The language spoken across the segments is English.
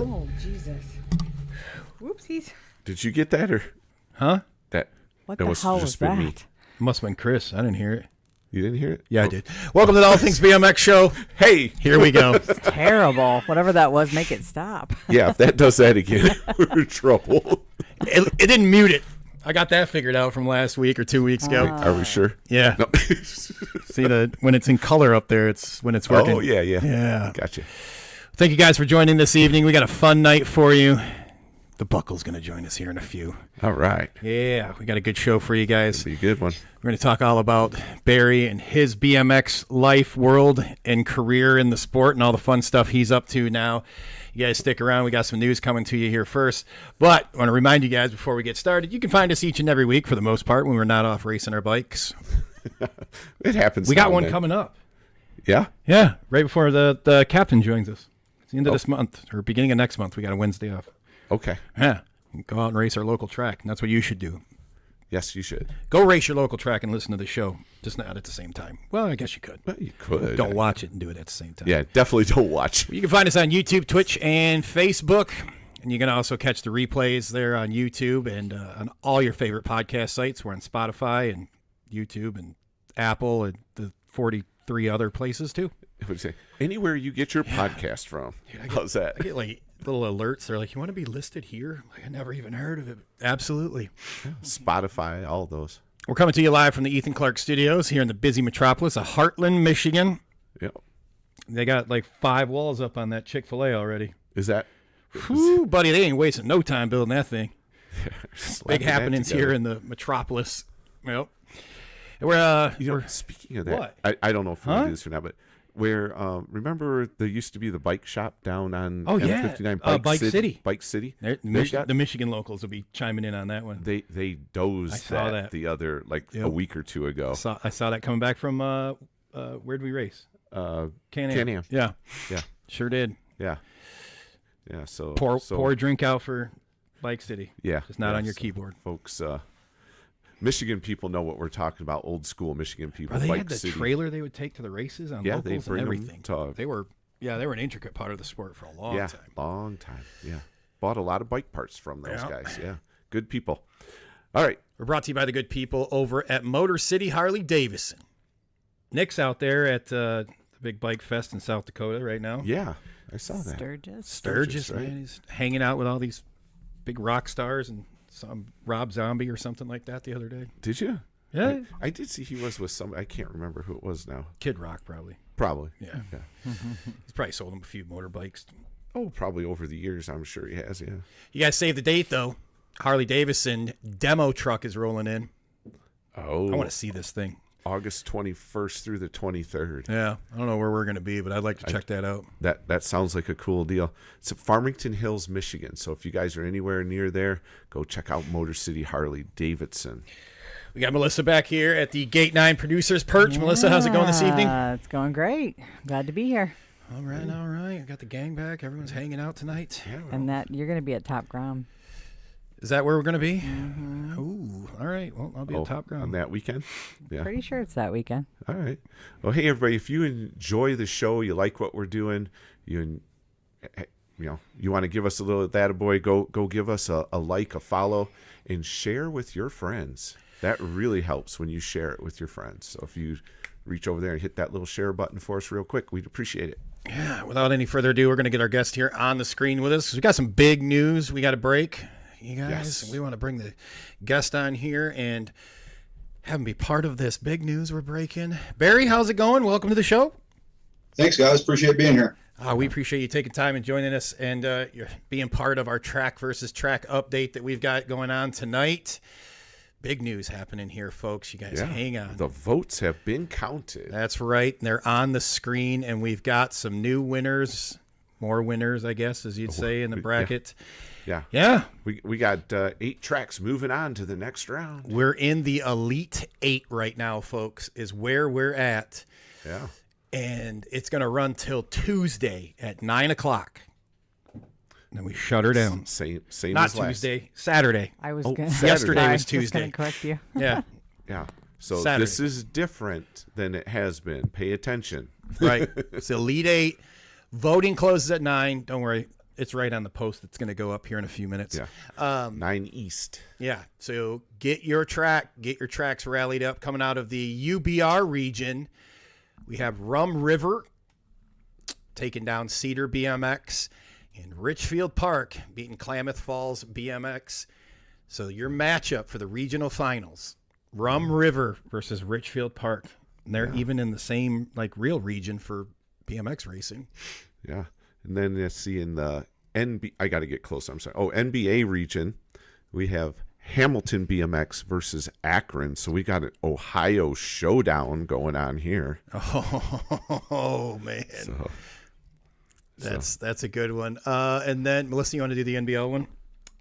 Oh, Jesus. Whoopsies. Did you get that or? Huh? That What the hell was been me. that? Must have been Chris. I didn't hear it. You didn't hear it? Yeah, I did. Welcome to the All Things BMX Show. Hey, Here we go. Terrible. Whatever that was, make it stop. yeah, if that does that again, we're in trouble. It didn't mute it. I got that figured out from last week or 2 weeks ago. Are we sure? Yeah. No. See, when it's in color up there, it's when it's working. Oh, yeah. Yeah. Gotcha. Thank you guys for joining this evening. We got a fun night for you. The Buckle's going to join us here in a few. All right. Yeah, we got a good show for you guys. Be a good one. We're going to talk all about Barry and his BMX life, world, and career in the sport and all the fun stuff he's up to now. You guys stick around. We got some news coming to you here first. But I want to remind you guys before we get started, you can find us each and every week for the most part when we're not off racing our bikes. It happens. We got one coming up. Yeah? Yeah, right before the captain joins us. It's the end of this month or beginning of next month. We got a Wednesday off. Okay. Yeah, go out and race our local track, and that's what you should do. Yes, you should. Go race your local track and listen to the show, just not at the same time. Well, I guess you could. Well, you could. Don't watch it and do it at the same time. Yeah, definitely don't watch. You can find us on YouTube, Twitch, and Facebook. And you can also catch the replays there on YouTube and on all your favorite podcast sites. We're on Spotify and YouTube and Apple and the 43 other places, too. What do you say? Anywhere you get your podcast from. How's that? I get like little alerts. They're like, you want to be listed here? Like, I never even heard of it. Absolutely. Spotify, all those. We're coming to you live from the Ethan Clark Studios here in the busy metropolis of Heartland, Michigan. Yep. They got like 5 walls up on that Chick-fil-A already. Is that? Whew, buddy, they ain't wasting no time building that thing. Slapping Big that happenings together. here in the metropolis. Yep. And we're Speaking of that, What? I don't know if we're going to do this or not, but where, remember there used to be the bike shop down on M59, Bike City. Bike City. the Michigan locals will be chiming in on that one. They dozed I saw that. the other, a week or two ago. I saw that coming back from, where'd we race? Can-Am. Can-Am. Yeah. Yeah. Sure did. Yeah. Yeah. So Pour a drink out for Bike City. Yeah. Just not on your so keyboard. Folks, Michigan people know what we're talking about. Old school Michigan people. They Bike had the City. trailer they would take to the races on Yeah, locals they and bring them everything. to- They were an intricate part of the sport for a long time. Long time. Yeah. Bought a lot of bike parts from those Yeah. guys. Yeah. Good people. All right. We're brought to you by the good people over at Motor City Harley Davidson. Nick's out there at the big bike fest in South Dakota right now. Yeah. I saw that. Sturgis. right? Man, he's hanging out with all these big rock stars and some Rob Zombie or something like that the other day. Did you? Yeah, I did see he was with some. I can't remember who it was now. Kid Rock probably. Probably. Yeah. He's probably sold him a few motorbikes. Oh, probably over the years. I'm sure he has. Yeah. You guys save the date though. Harley Davidson demo truck is rolling in. Oh. I want to see this thing. August 21st through the 23rd. Yeah, I don't know where we're going to be, but I'd like to check that out. That sounds like a cool deal. It's at Farmington Hills, Michigan. So if you guys are anywhere near there, go check out Motor City Harley Davidson. We got Melissa back here at the Gate 9 Producers Perch. Melissa, how's it going this evening? It's going great. Glad to be here. All right. I got the gang back. Everyone's hanging out tonight. Yeah, And that you're going to be at Top Ground. Is that where we're going to be? Mm-hmm. Ooh, all right. Well, I'll be at Top Ground. On that weekend? Yeah. Pretty sure it's that weekend. All right. Well, hey, everybody, if you enjoy the show, you like what we're doing, you want to give us a little attaboy, go give us a like, a follow, and share with your friends. That really helps when you share it with your friends. So if you reach over there and hit that little share button for us real quick, we'd appreciate it. Yeah, without any further ado, we're going to get our guest here on the screen with us. We got some big news we got to break. You guys, Yes. We want to bring the guest on here and have him be part of this big news we're breaking. Barry, how's it going? Welcome to the show. Thanks, guys. Appreciate being here. We appreciate you taking time and joining us and you're being part of our track versus track update that we've got going on tonight. Big news happening here, folks. You guys hang on. The votes have been counted. That's right. And they're on the screen, and we've got some new winners, more winners, I guess, as you'd say in the bracket. Yeah. We got 8 tracks moving on to the next round. We're in the Elite 8 right now, folks, is where we're at. Yeah. And it's going to run till Tuesday at 9 o'clock. And then we shut her down. Same Not as last. Tuesday, Saturday. I was Yesterday was Just Tuesday. going to correct you. Yeah. Yeah. So Saturday. This is different than it has been. Pay attention. Right. It's Elite 8. Voting closes at 9. Don't worry. It's right on the post that's going to go up here in a few minutes. Yeah. 9 East. Yeah. So get your tracks rallied up. Coming out of the UBR region, we have Rum River taking down Cedar BMX, and Richfield Park beating Klamath Falls BMX. So your matchup for the regional finals, Rum River versus Richfield Park. And they're even in the same real region for BMX racing. Yeah. And then let's see in the I got to get closer. I'm sorry. Oh, NBA region, we have Hamilton BMX versus Akron. So we got an Ohio showdown going on here. Oh man. That's a good one. And then Melissa, you want to do the NBL one?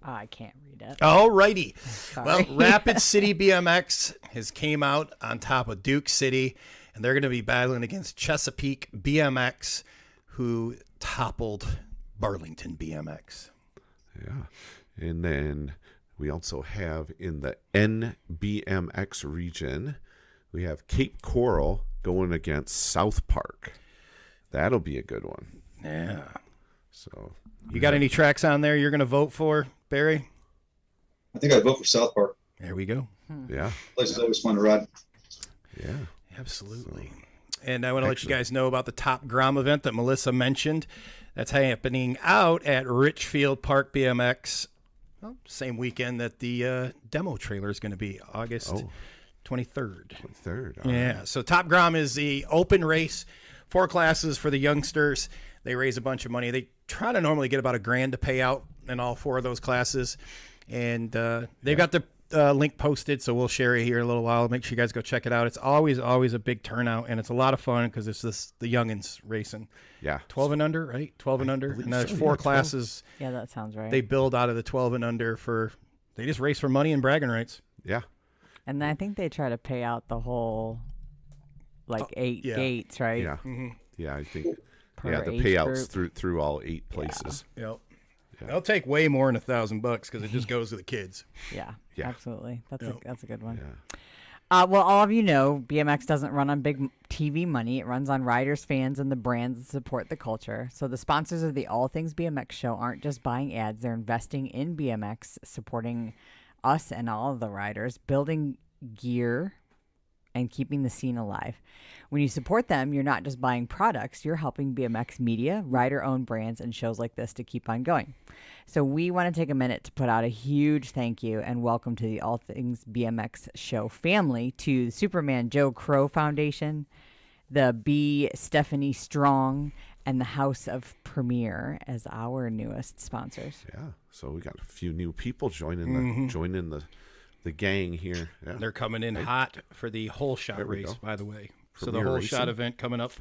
I can't read it. All righty. Sorry. Well, Rapid City BMX has came out on top of Duke City, and they're going to be battling against Chesapeake BMX, who toppled Burlington BMX. Yeah. And then we also have in the NBMX region, we have Cape Coral going against South Park. That'll be a good one. Yeah. So You got any tracks on there you're going to vote for, Barry? I think I'd vote for South Park. There we go. yeah. Place is always fun to ride. Yeah. Absolutely. And I want to let you guys know about the Top Grom event that Melissa mentioned. That's happening out at Richfield Park BMX. Well, same weekend that the demo trailer is going to be, August 23rd. 23rd. Yeah. So Top Grom is the open race, 4 classes for the youngsters. They raise a bunch of money. They try to normally get about $1,000 to pay out in all 4 of those classes. And they've got the link posted, so we'll share it here in a little while. Make sure you guys go check it out. It's always a big turnout, and it's a lot of fun because it's the youngins racing. Yeah. 12 and under, right? 12 and under. And there's 4 classes. Yeah, that sounds right. They build out of the 12 and under they just race for money and bragging rights. Yeah. And I think they try to pay out the whole 8 gates, right? Yeah. Yeah, I think Per the age payouts group. through all 8 places. Yep. They'll take way more than $1,000 because it just goes to the kids. Yeah, Yeah. absolutely. That's a good one. Yeah. Well, all of you know, BMX doesn't run on big TV money. It runs on riders, fans, and the brands that support the culture. So the sponsors of the All Things BMX show aren't just buying ads. They're investing in BMX, supporting us and all of the riders, building gear, and keeping the scene alive. When you support them, you're not just buying products, you're helping BMX media, rider-owned brands, and shows like this to keep on going. So we want to take a minute to put out a huge thank you and welcome to the All Things BMX show family, to the Superman Joe Crow Foundation, the B. Stephanie Strong, and the House of Premier as our newest sponsors. Yeah. So we got a few new people joining the gang here. Yeah. They're coming in hot for the whole shot race, go. by the way. So Premier the whole racing. shot event coming up.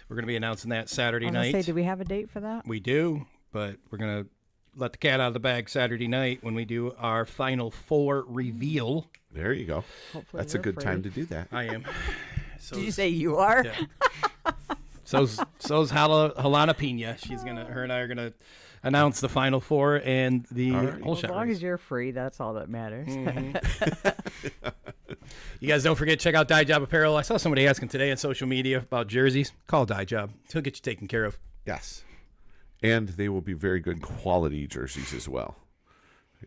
We're going to be announcing that Saturday I was gonna night. say, do we have a date for that? We do, but we're going to let the cat out of the bag Saturday night when we do our Final 4 reveal. There you go. Hopefully That's a we're good free. time to do that. I am. So Did you say you are? Yeah. So's Halana Pena. Her and I are gonna announce the Final 4 and the whole As shot long race. as you're free, that's all that matters. You guys don't forget to check out Dye Job Apparel. I saw somebody asking today on social media about jerseys. Call Dye Job. He'll get you taken care of. Yes. And they will be very good quality jerseys as well.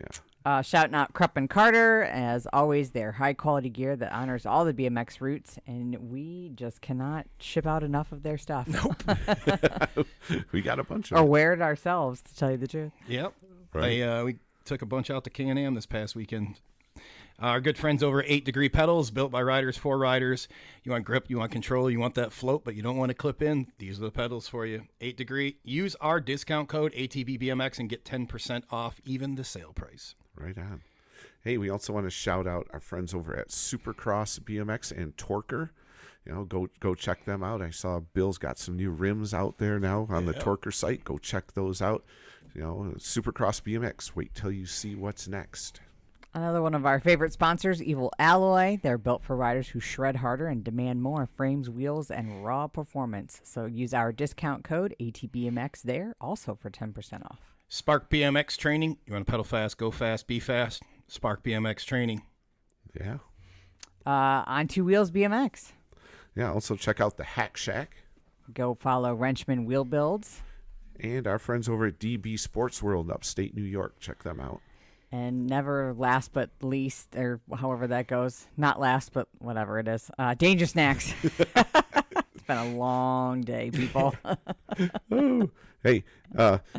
Yeah. Shouting out Krupp and Carter, as always, their high quality gear that honors all the BMX roots, and we just cannot ship out enough of their stuff. Nope. We got a bunch of Or them. wear it ourselves, to tell you the truth. Yep. Right. We took a bunch out to Can-Am this past weekend. Our good friends over at 8 Degree Pedals, built by riders for riders. You want grip, you want control, you want that float, but you don't want to clip in. These are the pedals for you. 8 Degree. Use our discount code ATBBMX and get 10% off even the sale price. Right on. Hey, we also want to shout out our friends over at Supercross BMX and Torker. You know, go check them out. I saw Bill's got some new rims out there now on the Torker site. Go check those out. You know, Supercross BMX. Wait till you see what's next. Another one of our favorite sponsors, Evil Alloy. They're built for riders who shred harder and demand more frames, wheels, and raw performance. So use our discount code ATBMX there, also for 10% off. Spark BMX training. You want to pedal fast, go fast, be fast. Spark BMX training. Yeah. On Two Wheels BMX. Yeah. Also check out the Hack Shack. Go follow Wrenchman Wheel Builds. And our friends over at DB Sports World, upstate New York. Check them out. And never last but least, or however that goes. Not last, but whatever it is. Danger Snacks. It's been a long day, people. Oh, hey,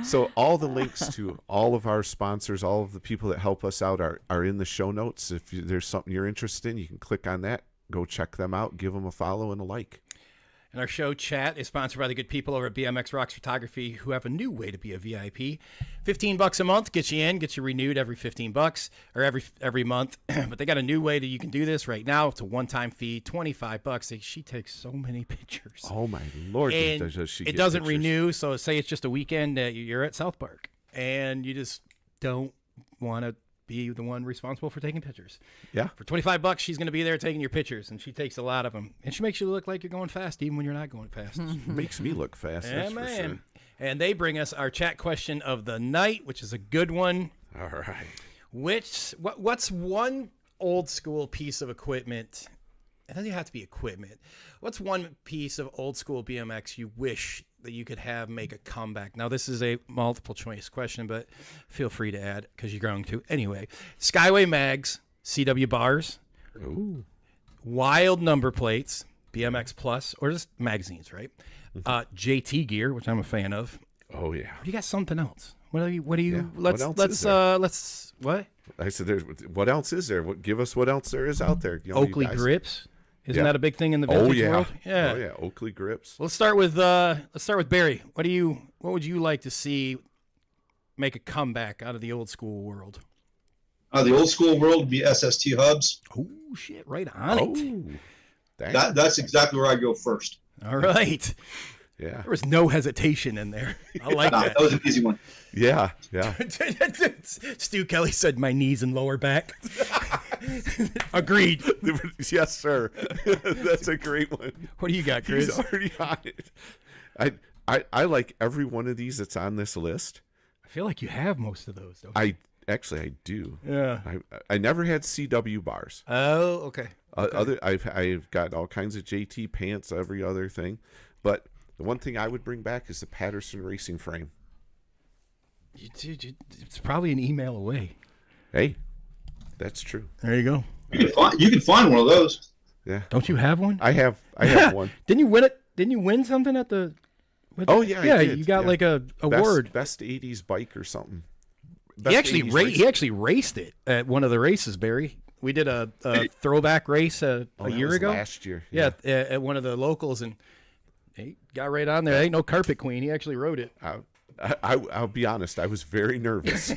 so all the links to all of our sponsors, all of the people that help us out are in the show notes. If there's something you're interested in, you can click on that, go check them out, give them a follow and a like. And our show chat is sponsored by the good people over at BMX Rocks Photography, who have a new way to be a VIP. $15 a month gets you in, gets you renewed every $15 or every month. But they got a new way that you can do this right now. It's a one-time fee, $25. She takes so many pictures. Oh my Lord! And does she it get doesn't pictures. renew. So say it's just a weekend that you're at South Park, and you just don't want to be the one responsible for taking pictures. Yeah. For $25, she's going to be there taking your pictures, and she takes a lot of them. And she makes you look like you're going fast, even when you're not going fast. Makes me look fast. Yeah, That's for man. sure. And they bring us our chat question of the night, which is a good one. All right. What's one old school piece of equipment? It doesn't have to be equipment. What's one piece of old school BMX you wish that you could have make a comeback? Now, this is a multiple choice question, but feel free to add because you're going to. Anyway, Skyway mags, CW bars, Ooh. wild number plates, BMX Plus, or just magazines, right? JT gear, which I'm a fan of. Oh yeah. You got something else? What do you? Yeah, Let's what else is there? what? I said, "There's what else is there? Give us what else there is out there." You know, you Oakley guys. grips. Isn't Yeah. that a big thing in the Oh vintage yeah. world? Oh yeah. Oakley grips. Well, let's start with Barry. What would you like to see make a comeback out of the old school world? The old school world would be SST hubs. Oh shit! Right on it. Oh, dang. That's exactly where I go first. All right. Yeah. There was no hesitation in there. I like Nah, that. that was an easy one. Yeah. Yeah. Stu Kelly said my knees and lower back. Agreed. Yes, sir. That's a great one. What do you got, Chris? He's already on it. I like every one of these that's on this list. I feel like you have most of those, though. I do. Yeah. I never had CW bars. Oh, okay. I've got all kinds of JT pants, every other thing, but the one thing I would bring back is the Patterson racing frame. It's probably an email away. Hey, that's true. There you go. You can find one of those. Yeah, Don't you have one? I have one. Didn't you win it? Didn't you win something at the? Oh yeah, I yeah. did. You got Yeah. like a award. best '80s bike or something. He actually 80s race. he actually raced it at one of the races, Barry. We did a throwback race a Oh, that year was ago. last year. Yeah, at one of the locals, and he got right on there. Ain't no carpet queen. He actually rode it. I'll be honest. I was very nervous.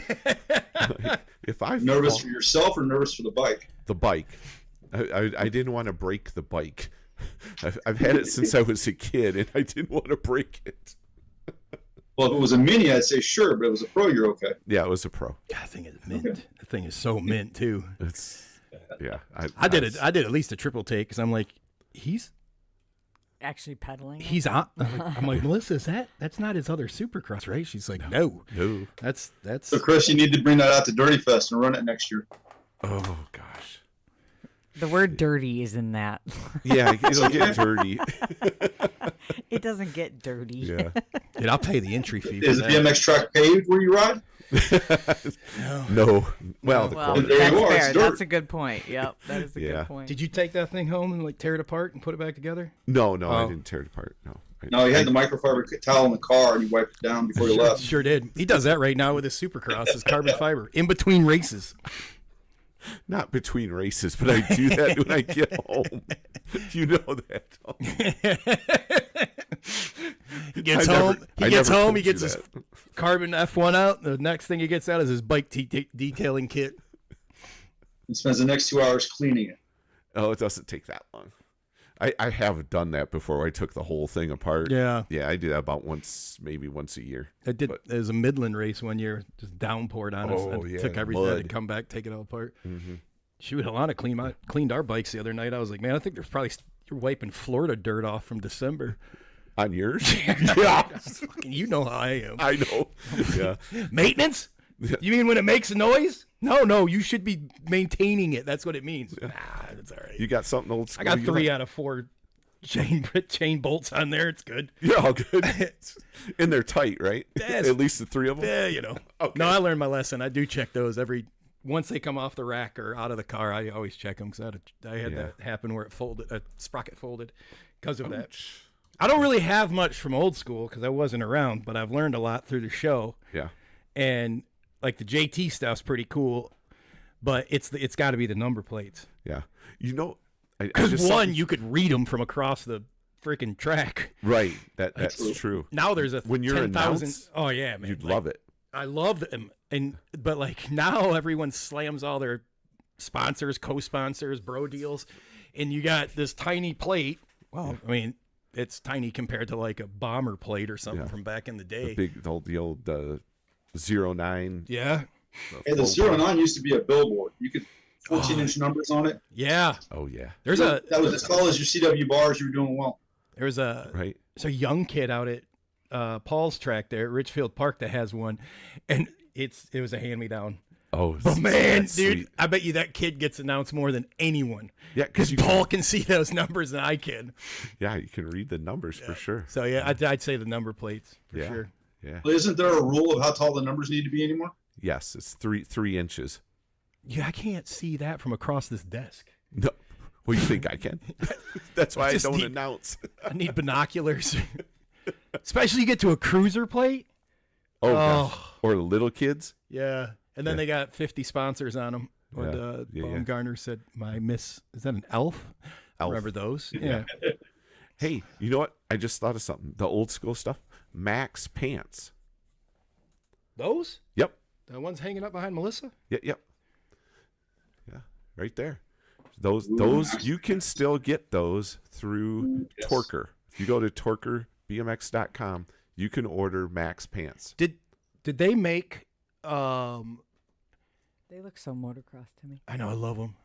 If I Nervous fall- for yourself or nervous for the bike? the bike, I didn't want to break the bike. I've had it since I was a kid, and I didn't want to break it. Well, if it was a mini, I'd say sure, but if it was a pro, you're okay. Yeah, it was a pro. God, that thing is mint. That thing is so mint too. It's yeah. I did it. I did at least a triple take because I'm like, he's Actually pedaling. on. I'm like, Melissa, that's not his other Supercross, right? She's like, no. No. That's So, Chris, you need to bring that out to Dirty Fest and run it next year. Oh gosh. The word dirty is in that. Yeah, it'll get dirty. It doesn't get dirty. Yeah. dude. I'll pay the entry fee. Is For the that. BMX track paved where you ride? No. Well, Well, the There that's you are, fair. it's dirt. That's a good point. Yep, that is a Yeah. good point. Did you take that thing home and like tear it apart and put it back together? no, I Oh. didn't tear it apart. No. No, you had the microfiber towel in the car and you wiped it down before you left. Sure did. He does that right now with his Supercross, his carbon fiber, in between races. Not between races, but I do that when I get home. You know that. He gets I never- home. I He gets never home. told He you gets his that. carbon F1 out. The next thing he gets out is his bike detailing kit. And spends the next 2 hours cleaning it. Oh, it doesn't take that long. I have done that before. I took the whole thing apart. Yeah. Yeah, I do that about maybe once a year. I did. But- There was a Midland race one year, just downpoured on us. Oh, I yeah, took everything. I had to mud. come back, take it all apart. Mm-hmm. Shoot, Alana cleaned our bikes the other night. I was like, man, I think there's probably you're wiping Florida dirt off from December. On yours? Yeah. Fucking, you know how I am. I know. Yeah. Maintenance? You mean when it makes a noise? No, you should be maintaining it. That's what it means. Nah, that's all right. You got something old school? I got you 3 like? out of 4 chain bolts on there. It's good. You're all good. And they're tight, right? Yes. At least the 3 of them. Yeah, you know. Okay. No, I learned my lesson. I do check those once they come off the rack or out of the car. I always check them because I had that happen where it folded, a sprocket folded because of that. I don't really have much from old school because I wasn't around, but I've learned a lot through the show. Yeah. And like the JT stuff's pretty cool, but it's got to be the number plates. Yeah. You know, Because one, you could read them from across the freaking track. Right. That's true. Now there's a When you're 10,000. announced, Oh yeah, man. you'd love it. I love them, but like now everyone slams all their sponsors, co-sponsors, bro deals, and you got this tiny plate. Well, I mean, it's tiny compared to like a bomber plate or something from back in the day. The old 09. Yeah. Hey, the 09 used to be a billboard. You could 14-inch numbers on it. Yeah. Oh yeah. That was as tall as your CW bars. You were doing well. There's a Right. There's a young kid out at Paul's track there at Richfield Park that has one, and it was a hand-me-down. Oh, But man, dude, sweet. I bet you that kid gets announced more than anyone. Yeah, Because you Paul can see those numbers and I can. Yeah, you can read the numbers for sure. So yeah, I'd say the number plates for Yeah. sure. Yeah. Well, isn't there a rule of how tall the numbers need to be anymore? Yes, it's 3 inches. Yeah, I can't see that from across this desk. No. Well, you think I can? That's why I Just don't need- announce. I need binoculars. Especially you get to a cruiser plate. Oh, gosh. Or the little kids. Yeah. And then they got 50 sponsors on them. What Yeah, Baumgartner said, is that an elf? Elf. Remember those? Yeah. Hey, you know what? I just thought of something. The old school stuff. Max pants. Those? Yep. The ones hanging up behind Melissa? Yep. Yeah. Right there. Those you can still get those through Torker. If you go to torkerbmx.com, you can order Max pants. Did they make They look so motocross to me. I know, I love them.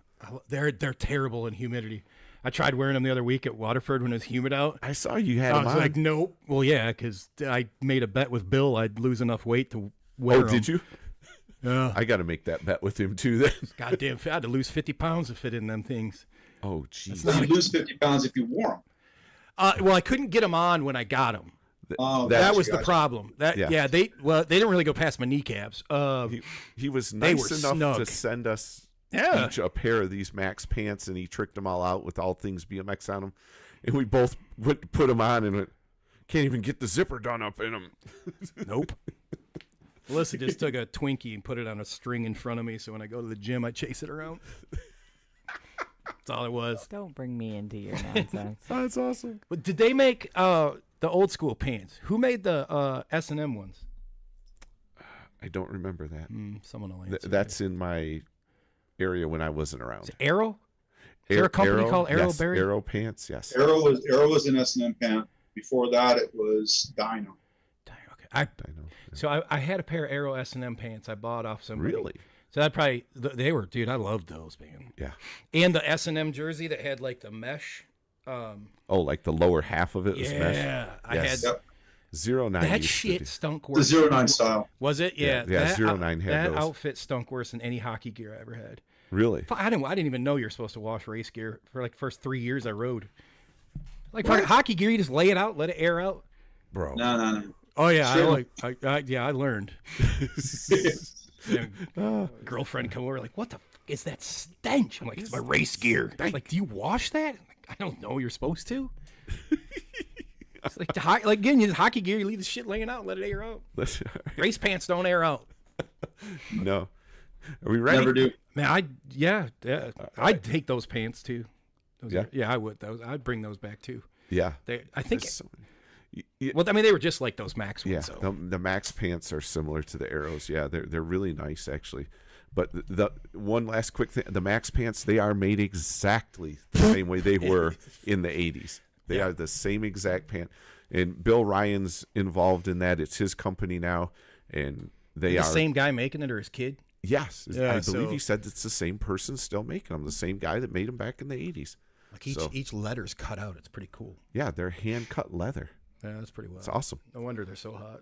They're terrible in humidity. I tried wearing them the other week at Waterford when it was humid out. I saw you had I them was on. like, nope. Well, yeah, because I made a bet with Bill I'd lose enough weight to wear them. Oh, did you? Yeah. I got to make that bet with him too then. Goddamn, I had to lose 50 pounds to fit in them things. Oh, jeez. You'd lose 50 pounds if you wore them. Well, I couldn't get them on when I got them. Oh, That was the gotcha. problem. They didn't really go past my kneecaps. He was They nice were enough snug. to send us Yeah. each a pair of these Max pants, and he tricked them all out with all things BMX on them. And we both went to put them on and went, can't even get the zipper done up in them. Nope. Melissa just took a Twinkie and put it on a string in front of me, so when I go to the gym, I chase it around. That's all it was. Don't bring me into your nonsense. That's awesome. But did they make the old school pants? Who made the S&M ones? I don't remember that. Someone will answer. That's in my area when I wasn't around. Is it Arrow? Is there a company called Arrow yes, Berry? Arrow pants, yes. Arrow was an S&M pant. Before that, it was Dyno. Okay. I know. So I had a pair of Arrow S&M pants I bought off somebody. Really? So that probably they were, dude. I loved those, man. Yeah. And the S&M jersey that had like the mesh. Oh, like the lower half of it was mesh? Yeah, I Yes. had Yep. 09 that used to shit be. stunk The worse. 09 style. Was it? Yeah. Yeah, that 09 had that those. outfit stunk worse than any hockey gear I ever had. Really? I didn't even know you're supposed to wash race gear for like first 3 years I rode. Like for hockey gear, you just lay it out, let it air out. Bro. No. Oh yeah, Sure. I learned. Girlfriend come over like, what the fuck is that stench? I'm like, it's my race gear. Like, do you wash that? I'm like, I don't know. You're supposed to. It's like again, you hockey gear. You leave the shit laying out, let it air out. Race pants don't air out. No. Are we ready? Never do. Man, I'd take those pants too. Yeah? I would. I'd bring those back too. Yeah. I think. There's so many- Well, I mean, they were just like those Max ones. Yeah, So. the Max pants are similar to the Arrows. Yeah, they're really nice actually. But the one last quick thing, the Max pants, they are made exactly the same way they were in the 80s. They are the same exact pant. And Bill Ryan's involved in that. It's his company now, and they the are same guy making it or his kid? Yes, Yeah, I believe so- he said it's the same person still making them. The same guy that made them back in the 80s. Like So- each letter's cut out. It's pretty cool. Yeah, they're hand cut leather. Yeah, that's pretty well. It's awesome. No wonder they're so hot.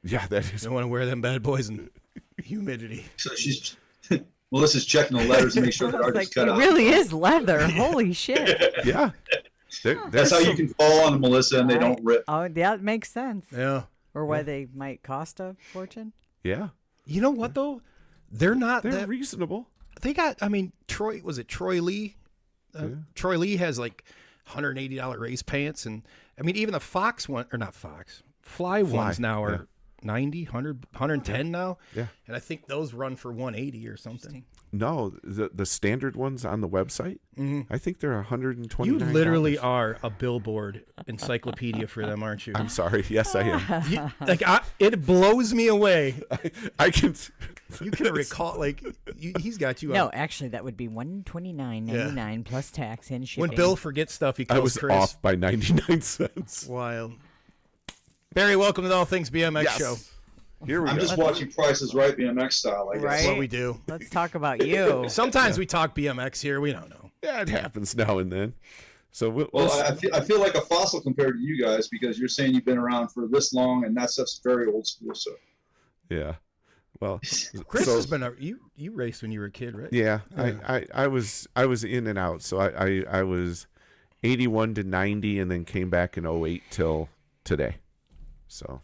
Yeah, that is. They want to wear them bad boys in humidity. So she's Melissa's checking the letters to make sure I they're was just like, cut it out. really is leather. Holy shit. Yeah. That's how you can fall on Melissa and they don't rip. Oh, yeah, it makes sense. Yeah. Or why they might cost a fortune. Yeah, You know what though? They're not they're that. reasonable. They got. I mean, Troy was it Troy Lee? Troy Lee has like $180 race pants, and I mean even the Fox one or not Fox Fly ones now are 90, 100, 110 now. Yeah, and I think those run for 180 or something. No, the standard ones on the website, I think they're $129. You literally are a billboard encyclopedia for them, aren't you? I'm sorry. Yes, I am. It blows me away. I can. You can recall, like, he's got you. No, actually, that would be $129.99 plus tax and shipping. When Bill forgets stuff, he calls I was Chris. off by 99 cents. Wild. Barry, welcome to the All Things BMX show. Here we I'm go. just watching Prices Right BMX style. I guess. Right? That's what we do. Let's talk about you. Sometimes we talk BMX here. We don't know. Yeah, it happens now and then. So Well, I feel like a fossil compared to you guys because you're saying you've been around for this long and that stuff's very old school. So yeah. Well, Chris so, has been you raced when you were a kid, right? Yeah, I was in and out. So I was 81 to 90 and then came back in 08 till today. So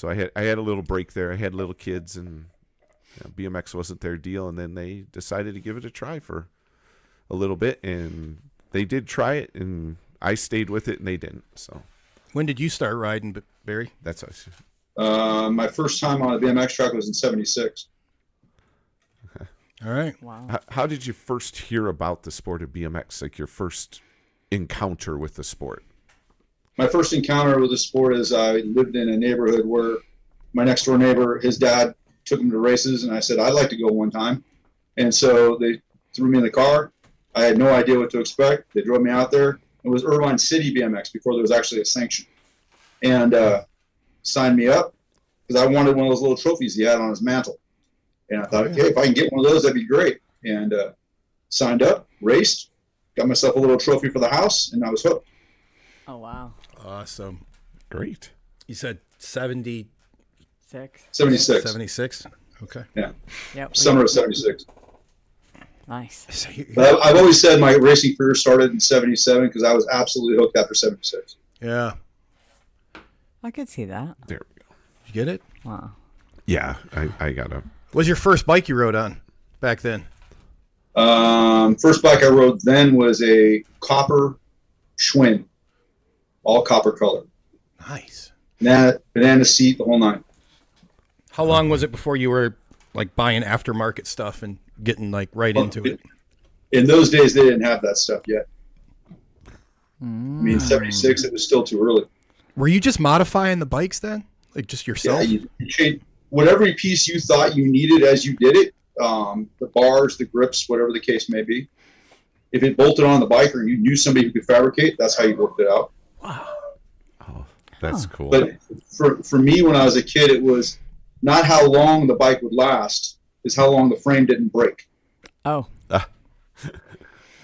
I had a little break there. I had little kids and BMX wasn't their deal, and then they decided to give it a try for a little bit, and they did try it, and I stayed with it, and they didn't. So When did you start riding, Barry? that's us. my first time on a BMX track was in '76. All right. Wow. How did you first hear about the sport of BMX? Like your first encounter with the sport? My first encounter with the sport is I lived in a neighborhood where my next door neighbor, his dad took him to races, and I said, I'd like to go one time. And so they threw me in the car. I had no idea what to expect. They drove me out there. It was Irvine City BMX before there was actually a sanction. And signed me up because I wanted one of those little trophies he had on his mantle. And I thought, okay, if I can get one of those, that'd be great. And signed up, raced, got myself a little trophy for the house, and I was hooked. Oh, wow. Awesome. Great. You said 70, 76. 76? Okay. Yeah. Yep. Summer of 76. Nice. So But I've always said my racing career started in 77 because I was absolutely hooked after 76. yeah. I could see that. There we go. Did you get it? Wow. Yeah, I got a. What was your first bike you rode on back then? First bike I rode then was a copper Schwinn, all copper color. Nice. Banana seat, the whole nine. How long was it before you were like buying aftermarket stuff and getting like right into it? In those days, they didn't have that stuff yet. I mean, 76, it was still too early. Were you just modifying the bikes then? Like just yourself? Yeah, you change whatever piece you thought you needed as you did it, the bars, the grips, whatever the case may be. If it bolted on the bike or you knew somebody who could fabricate, that's how you worked it out. Wow. Oh, that's cool. But for me, when I was a kid, it was not how long the bike would last, is how long the frame didn't break. Oh.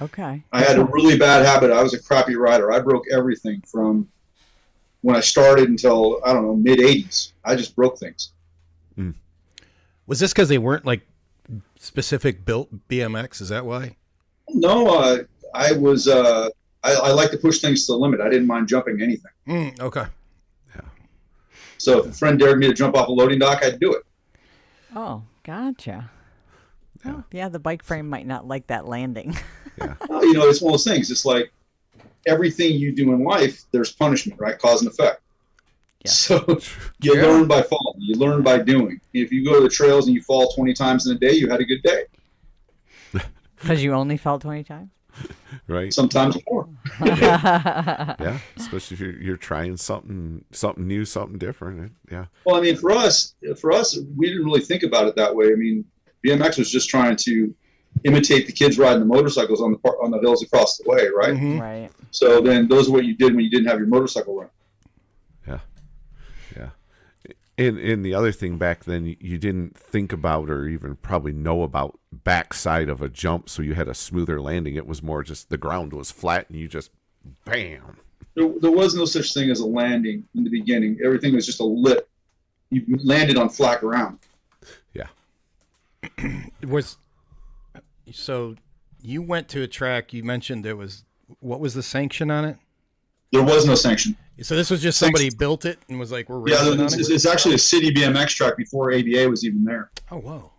Okay. I had a really bad habit. I was a crappy rider. I broke everything from when I started until, I don't know, mid-'80s. I just broke things. Was this because they weren't like specific built BMX? Is that why? No, I was. I like to push things to the limit. I didn't mind jumping anything. Okay. Yeah. So if a friend dared me to jump off a loading dock, I'd do it. Oh, gotcha. Oh, yeah, the bike frame might not like that landing. Well, it's one of those things. It's like everything you do in life, there's punishment, right? Cause and effect. Yeah. So you learn by falling. You learn by doing. If you go to the trails and you fall 20 times in a day, you had a good day. Because you only fell 20 times? Right. Sometimes more. Yeah, especially if you're trying something new, something different. Yeah. Well, I mean, for us, we didn't really think about it that way. I mean, BMX was just trying to imitate the kids riding the motorcycles on the hills across the way, right? Mm-hmm. Right. So then those are what you did when you didn't have your motorcycle run. Yeah. Yeah. And the other thing back then, you didn't think about or even probably know about backside of a jump, so you had a smoother landing. It was more just the ground was flat and you just bam. There was no such thing as a landing in the beginning. Everything was just a lip. You landed on flat ground. Yeah. So you went to a track. You mentioned there was what was the sanction on it? There was no sanction. So this was just somebody built it and was like, we're racing on it? It's actually a city BMX track before ABA was even there. Oh, whoa.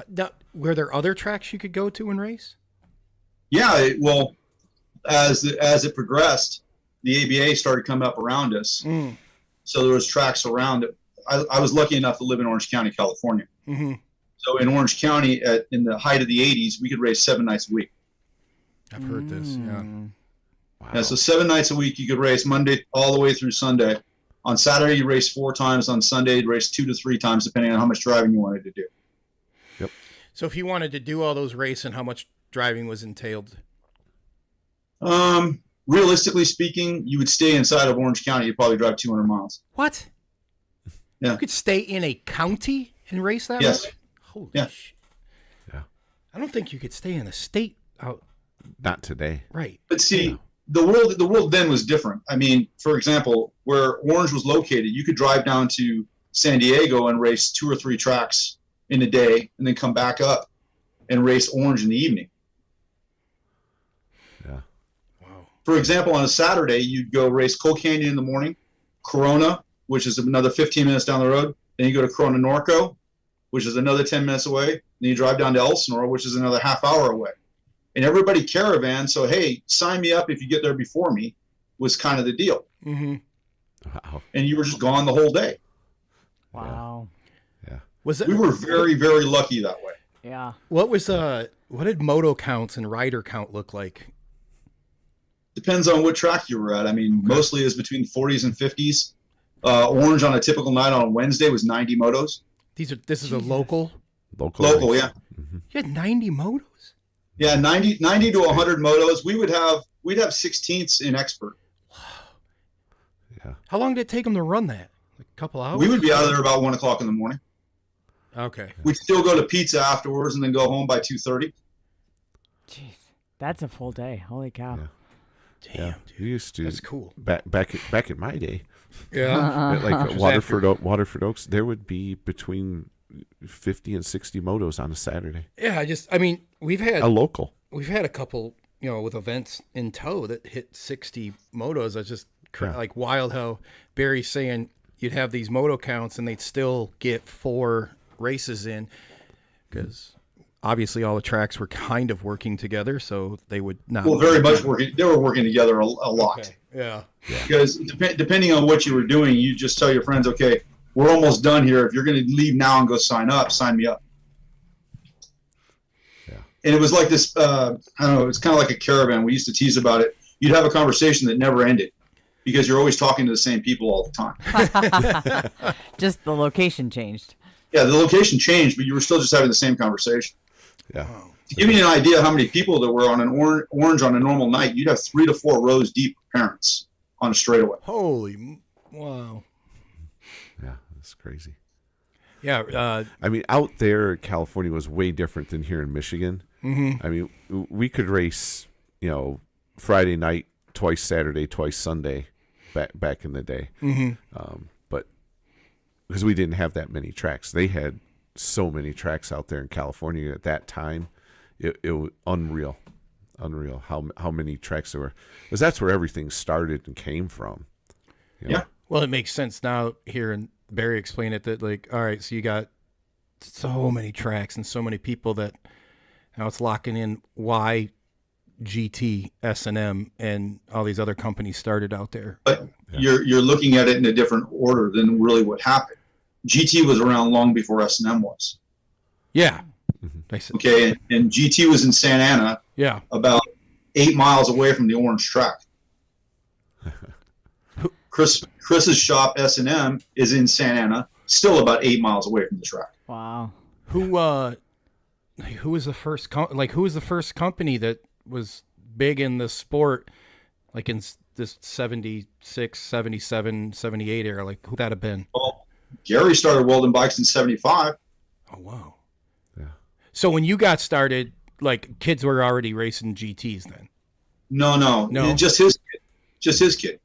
Now, were there other tracks you could go to and race? Yeah, well, as it progressed, the ABA started coming up around us. So there was tracks around it. I was lucky enough to live in Orange County, California. So in Orange County, in the height of the 80s, we could race 7 nights a week. I've heard this, yeah. Wow. Yeah, so 7 nights a week, you could race Monday all the way through Sunday. On Saturday, you race 4 times. On Sunday, you'd race 2 to 3 times, depending on how much driving you wanted to do. Yep. So if you wanted to do all those racing, how much driving was entailed? Realistically speaking, you would stay inside of Orange County. You'd probably drive 200 miles. What? Yeah. You could stay in a county and race that Yes. much? Holy Yeah. shit. Yeah. I don't think you could stay in a state out. Not today. Right. But see, the world then was different. I mean, for example, where Orange was located, you could drive down to San Diego and race 2 or 3 tracks in a day, and then come back up and race Orange in the evening. Yeah. Wow. For example, on a Saturday, you'd go race Coal Canyon in the morning, Corona, which is another 15 minutes down the road. Then you go to Corona Norco, which is another 10 minutes away. Then you drive down to Elsinore, which is another half hour away. And everybody caravan, so hey, sign me up if you get there before me, was kind of the deal. Wow. And you were just gone the whole day. Wow. Yeah. Was it? We were very, very lucky that way. Yeah. What was what did moto counts and rider count look like? Depends on what track you were at. I mean, mostly is between 40s and 50s. Orange on a typical night on a Wednesday was 90 motos. This is a local. Local, race. yeah. You had 90 motos? Yeah, 90 to 100 motos. We'd have 16ths in expert. Yeah. How long did it take them to run that? Like a couple hours? We would be out of there about 1 o'clock in the morning. Okay. We'd still go to pizza afterwards and then go home by 2:30. Jeez. That's a full day. Holy cow. Yeah. Damn, Yeah. dude. We used to That's cool. back in my day. Yeah. Like Waterford Oaks, there would be between 50 and 60 motos on a Saturday. Yeah, I mean, we've had A local. a couple, with events in tow that hit 60 motos. That's just Yeah. like wild how Barry's saying you'd have these moto counts and they'd still get 4 races in because obviously all the tracks were kind of working together, so they would not. Well, very much working. They were working together a lot. Okay. Yeah. Because depending on what you were doing, you just tell your friends, okay, we're almost done here. If you're going to leave now and go sign me up. Yeah. And it was like this, I don't know, it's kind of like a caravan. We used to tease about it. You'd have a conversation that never ended because you're always talking to the same people all the time. Just the location changed. Yeah, the location changed, but you were still just having the same conversation. Yeah. To give you an idea how many people there were on an orange on a normal night, you'd have 3 to 4 rows deep of parents on a straightaway. Wow. Yeah. That's crazy. Yeah. I mean, out there, California was way different than here in Michigan. I mean, we could race, Friday night, twice Saturday, twice Sunday, back in the day. But because we didn't have that many tracks, they had so many tracks out there in California at that time. It was unreal how many tracks there were, because that's where everything started and came from. Yeah. Well, it makes sense now hearing Barry explain it that, like, all right, so you got so many tracks and so many people that now it's locking in why GT, S&M, and all these other companies started out there. But you're looking at it in a different order than really what happened. GT was around long before S&M was. Yeah. Okay, and GT was in Santa Ana, Yeah. about 8 miles away from the orange track. Chris's shop, S&M, is in Santa Ana, still about 8 miles away from the track. Wow. Who was the first who was the first company that was big in the sport, like in this 76, 77, 78 era? Like, who'd that have been? Well, Gary started welding bikes in 75. Oh, wow. Yeah. So when you got started, like, kids were already racing GTs then? No. Just his kid.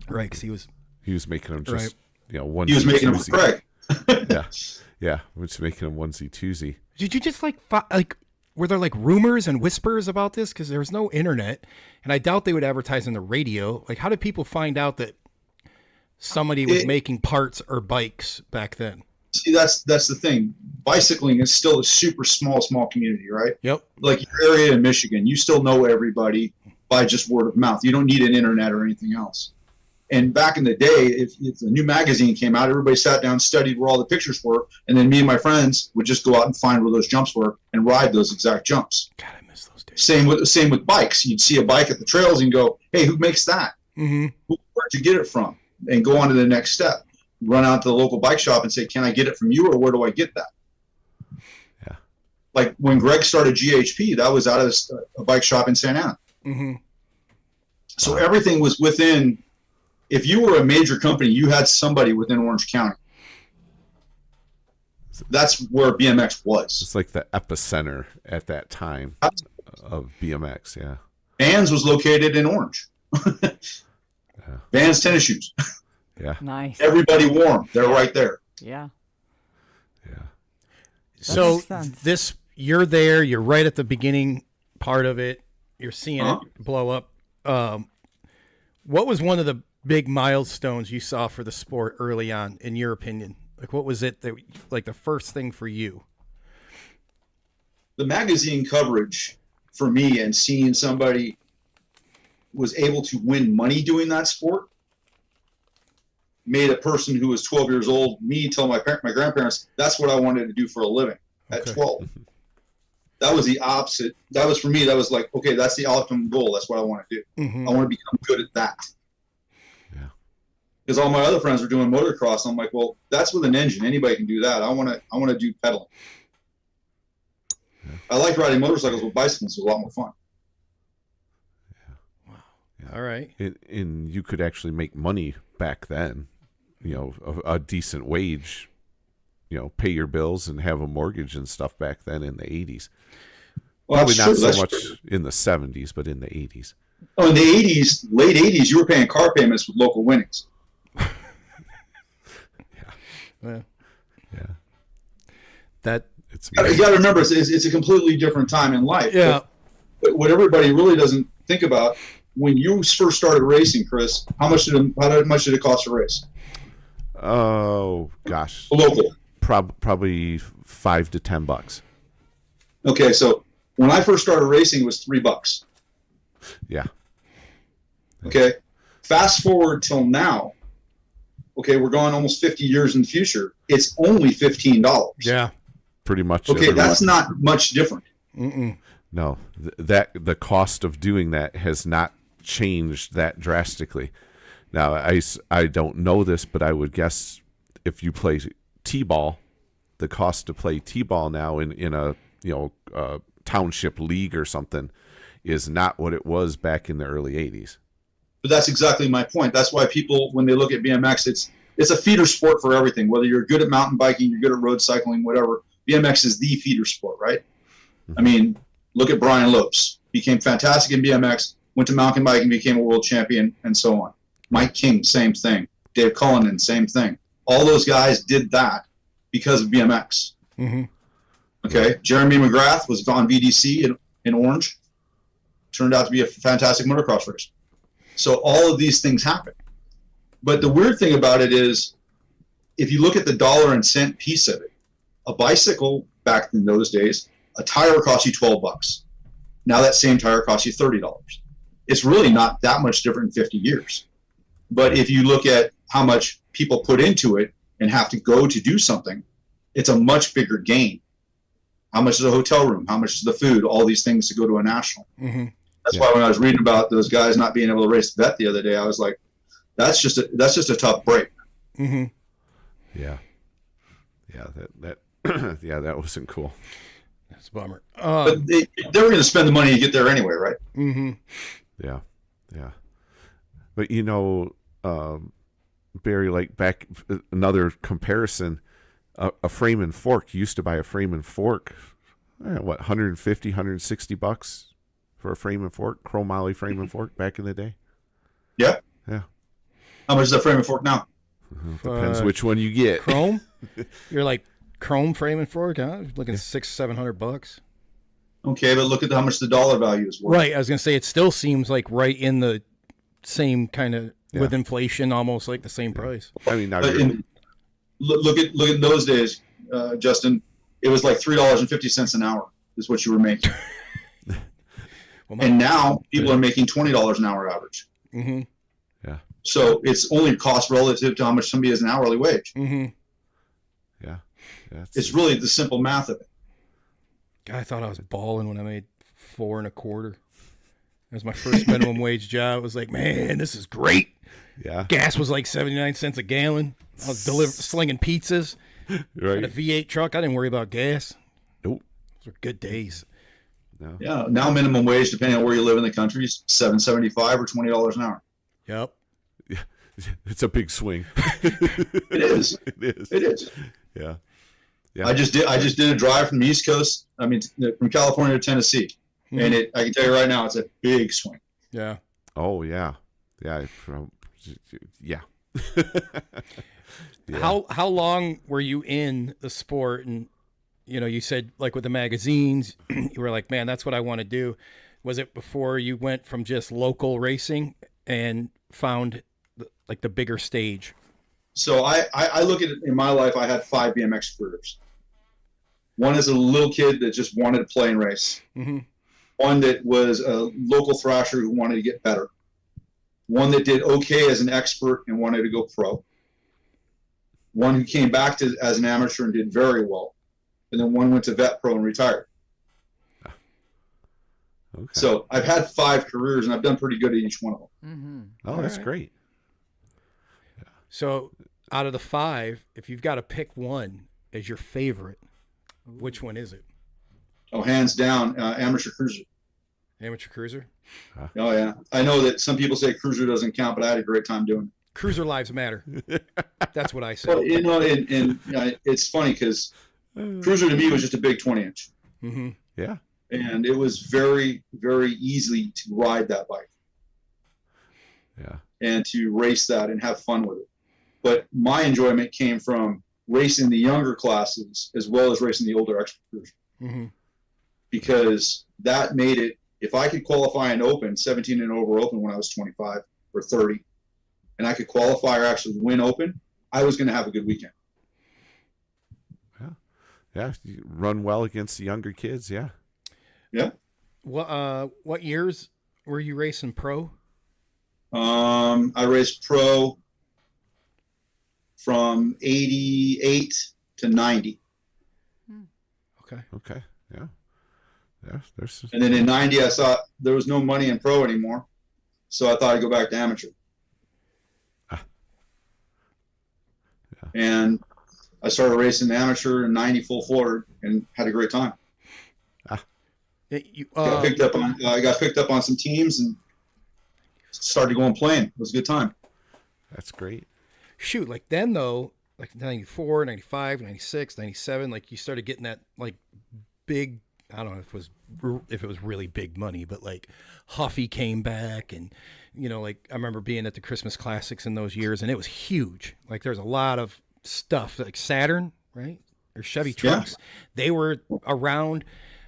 Right, because he was making them just, one. He was making them for Craig. Yeah, which making them onesie twosie. Did you just like were there like rumors and whispers about this? Because there was no internet, and I doubt they would advertise on the radio. Like, how did people find out that somebody was making parts or bikes back then? See, that's the thing. Bicycling is still a super small community, right? Yep. Like your area in Michigan, you still know everybody by just word of mouth. You don't need an internet or anything else. And back in the day, if a new magazine came out, everybody sat down, studied where all the pictures were, and then me and my friends would just go out and find where those jumps were and ride those exact jumps. God, I miss those days. Same with bikes. You'd see a bike at the trails and go, "Hey, who makes that? Mm-hmm. Where'd you get it from?" And go on to the next step. Run out to the local bike shop and say, "Can I get it from you, or where do I get that?" Yeah. Like when Greg started GHP, that was out of a bike shop in Santa Ana. Mm-hmm. So everything was within. If you were a major company, you had somebody within Orange County. That's where BMX was. It's like the epicenter at that time of BMX. Yeah. Vans was located in Orange. Vans tennis shoes. Yeah. Nice. Everybody wore them. They're right there. Yeah. Yeah. So makes sense. this, you're there, you're right at the beginning part of it. You're seeing it blow up. What was one of the big milestones you saw for the sport early on, in your opinion? Like, what was it that, like, the first thing for you? The magazine coverage for me, and seeing somebody was able to win money doing that sport, made a person who was 12 years old, me tell my grandparents, that's what I wanted to do for a living at 12. That was the opposite. That was for me. That was like, okay, that's the ultimate goal. That's what I want to do. Mm-hmm. I want to become good at that. Yeah. Because all my other friends were doing motocross. I'm like, well, that's with an engine. Anybody can do that. I want to do pedaling. Yeah. I like riding motorcycles, but bicycles are a lot more fun. Wow. All right. And you could actually make money back then, you know, a decent wage, you know, pay your bills and have a mortgage and stuff back then in the 80s. Well, Probably not so that's much true. in the 70s, but in the 80s. Oh, in the 80s, late 80s, you were paying car payments with local winnings. Well, Yeah. that, It's You got to remember, it's a completely different time in life. yeah. But what everybody really doesn't think about, when you first started racing, Chris, how much did it cost to race? Oh gosh, Local. probably $5 to $10. Okay, so when I first started racing, it was $3. Yeah. Okay, fast forward till now. Okay, we're going almost 50 years in the future. It's only $15. Yeah. Pretty much. Okay, that's not much different. Mm-mm. No, that the cost of doing that has not changed that drastically. Now, I don't know this, but I would guess if you play t-ball, the cost to play t-ball now in a township league or something is not what it was back in the early 80s. But that's exactly my point. That's why people, when they look at BMX, it's a feeder sport for everything. Whether you're good at mountain biking, you're good at road cycling, whatever, BMX is the feeder sport, right? Mm-hmm. I mean, look at Brian Lopes. Became fantastic in BMX, went to mountain biking, became a world champion, and so on. Mike King, same thing. Dave Cullinan, same thing. All those guys did that because of BMX. Mm-hmm. Okay, Jeremy McGrath was on VDC in Orange. Turned out to be a fantastic motocross race. So all of these things happen. But the weird thing about it is, if you look at the dollar and cent piece of it, a bicycle back in those days, a tire cost you $12. Now that same tire costs you $30. It's really not that much different in 50 years. But if you look at how much people put into it and have to go to do something, it's a much bigger gain. How much is a hotel room? How much is the food? All these things to go to a national. Mm-hmm. That's why when I was reading about those guys not being able to race vet the other day, I was like, that's just a tough break. Mm-hmm. Yeah. Yeah, that yeah, that wasn't cool. That's a bummer. But they were going to spend the money to get there anyway, right? Mm-hmm. Yeah. Yeah. But Barry, like back another comparison, a frame and fork. You used to buy a frame and fork, what, $150, $160 for a frame and fork, chromoly frame and fork back in the day? Yeah. Yeah. How much is that frame and fork now? Depends which one you get. Chrome? You're like chrome frame and fork, huh? Looking $600-700. Okay, but look at how much the dollar value is worth. Right. I was going to say, it still seems like right in the same kind of, with Yeah. inflation, almost like the same price. I mean, now But look at those days, Justin. It was like $3.50 an hour is what you were making. Well, And now people are making $20 an hour average. Mm-hmm. yeah, So it's only cost relative to how much somebody has an hourly wage. Mm-hmm. yeah. It's really the simple math of it. God, I thought I was balling when I made $4.25. That was my first minimum wage job. It was like, man, this is great. yeah. Gas was like 79 cents a gallon. I was slinging pizzas. Had a Right. V8 truck. I didn't worry about gas. Nope. Those were good days. No. Yeah. Now minimum wage, depending on where you live in the country, is $7.75 or $20 an hour. Yep. It's a big swing. It is. It is. It is. Yeah. Yeah. I just did a drive from the East Coast. I mean, from California to Tennessee, and I can tell you right now, it's a big swing. Yeah. Oh yeah. Yeah. Yeah. Yeah. How long were you in the sport? And you said like with the magazines, you were like, man, that's what I want to do. Was it before you went from just local racing and found the bigger stage? So I look at it in my life. I had 5 BMX careers. One is a little kid that just wanted to play and race. Mm-hmm. One that was a local thrasher who wanted to get better. One that did okay as an expert and wanted to go pro. One who came back as an amateur and did very well. And then one went to vet pro and retired. Okay. So I've had 5 careers and I've done pretty good at each one of them. Mm-hmm. Oh, that's Alright. great. So out of the 5, if you've got to pick one as your favorite, which one is it? Oh, hands down, amateur cruiser. Amateur cruiser? Oh, yeah. I know that some people say cruiser doesn't count, but I had a great time doing it. Cruiser lives matter. That's what I say. Well, and it's funny because cruiser to me was just a big 20-inch. Mm-hmm. Yeah. And it was very, very easy to ride that bike Yeah. and to race that and have fun with it. But my enjoyment came from racing the younger classes as well as racing the older expert cruiser, Mm-hmm. because that made it, if I could qualify an open, 17 and over open when I was 25 or 30, and I could qualify or actually win open, I was going to have a good weekend. Yeah. You run well against the younger kids. Yeah. Yeah. What years were you racing pro? I raced pro from 88 to 90. Okay. Okay. Yeah. Yeah. There's. And then in 90, I saw there was no money in pro anymore. So I thought I'd go back to amateur. Yeah. And I started racing amateur in 90 full forward and had a great time. I got picked up on some teams and started going playing. It was a good time. That's great. Shoot, like then though, like 94, 95, 96, 97, like you started getting that like big, I don't know if it was really big money, but like Huffy came back and like I remember being at the Christmas Classics in those years and it was huge. Like there's a lot of stuff like Saturn, right? Or Chevy trucks. They were around.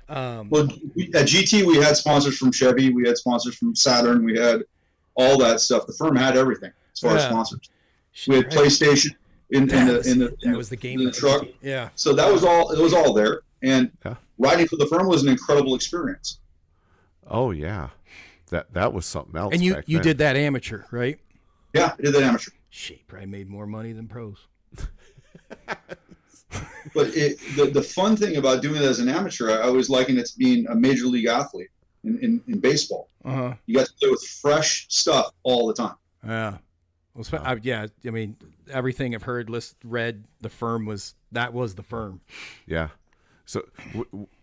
Well, at GT, we had sponsors from Chevy. We had sponsors from Saturn. We had all that stuff. The firm had everything as far as sponsors. We had PlayStation in the truck. Yeah. So that was all. It was all there. And riding for the firm was an incredible experience. Oh yeah, that was something else. And you back then. did that amateur, right? Yeah, I did that amateur. Shit, probably made more money than pros. But the fun thing about doing it as an amateur, I always liken it to being a major league athlete in baseball. Uh-huh. You got to play with fresh stuff all the time. Yeah. Well, I mean, everything I've read, the firm was the firm. Yeah. So,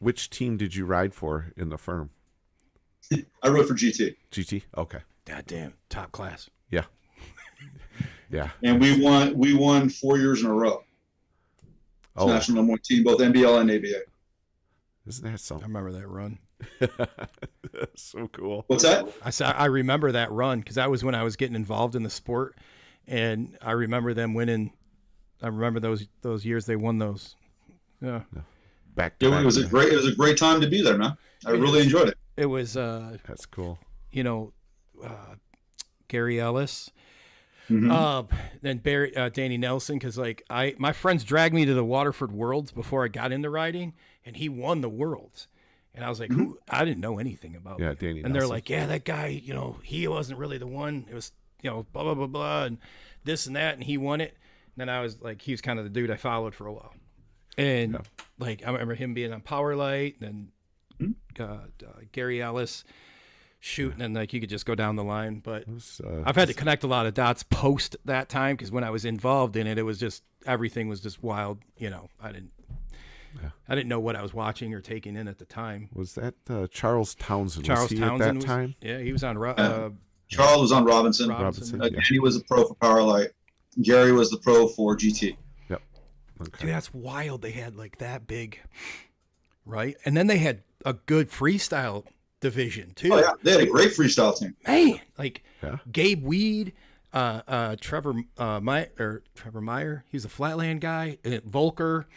which team did you ride for in the firm? I rode for GT. GT. Okay. Goddamn, top class. Yeah. Yeah. And we won 4 years in a row. Oh, National number 1 team, both NBL and ABA. isn't that I something? remember that run. That's so cool. What's that? I remember that run because that was when I was getting involved in the sport, and I remember them winning. I remember those years they won those. Yeah. back to It back. was a great time to be there, man. I really enjoyed it. It was, That's cool. you know, Gary Ellis, Mhm. then Danny Nelson, because like my friends dragged me to the Waterford Worlds before I got into riding, and he won the Worlds, and I was like, who? I didn't know anything about. Yeah, him. Danny And they're Nelson. like, yeah, that guy, he wasn't really the one. It was, blah blah blah blah, and this and that, and he won it. And then I was like, he was kind of the dude I followed for a while, and like I remember him being on Powerlight, and Gary Ellis. Shooting and like you could just go down the line, but I've had to connect a lot of dots post that time because when I was involved in it, it was just everything was just wild. I didn't know what I was watching or taking in at the time. Was that Charles Townsend? Charles was he Townsend at that time? Yeah, he was on. Charles was on Robinson. Robinson. Yeah. Danny was a pro for Powerlight. Gary was the pro for GT. Yep. Okay. Dude, that's wild. They had like that big, right? And then they had a good freestyle division too. Oh yeah, they had a great freestyle team. Man, like Yeah. Gabe Weed, Trevor Meyer. He was a Flatland guy. Volker,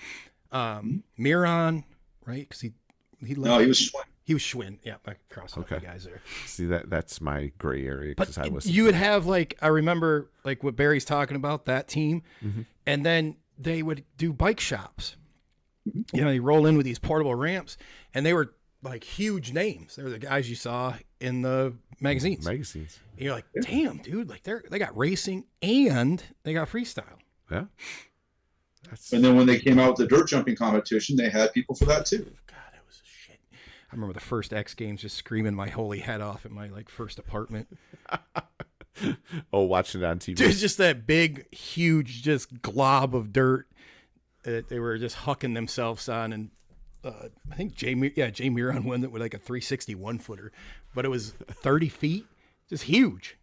Miron, right? Because he No, he was. he was Schwinn. Yeah, I crossed out the Okay. guys there. See, that's my gray area But because I was. you would have like I remember like what Barry's talking about that team, and then they would do bike shops. They roll in with these portable ramps, and they were like huge names. They're the guys you saw in the magazines. magazines. And you're like, damn, dude, like they got racing and they got freestyle. Yeah. That's And then when they came out with the dirt jumping competition, they had people for that too. God, that was shit. I remember the first X Games just screaming my holy head off in my like first apartment. watching it on TV. Dude, just that big, huge, just glob of dirt that they were just hucking themselves on. And I think Jay Miron won it with like a 361 footer, but it was 30 feet, just huge.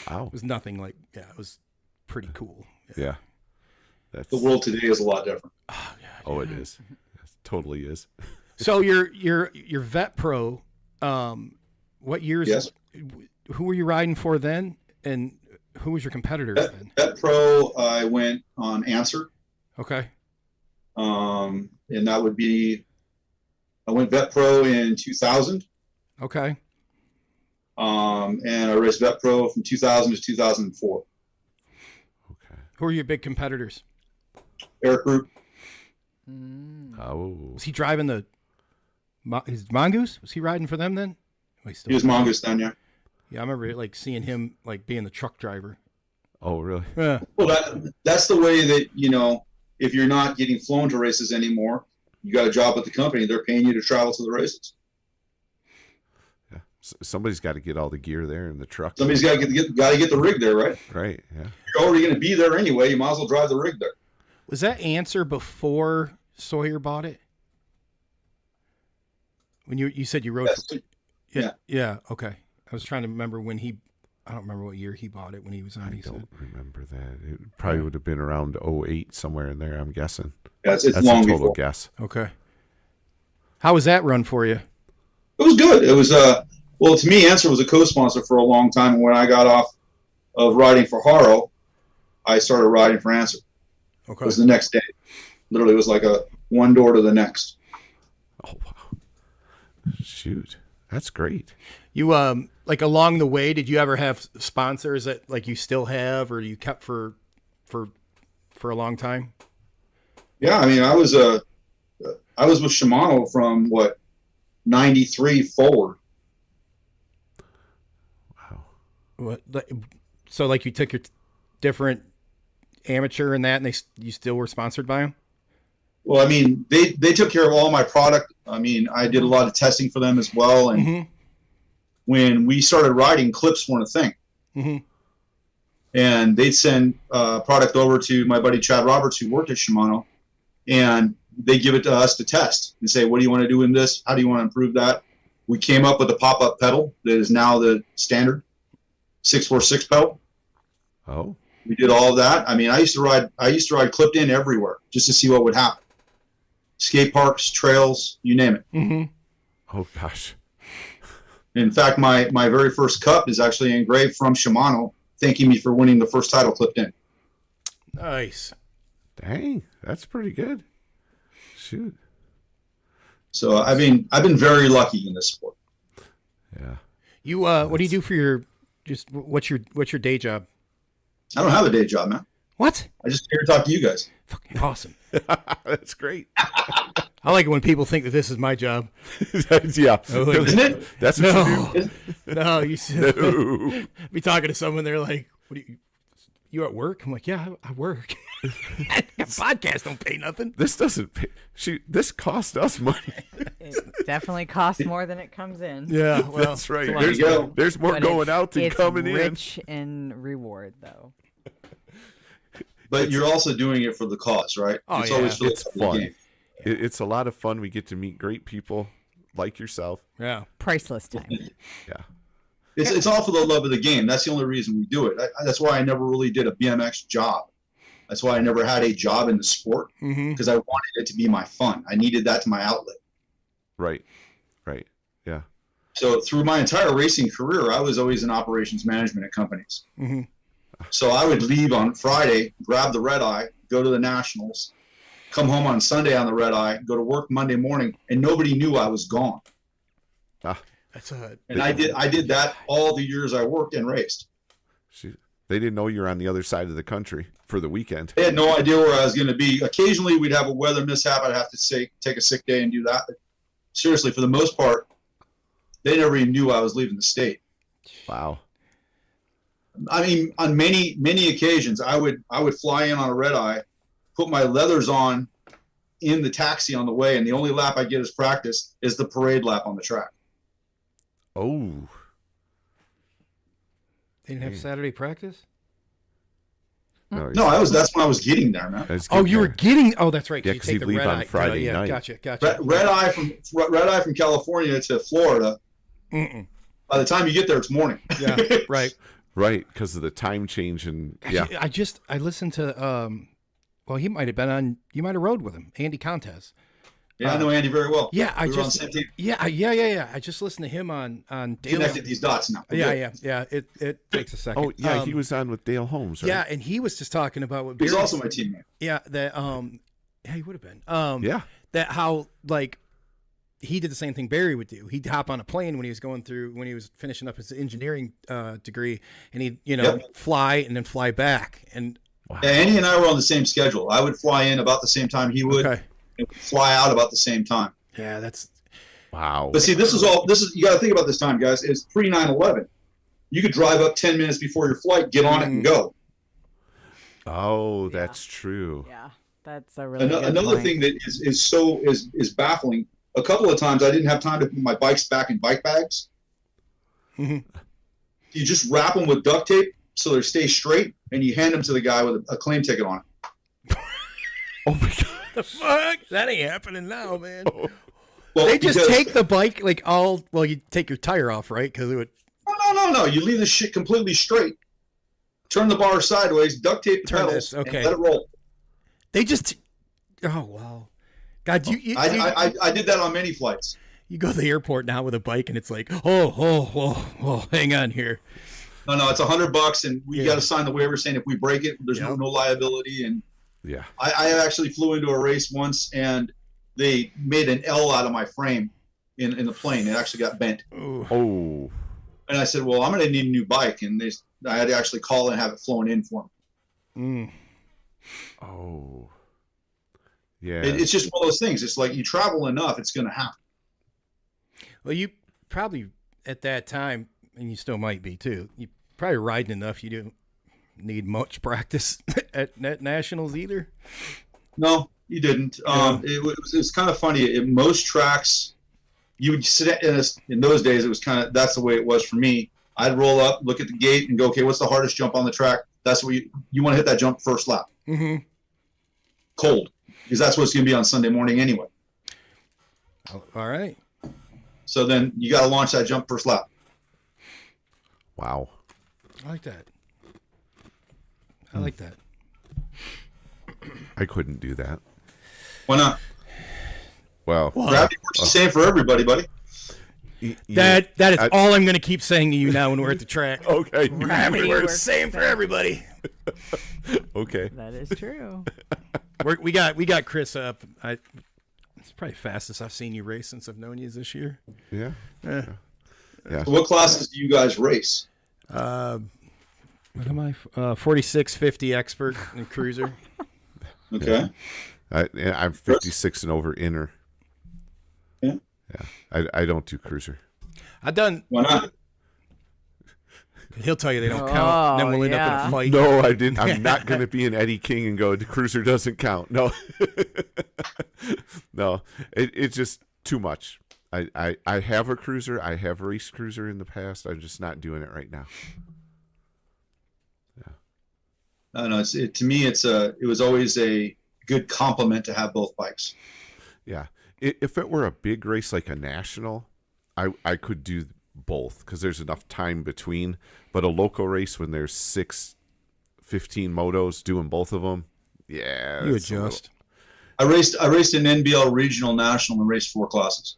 Wow. It was nothing like, it was pretty cool. Yeah. That's The world today is a lot different. Oh, it is. It totally is. So your vet pro, what years? Yes. Who were you riding for then, and who was your competitors then? That pro, I went on Answer, Okay. and that would be. I went vet pro in 2000, Okay. and I raced vet pro from 2000 to 2004. Okay. Who are your big competitors? Eric Group. Oh. Was he driving his Mongoose? Was he riding for them then? Oh, He was Mongoose then, yeah. Yeah, I remember like seeing him like being the truck driver. Oh, really? Yeah. Well, that's the way that, if you're not getting flown to races anymore, you got a job at the company, they're paying you to travel to the races. Yeah. Somebody's got to get all the gear there in the truck. Somebody's got to get the rig there, right? Right. Yeah. You're already going to be there anyway. You might as well drive the rig there. Was that Answer before Sawyer bought it? When you said you rode? Yes. Yeah. Okay. I was trying to remember when I don't remember what year he bought it when he was on. I He said. don't remember that. It probably would have been around 08, somewhere in there, I'm guessing. Yeah, it's That's long a total before. guess. Okay. How was that run for you? It was good. It was well, to me, Answer was a co-sponsor for a long time. And when I got off of riding for Haro, I started riding for Answer. It Okay. was the next day. Literally, it was like a one door to the next. Oh, wow. Shoot. That's great. You like along the way, did you ever have sponsors that like you still have, or you kept for a long time? Yeah, I mean, I was with Shimano from 93 forward. Wow. What? So like you took your different amateur and that, and you still were sponsored by them? Well, I mean, they took care of all my product. I mean, I did a lot of testing for them as well. And Mm-hmm. when we started riding, clips weren't a thing. Mm-hmm. And they'd send product over to my buddy Chad Roberts, who worked at Shimano, and they give it to us to test and say, what do you want to do in this? How do you want to improve that? We came up with a pop-up pedal that is now the standard 646 pedal. Oh. We did all of that. I mean, I used to ride clipped in everywhere just to see what would happen. Skate parks, trails, you name it. Mm-hmm. Oh, gosh. In fact, my very first cup is actually engraved from Shimano, thanking me for winning the first title clipped in. Nice. Dang. That's pretty good. Shoot. So I've been very lucky in this sport. Yeah. You what do you do for your what's your day job? I don't have a day job, man. What? I just here to talk to you guys. Fucking awesome. That's great. I like it when people think that this is my job. Yeah. Isn't it? That's what you do. No, you No. be talking to someone, they're like, "What do you at work?" I'm like, "Yeah, I work." Podcast don't pay nothing. This doesn't pay. This cost us money. It definitely costs more than it comes in. Yeah, well, That's right. There you go. There's more But going it's- out than it's coming in. rich in reward, though. But you're also doing it for the cause, right? Oh, it's yeah. always for It's the fun. game. It's a lot of fun. We get to meet great people like yourself. Yeah. Priceless time. Yeah. It's all for the love of the game. That's the only reason we do it. That's why I never really did a BMX job. That's why I never had a job in the sport, Mm-hmm. because I wanted it to be my fun. I needed that to my outlet. Right. Right. Yeah. So through my entire racing career, I was always in operations management at companies. Mm-hmm. So I would leave on Friday, grab the red eye, go to the Nationals, come home on Sunday on the red eye, go to work Monday morning, and nobody knew I was gone. That's And I did that all the years I worked and raced. They didn't know you're on the other side of the country for the weekend. They had no idea where I was going to be. Occasionally, we'd have a weather mishap. I'd have to take a sick day and do that. But seriously, for the most part, they never even knew I was leaving the state. Wow. I mean, on many occasions, I would fly in on a red eye, put my leathers on in the taxi on the way, and the only lap I get as practice is the parade lap on the track. Oh. They didn't have Saturday practice? No, That's when I was getting there, man. Oh, you were getting. Oh, that's right. Yeah, you 'cause take he'd the leave red on eye. Friday yeah, night. Gotcha. Red eye from California to Florida. Mm-mm. By the time you get there, it's morning. Yeah, right. Right, because of the time change and yeah. I listened to well, he might have been on. You might have rode with him, Andy Contes. Yeah, I know Andy very well. Yeah, We were on the same team. yeah. I just listened to him on Dale. Connected these dots now. Yeah. It takes a second. Oh yeah, he was on with Dale Holmes, right? Yeah, and he was just talking about what He's Barry- also my teammate. Yeah, that yeah, he would have been. Yeah. That how like he did the same thing Barry would do. He'd hop on a plane when he was finishing up his engineering degree, and he'd fly and then fly back. And Wow. Yeah, Andy and I were on the same schedule. I would fly in about the same time he would, okay, and we'd fly out about the same time. yeah, that's Wow. But see, this is you got to think about this time, guys. It's pre 9/11. You could drive up 10 minutes before your flight, get on it, and go. Oh, that's true. Yeah, that's a really good Another point. thing that is baffling. A couple of times I didn't have time to put my bikes back in bike bags. Mhm. You just wrap them with duct tape so they stay straight, and you hand them to the guy with a claim ticket on it. Oh my god. the fuck. That ain't happening now, man. Well, They just because- take the bike like all. Well, you take your tire off, right? Because it would. No. You leave the shit completely straight. Turn the bar sideways, duct tape the Turn pedals, this, okay. and let it roll. They just. Oh wow, God! You I did that on many flights. you go to the airport now with a bike and it's like, oh, hang on here. No, it's $100, and we Yeah. got to sign the waiver saying if we break it, there's Yep. no liability. And Yeah. I actually flew into a race once, and they made an L out of my frame in the plane. It actually got bent. Ooh. Oh. And I said, well, I'm going to need a new bike. And I had to actually call and have it flown in for me. Mm. Oh. Yeah. It's just one of those things. It's like you travel enough, it's going to happen. Well, you probably at that time, and you still might be too. You probably riding enough. You didn't need much practice at nationals either. No, you didn't. Yeah. It's kind of funny. In most tracks, you would sit in those days. It was that's the way it was for me. I'd roll up, look at the gate, and go, okay, what's the hardest jump on the track? That's where you want to hit that jump first lap, Mm-hmm. cold, because that's what it's going to be on Sunday morning anyway. All right. So then you got to launch that jump first lap. Wow. I like that. I like that. I couldn't do that. Why not? Well, Gravity works the same for everybody, buddy. That is all I'm going to keep saying to you now when we're at the track. Okay. Gravity works works the same for same. everybody. Okay. That is true. We got Chris up. It's probably fastest I've seen you race since I've known you this year. Yeah. Yeah. Yeah. So what classes do you guys race? What am I? 46, 50 expert and cruiser. Okay. I'm 56 and over inner. Yeah. Yeah. I don't do cruiser. I've done. Why not? He'll tell you they don't count. Then we'll end up in a fight. No, I didn't. I'm not going to be an Eddie King and go, the cruiser doesn't count. No. No. It's just too much. I have a cruiser. I have raced cruiser in the past. I'm just not doing it right now. Yeah. I don't know. To me, it was always a good compliment to have both bikes. Yeah. If it were a big race like a national, I could do both because there's enough time between. But a local race when there's 15 motos doing both of them, yeah. You adjust. I raced an NBL regional national and raced 4 classes.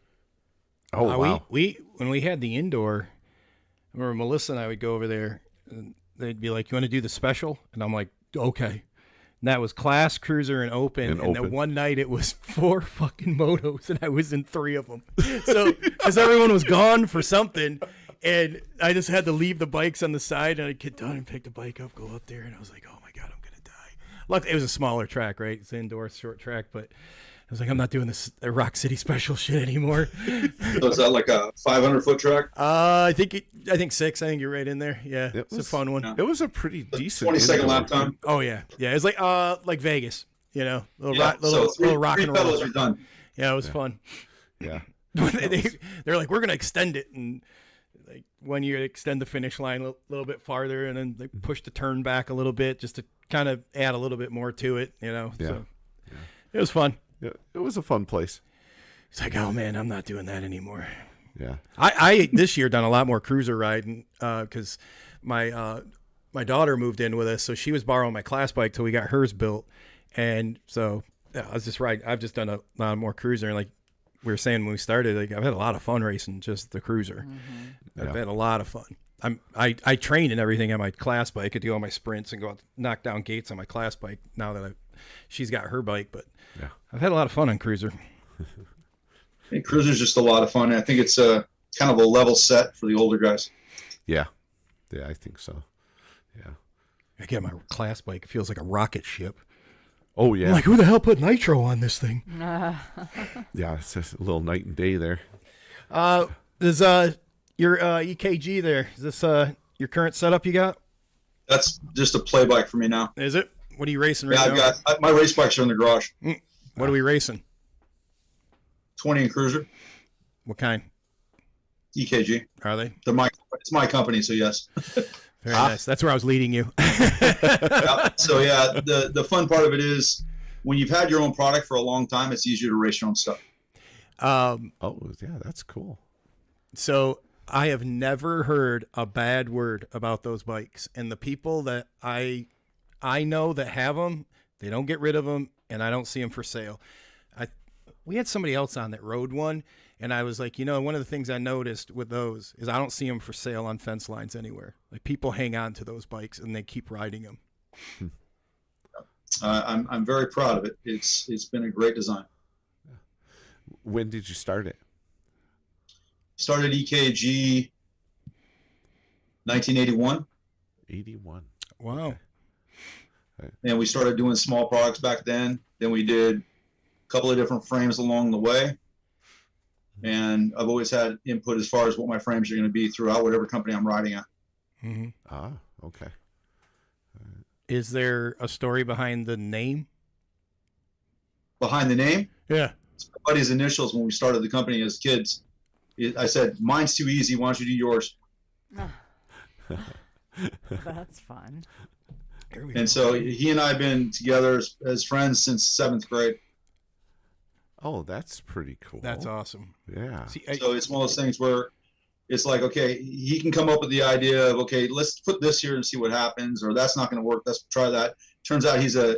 Oh, wow. We when we had the indoor, I remember Melissa and I would go over there and they'd be like, "You want to do the special?" And I'm like, "Okay." And that was class, cruiser, and open. And then one night it was 4 fucking motos, and I was in 3 of them. So because everyone was gone for something, and I just had to leave the bikes on the side, and I'd get done and pick the bike up, go up there, and I was like, "Oh my god, I'm gonna die." Luckily, it was a smaller track, right? It's an indoor short track, but I was like, I'm not doing this Rock City special shit anymore. So is that like a 500-foot track? I think 6. I think you're right in there. Yeah, it's a fun one. Yeah. It was a pretty decent 20-second lap time. Oh yeah, yeah. It's like Vegas, you know, little rock and roll. Pedals are done. Yeah, it was fun. Yeah. They're like, we're gonna extend it, and like 1 year they extend the finish line a little bit farther, and then they push the turn back a little bit just to kind of add a little bit more to it, you know. Yeah. So it was fun. Yeah, it was a fun place. It's like, oh man, I'm not doing that anymore. Yeah. I this year done a lot more cruiser riding because my daughter moved in with us, so she was borrowing my class bike till we got hers built, and so I was just riding. I've just done a lot more cruiser, and like we were saying when we started, like I've had a lot of fun racing just the cruiser. Mm-hmm. I've had a lot of fun. I train and everything on my class bike. I could do all my sprints and go out, knock down gates on my class bike. Now that she's got her bike, but yeah, I've had a lot of fun on cruiser. And cruiser's just a lot of fun. I think it's a kind of a level set for the older guys. Yeah. Yeah, I think so. Yeah. Again, my class bike feels like a rocket ship. Oh, yeah. I'm like, who the hell put nitro on this thing? Yeah, it's just a little night and day there. Is your EKG there? Is this your current setup you got? That's just a play bike for me now. Is it? What are you racing right Yeah, now? I've got my race bikes are in the garage. What are we racing? 20 and cruiser, What kind EKG. are they? It's my company, so yes. Very nice. That's where I was leading you. Yeah, so yeah, the fun part of it is when you've had your own product for a long time, it's easier to race your own stuff. Oh, yeah, that's cool. So I have never heard a bad word about those bikes, and the people that I know that have them, they don't get rid of them, and I don't see them for sale. We had somebody else on that rode one, and I was like, one of the things I noticed with those is I don't see them for sale on fence lines anywhere. Like people hang on to those bikes and they keep riding them. I'm very proud of it. It's been a great design. When did you start it? Started EKG 1981. 81. Wow. And we started doing small products back then. Then we did a couple of different frames along the way. And I've always had input as far as what my frames are going to be throughout whatever company I'm riding at. Mm-hmm. Ah, okay. Is there a story behind the name? Behind the name? Yeah. It's my buddy's initials when we started the company as kids. I said, mine's too easy. Why don't you do yours? That's fun. And so he and I have been together as friends since 7th grade. Oh, that's pretty cool. That's awesome. Yeah. See, So it's one of those things where it's like, okay, he can come up with the idea of, okay, let's put this here and see what happens, or that's not going to work. Let's try that. Turns out he's an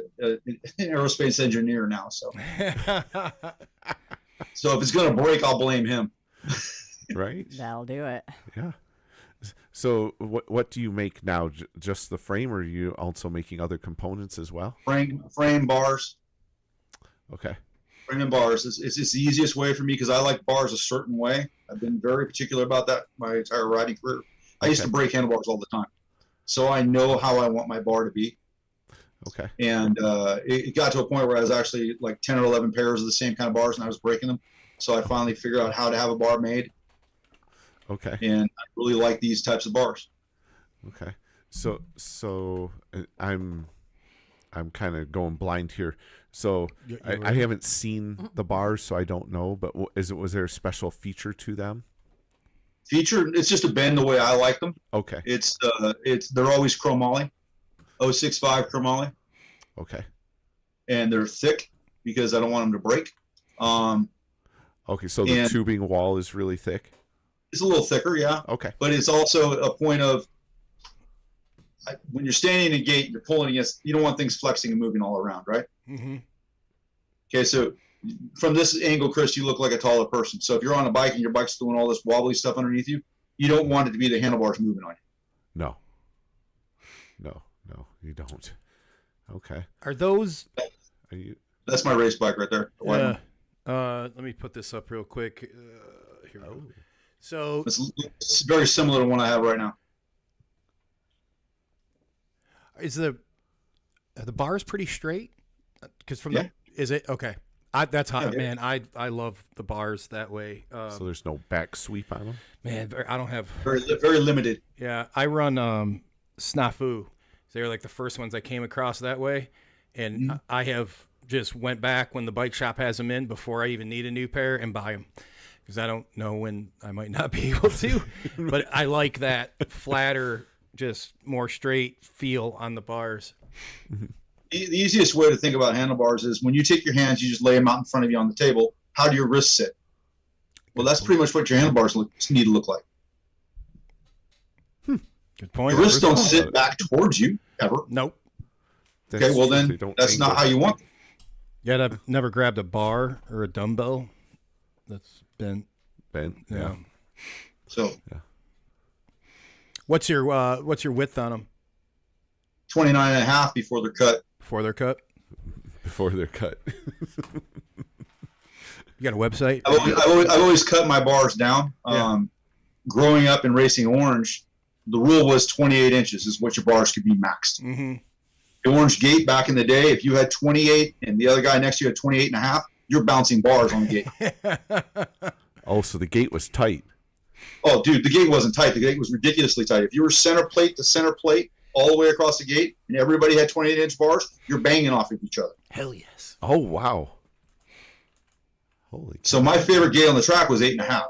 aerospace engineer now. So if it's going to break, I'll blame him. Right? That'll do it. Yeah. So what do you make now? Just the frame, or are you also making other components as well? Frame bars. Okay. Bring in bars. It's the easiest way for me because I like bars a certain way. I've been very particular about that my entire riding career. I used to break handlebars all the time, so I know how I want my bar to be. Okay. And it got to a point where I was actually like 10 or 11 pairs of the same kind of bars, and I was breaking them. So I finally figured out how to have a bar made. Okay. And I really like these types of bars. Okay. So I'm kind of going blind here. So I haven't seen the bars, so I don't know. But was there a special feature to them? Feature? It's just a bend the way I like them. Okay. They're always chromoly, 065 chromoly. Okay. And they're thick because I don't want them to break. Okay, so the tubing wall is really thick? It's a little thicker, yeah. Okay. But it's also a point of when you're standing in a gate, you're pulling against, you don't want things flexing and moving all around, right? Mm-hmm. Okay, so from this angle, Chris, you look like a taller person. So if you're on a bike and your bike's doing all this wobbly stuff underneath you, you don't want it to be the handlebars moving on you. No, you don't. Okay. Are those... That's my race bike right there. Yeah. Let me put this up real quick. Here we go. So it's very similar to one I have right now. Are the bars pretty straight? Because is it okay? That's hot, man. I love the bars that way. So there's no back sweep on them. Man, I don't have very limited. Yeah, I run Snafu. They're like the first ones I came across that way, and I have just went back when the bike shop has them in before I even need a new pair and buy them because I don't know when I might not be able to. But I like that flatter, just more straight feel on the bars. The easiest way to think about handlebars is when you take your hands, you just lay them out in front of you on the table. How do your wrists sit? Well, that's pretty much what your handlebars need to look like. Good point. Your wrists don't sit back towards you ever. Nope. Okay, well then that's not how you want them. Yet I've never grabbed a bar or a dumbbell that's bent. Yeah. So what's your width on them? 29 and a half before they're cut. Before they're cut? Before they're cut. You got a website? I've always cut my bars down. Growing up and racing orange, the rule was 28 inches is what your bars could be maxed. Mm-hmm. The orange gate back in the day, if you had 28 and the other guy next to you had 28 and a half, you're bouncing bars on the gate. Oh, so the gate was tight. Oh, dude, the gate wasn't tight. The gate was ridiculously tight. If you were center plate to center plate all the way across the gate and everybody had 28-inch bars, you're banging off of each other. Hell yes. Oh, wow. Holy So my favorite gate on the track was 8.5.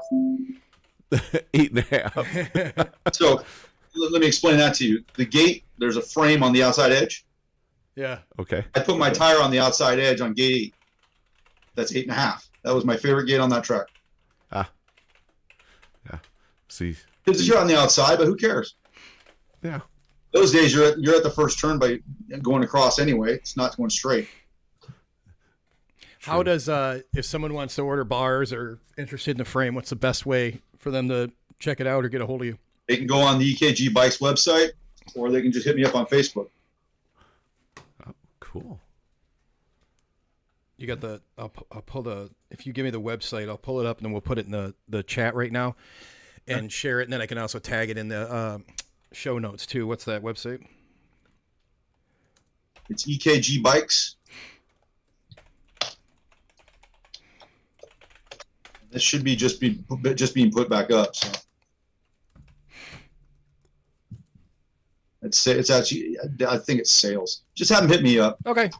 8.5. So let me explain that to you. The gate, there's a frame on the outside edge. Yeah. Okay. I put my tire on the outside edge on gate 8. That's 8.5. That was my favorite gate on that track. Yeah. See. Because you're on the outside, but who cares? Yeah. Those days you're at the first turn by going across anyway. It's not going straight. How does if someone wants to order bars or interested in the frame, what's the best way for them to check it out or get a hold of you? They can go on the EKG Bikes website, or they can just hit me up on Facebook. Oh, cool. You got the I'll pull the if you give me the website, I'll pull it up and then we'll put it in the chat right now and share it, and then I can also tag it in the show notes too. What's that website? It's EKG Bikes. This should be just being put back up. So it's actually, I think it's sales. Just have them hit me up. Okay,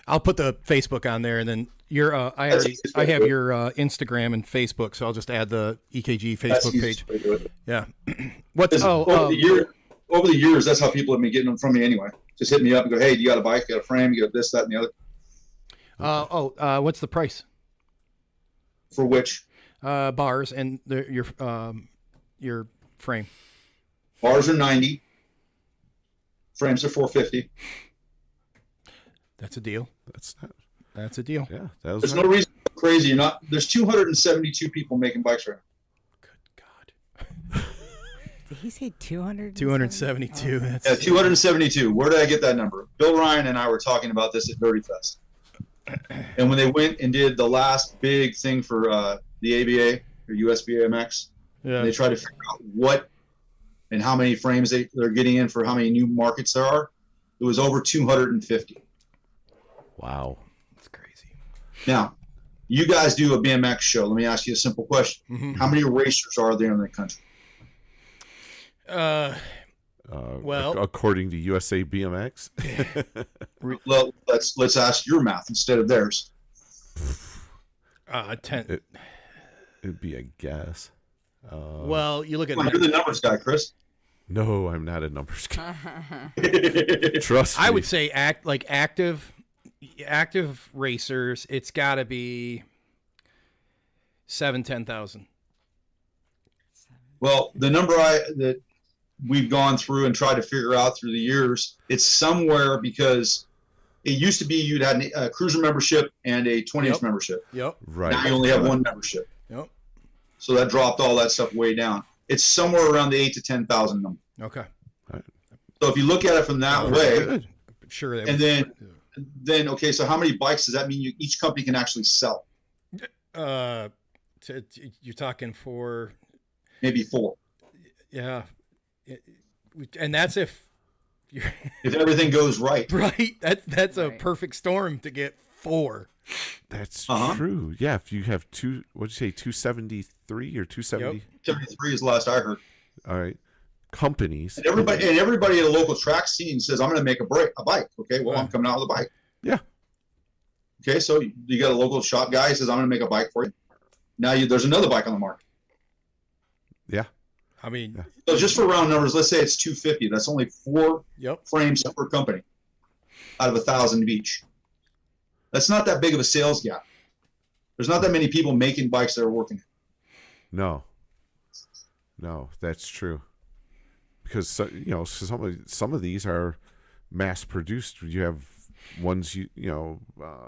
I'll put the Facebook on there, and then your I have your Instagram and Facebook, so I'll just add the EKG Facebook page. Yeah. What's over the years, that's how people have been getting them from me anyway. Just hit me up and go, hey, you got a bike, you got a frame, you got this, that, and the other. What's the price? For which? Bars and your frame. Bars are $90. Frames are $450. That's a deal. That's a deal. Yeah. There's no reason to go crazy. There's 272 people making bikes right now. Good God. Did he say 200? 272. Oh. Yeah, 272. Where did I get that number? Bill Ryan and I were talking about this at Dirty Fest. And when they went and did the last big thing for the ABA or US BMX, they tried to figure out what and how many frames they're getting in for how many new markets there are. It was over 250. Wow. That's crazy. Now, you guys do a BMX show. Let me ask you a simple question. Mm-hmm. How many racers are there in the country? Well, according to USA BMX, Well, let's ask your math instead of theirs. 10. it'd be a guess. Well, you look at You're the numbers guy, Chris. No, I'm not a numbers guy. Trust me. I would say active racers. It's got to be 10,000. Well, the number that we've gone through and tried to figure out through the years, it's somewhere because it used to be you'd had a cruiser membership and a 20-inch membership. Yep. Right. Now you only have one membership. Yep. So that dropped all that stuff way down. It's somewhere around the 8,000 to 10,000 number. Okay. So if you look at it from that way, Good. Sure. and then okay, so how many bikes does that mean each company can actually sell? You're talking for Maybe 4. yeah, and that's if you're If everything goes right. right. That's a Right. perfect storm to get 4. That's Uh-huh. true. Yeah, if you have what'd you say, 273 or 270? 73 is the last I heard. All right. Companies. And everybody at a local track scene says, I'm going to make a bike. Okay, well, I'm coming out with a bike. Yeah. Okay, so you got a local shop guy who says, I'm going to make a bike for you. Now there's another bike on the market. Yeah. I mean, So just for round numbers, let's say it's 250. That's only 4 yep. frames per company out of 1,000 of each. That's not that big of a sales gap. There's not that many people making bikes that are working. No, that's true. Because some of these are mass produced. You have ones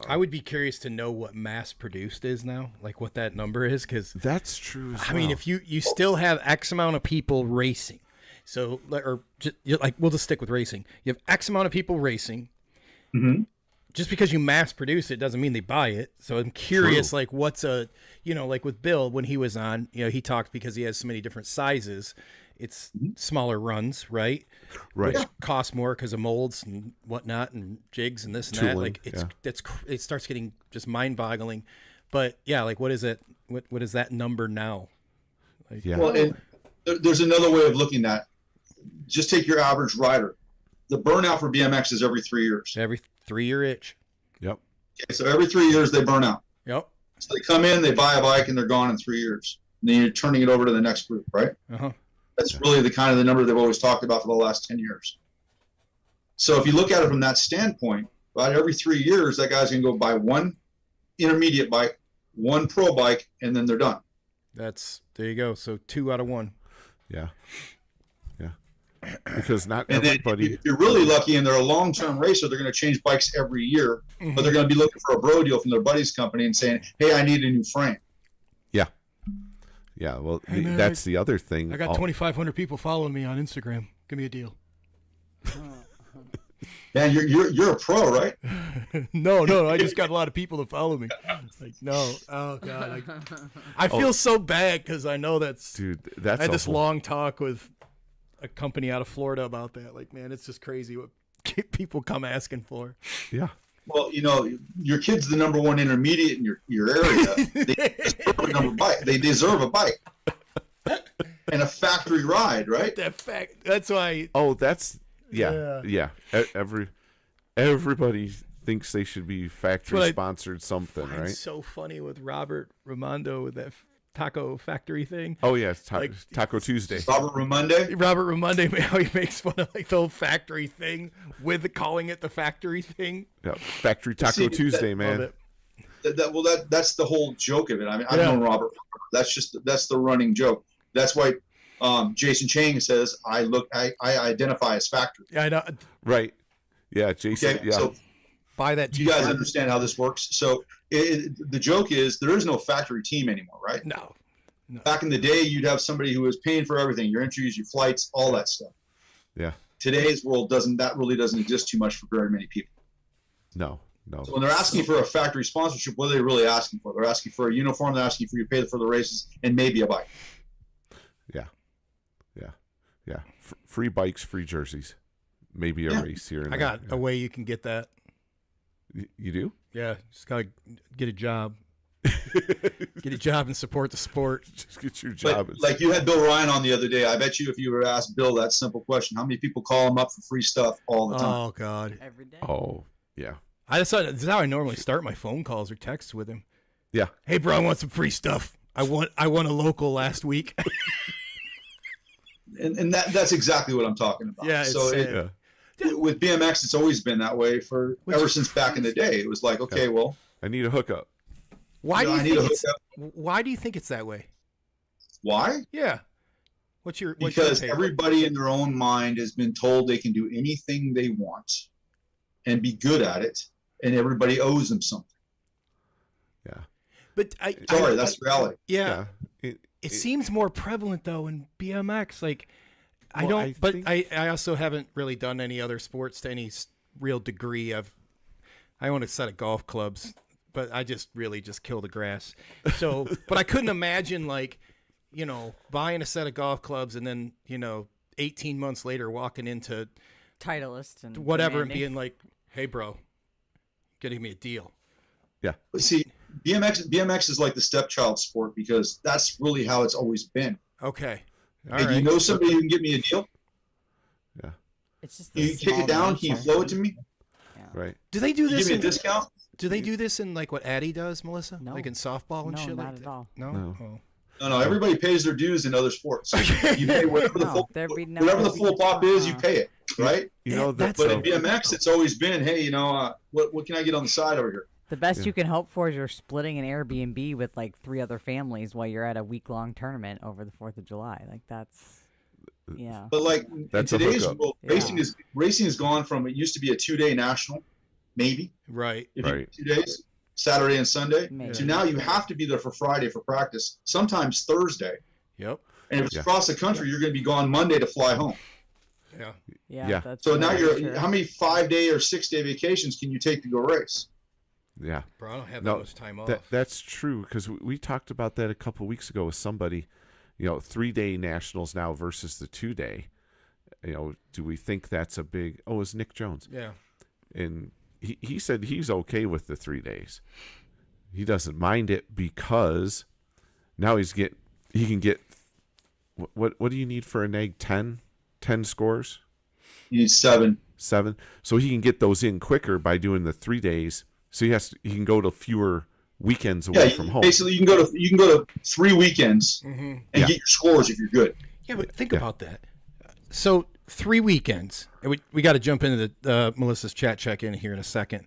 I would be curious to know what mass produced is now, like what that number is, because that's true. As I mean, if you still have X amount of people racing, so we'll just stick with racing. You have X amount of people racing. Mm-hmm. Just because you mass produce it doesn't mean they buy it. So I'm curious, True. like what's like with Bill when he was on, he talked because he has so many different sizes. It's smaller runs, right? Right. Which cost more because of molds and whatnot and jigs and this and that. Tooling, Like it starts getting just mind-boggling. But yeah, like what is it? What is that number now? Like, Yeah. Well, and there's another way of looking at it. Just take your average rider. The burnout for BMX is every 3 years. every 3-year itch. Yep. Okay, so every 3 years they burn out. Yep. So they come in, they buy a bike, and they're gone in 3 years. And then you're turning it over to the next group, right? Uh-huh. That's really the number they've always talked about for the last 10 years. So if you look at it from that standpoint, about every 3 years, that guy's going to go buy one intermediate bike, one pro bike, and then they're done. There you go. So 2 out of 1. Yeah. Because not And then everybody. if you're really lucky and they're a long-term racer, they're going to change bikes every year, but they're going to be looking for a bro deal from their buddy's company and saying, hey, I need a new frame. Yeah. Well, Hey, man, that's the other thing. I got 2,500 people following me on Instagram. Give me a deal. Man, you're a pro, right? No. I just got a lot of people to follow me. It's like, no. Oh, God. I feel so bad because I know Dude, that's I had this awful. long talk with a company out of Florida about that. Like, man, it's just crazy what people come asking for. Yeah. Well, your kid's the number one intermediate in your area. They deserve a bike. And a factory ride, right? That's why. Oh, that's yeah. Everybody thinks they should be factory sponsored something, right? It's so funny with Robert Raimondo with that taco factory thing. Oh yeah, it's Taco Tuesday. Robert Raimundo. Robert Raimondo, how he makes fun of like the whole factory thing with calling it the factory thing. Yeah, Factory Taco See, Tuesday, Love man. it. That's the whole joke of it. I mean, I've known Robert. That's the running joke. That's why Jason Chang says, I identify as factory. Yeah, I know. Right. Yeah, Jason. Okay, Yeah. so Buy that. you guys understand how this works. So the joke is there is no factory team anymore, right? No. Back in the day, you'd have somebody who was paying for everything, your entries, your flights, all that stuff. Yeah. Today's world really doesn't exist too much for very many people. No. no. So when they're asking for a factory sponsorship, what are they really asking for? They're asking for a uniform. They're asking for you to pay for the races and maybe a bike. Yeah. Free bikes, free jerseys, maybe a race here. And I got a way you can get that. You do? Yeah, just gotta get a job. Get a job and support the sport. Just get your job. But, like you had Bill Ryan on the other day. I bet you if you were to ask Bill that simple question, how many people call him up for free stuff all the time? Oh God. Every day. Oh, yeah. I decided this is how I normally start my phone calls or texts with him. Yeah. Hey bro, I want some free stuff. I won a local last week. And that's exactly what I'm talking about. Yeah, So with BMX, it's always been that way ever since back in the day. It was like, okay, well, I need a hookup. Why do I you need a think it's hookup. why do you think it's that way? Why? Yeah. What's your Because take? everybody in their own mind has been told they can do anything they want and be good at it, and everybody owes them something. Yeah. But That's reality. Yeah. It, It seems more prevalent though in BMX. Like, I Well, don't, but I also haven't really done any other sports to any real degree. I own a set of golf clubs, but I just really just kill the grass. So, but I couldn't imagine like, buying a set of golf clubs and then 18 months later walking into Titleist and whatever and demanding. being like, "Hey, bro, getting me a deal." But see, BMX is like the stepchild sport because that's really how it's always been. Okay, all Hey, right. you know somebody who can get me a deal? It's just You kick it down, can you flow it to me? right. Do they do You give this? me a discount? Do they do this in like what Addie does, Melissa? No. Like in softball and No, shit not like at that? all. No. No. Oh. No, everybody pays their dues in other sports. You pay whatever the No, full, there'd be no- whatever the full pop is, you pay it, right? You know that. That's- But in BMX, it's always been, hey, what can I get on the side over here? The best you can hope for is you're splitting an Airbnb with like 3 other families while you're at a week-long tournament over the 4th of July. Like that's, yeah. But like in That's a today's hookup. world, Yeah. racing has gone from, it used to be a 2-day national, maybe, Right. if you Right. 2 days, Saturday and Sunday. Maybe. So now you have to be there for Friday for practice, sometimes Thursday. Yep. And if it's Yeah. across the country, you're going to be gone Monday to fly home. Yeah. Yeah. Yeah. That's So now very true. how many 5-day or 6-day vacations can you take to go race? Yeah. Bro, I don't have No, that much time off. That's true because we talked about that a couple of weeks ago with somebody. 3-day nationals now versus the 2-day. Do we think that's a big? Oh, it's Nick Jones, Yeah. and he said he's okay with the 3 days. He doesn't mind it because now he can get what do you need for an egg? 10 scores, You need 7. 7. So he can get those in quicker by doing the 3 days. So he can go to fewer weekends away from home. Basically, you can go to 3 weekends Mm-hmm. and Yeah. get your scores if you're good. Yeah, but think about that. So 3 weekends. And we got to jump into the Melissa's chat check in here in a second.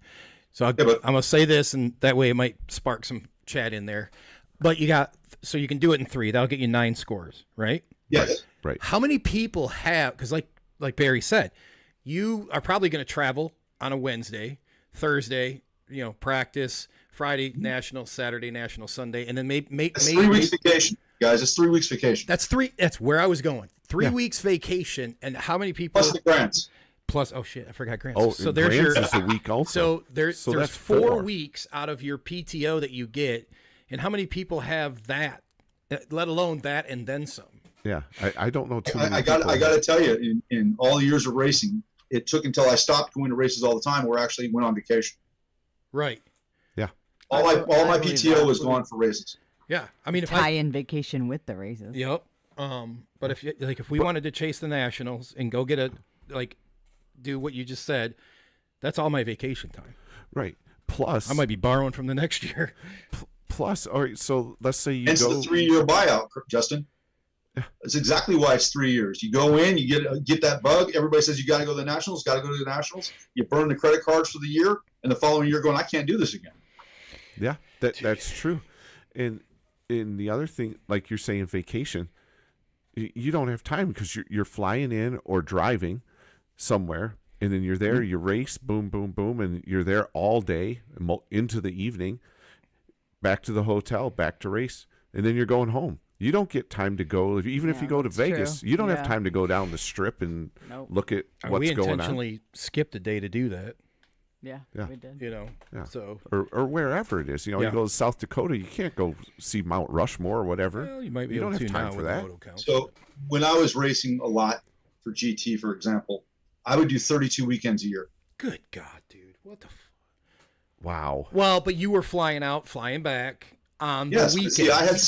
So I'm but- going to say this, and that way it might spark some chat in there. But you can do it in 3. That'll get you 9 scores, right? Yes. Right. How many people have? Because like Barry said, you are probably going to travel on a Wednesday, Thursday, practice, Friday national, Saturday national, Sunday, and then maybe It's 3 weeks vacation, guys. It's 3 weeks vacation. That's 3. That's where I was going. 3 Yeah. weeks vacation, and how many people? Plus the grants. Plus, oh shit, I forgot grants. Oh, so and there's your. grants is a week also. So there's So that's 4 4. weeks out of your PTO that you get, and how many people have that? Let alone that and then some. Yeah, I don't know too many. I got people. to tell you, in all the years of racing, it took until I stopped going to races all the time where I actually went on vacation. Right. All my I believe PTO that. was gone for races. Yeah. I mean, if Tie in vacation with the races. Yep. But if we wanted to chase the nationals and go get do what you just said, that's all my vacation time. Right. Plus, I might be borrowing from the next year. plus. All right. So let's say you Hence go. the 3-year buyout, Justin. That's exactly why it's 3 years. You go in, you get that bug. Everybody says you got to go to the nationals. Got to go to the nationals. You burn the credit cards for the year, and the following year, going, I can't do this again. Yeah, that's true. And the other thing, like you're saying, vacation, you don't have time because you're flying in or driving somewhere, and then you're there. You race, boom, boom, boom, and you're there all day into the evening. Back to the hotel, back to race, and then you're going home. You don't get time to go. Even if Yeah, you go to that's Vegas, true. you don't have Yeah. time to go down the strip and Nope. look at I mean, what's we going on. intentionally skipped a day to do that. Yeah, Yeah. we did. You know, Yeah. so or wherever it is. You know, Yeah. you go to South Dakota, you can't go see Mount Rushmore or whatever. well, you might be You able don't to have time now for with that. the moto count. So when I was racing a lot for GT, for example, I would do 32 weekends a year. Good God, dude, what the? Wow. Well, but you were flying out, flying back on Yes, the but weekend. see, I had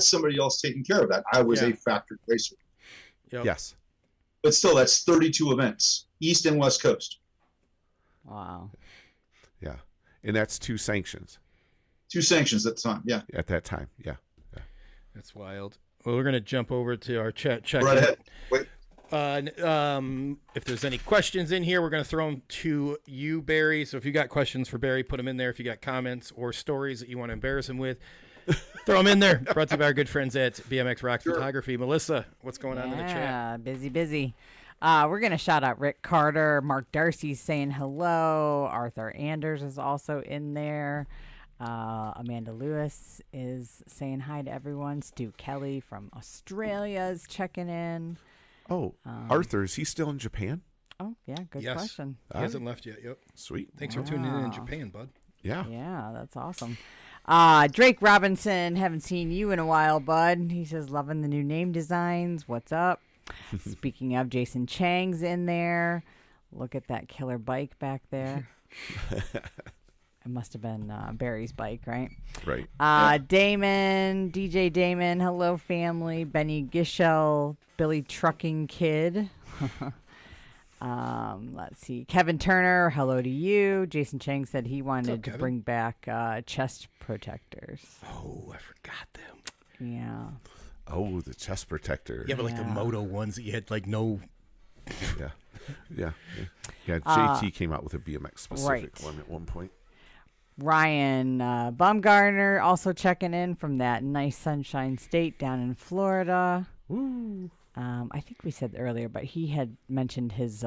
somebody else taking care of that. I was Yeah. a factory racer, Yep. Yes. but still, that's 32 events, East and West Coast. Wow. Yeah. And that's 2 sanctions 2 sanctions at the time. Yeah, at that time. Yeah. That's wild. Well, we're gonna jump over to our chat. Check right ahead. Wait, if there's any questions in here, we're going to throw them to you, Barry. So if you got questions for Barry, put them in there. If you got comments or stories that you want to embarrass him with, throw them in there. Brought to you by our good friends at BMX Rock Photography. Melissa, what's going on in the chat? Yeah, busy. We're going to shout out Rick Carter. Mark Darcy's saying hello. Arthur Anders is also in there. Amanda Lewis is saying hi to everyone. Stu Kelly from Australia is checking in. Oh, Arthur, is he still in Japan? Oh, yeah, good Yes. question. He hasn't left yet. Yep. Sweet. Thanks for tuning in Japan, bud. Yeah. Yeah, that's awesome. Drake Robinson, haven't seen you in a while, bud. He says, loving the new name designs. What's up? Speaking of, Jason Chang's in there. Look at that killer bike back there. It must have been Barry's bike, right? Right. Damon, DJ Damon, hello family. Benny Gishel, Billy Trucking Kid. Let's see. Kevin Turner, hello to you. Jason Chang said he wanted to Kevin? bring back chest protectors. Oh, I forgot them. Yeah. Oh, the chest protector. Yeah, but like the Yeah. moto ones that you had like no. Yeah. Yeah. Yeah. JT came out with a BMX specific right. one at one point. Ryan Baumgartner also checking in from that nice Sunshine State down in Florida. Woo. I think we said earlier, but he had mentioned his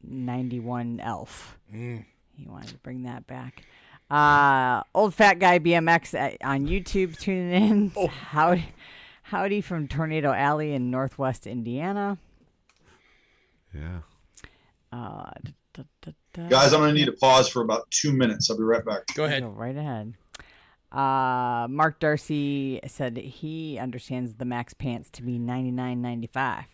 91 Elf. Mm. He wanted to bring that back. Old Fat Guy BMX on YouTube tuning in. Oh. Howdy from Tornado Alley in Northwest Indiana. Yeah. guys, I'm going to need a pause for about 2 minutes. I'll be right back. Go ahead. Go right ahead. Mark Darcy said he understands the Max pants to be $99.95.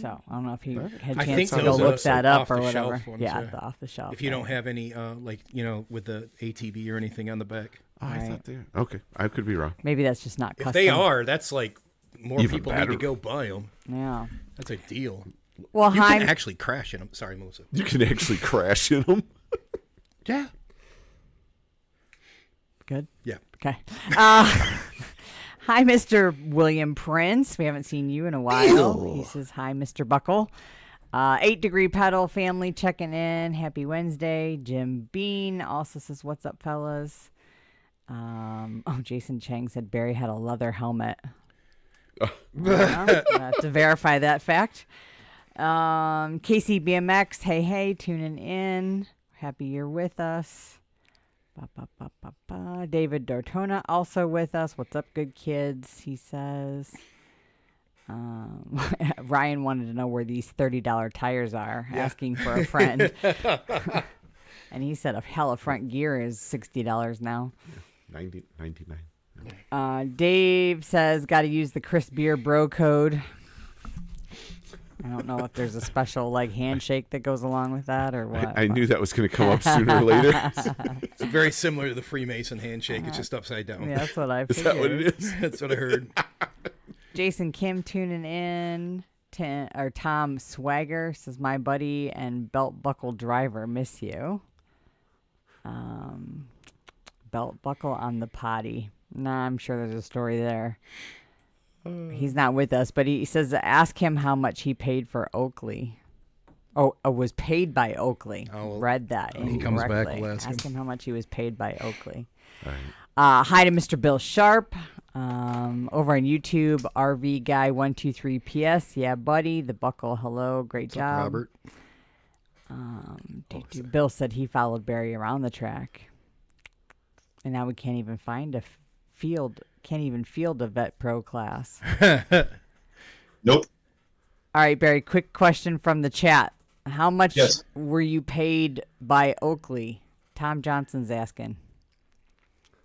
So I don't know if he had a I chance think to those go are look that up or off-the-shelf whatever. ones, yeah, yeah. the off the shelf. If you don't have any, like, you know, with the ATV or anything on the back. Oh, I Right. thought they. Okay, I could be wrong. Maybe that's just not If custom. they are, that's like more Even people better. need to go buy them. Yeah. That's a deal. Well, You hi. can actually crash in them. Sorry, Melissa. You can actually crash in them. Yeah. Good. Yeah. Okay. Hi, Mr. William Prince. We haven't seen you in a while. He says, hi, Mr. Buckle. 8 Degree Pedal family checking in. Happy Wednesday. Jim Bean also says, what's up, fellas? Jason Chang said Barry had a leather helmet. To verify that fact. Casey BMX, hey, tuning in. Happy you're with us. David Dortona also with us. What's up, good kids? He says. Ryan wanted to know where these $30 tires are, asking for a friend. And he said, a front gear is $60 now. 99. Dave says, got to use the Chris Beer bro code. I don't know if there's a special like handshake that goes along with that or what. I knew that was going to come up sooner or later. It's very similar to the Freemason handshake. It's just upside down. Yeah, that's what I Is figured. that what it is? That's what I heard. Jason Kim tuning in. Tom Swagger says, my buddy and belt buckle driver miss you. Belt buckle on the potty. Nah, I'm sure there's a story there. He's not with us, but he says ask him how much he paid for Oakley. Was paid by Oakley. Oh, Read that when he comes back, incorrectly. we'll ask him. him how much he was paid by Oakley. All right. Hi to Mr. Bill Sharp. Over on YouTube, RV Guy 123 PS. Yeah, buddy. The buckle. Hello. Great What's job. up, Robert? Bill said he followed Barry around the track. And now we can't even find a field. Can't even field a Vet Pro class. Nope. All right, Barry, quick question from the chat. How much Yes. were you paid by Oakley? Tom Johnson's asking.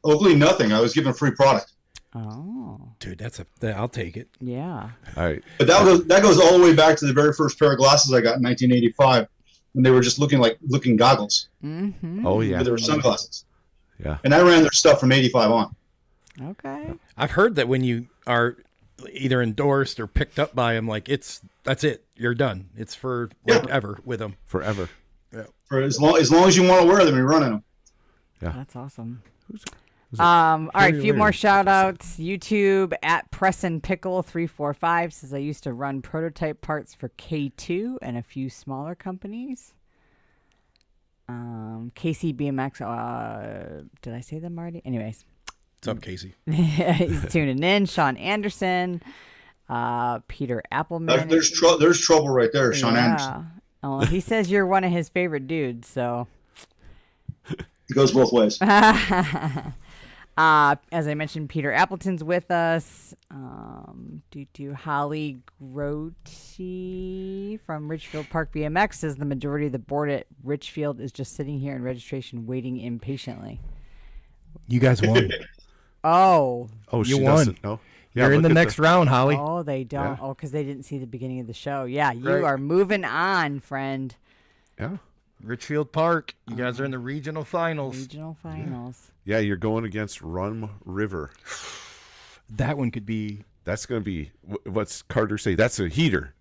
Oakley, nothing. I was given a free product. Oh, Dude, I'll take it. yeah. All right. But that goes all the way back to the very first pair of glasses I got in 1985, when they were just looking goggles. Mm-hmm. Oh yeah. But they were sunglasses. Yeah. And I ran their stuff from 85 on. Okay. I've heard that when you are either endorsed or picked up by them, like that's it. You're done. It's for like ever with them. Forever. For as long as you want to wear them, you're running them. Yeah. That's awesome. Who's it? All right, a Very few more weird. shout outs. YouTube at Presson Pickle 345 says I used to run prototype parts for K2 and a few smaller companies. KC BMX, did I say them already? Anyways, What's up, Casey? he's tuning in. Sean Anderson, Peter Appleman. There's trouble right there, Sean Anderson. Oh, he says you're one of his favorite dudes, so. It goes both ways. As I mentioned, Peter Appleton's with us. Holly Grote from Richfield Park BMX says the majority of the board at Richfield is just sitting here in registration waiting impatiently. You guys won. Oh. Oh, You she won. doesn't know. Yeah, You're in look the at next round, Holly. Oh, they don't. Yeah. Oh, because they didn't see the beginning of the show. Yeah, you Right. are moving on, friend. Yeah. Richfield Park. You guys are in the regional finals. Regional finals. Yeah, you're going against Rum River. That one could be. That's going to be what's Carter say? That's a heater.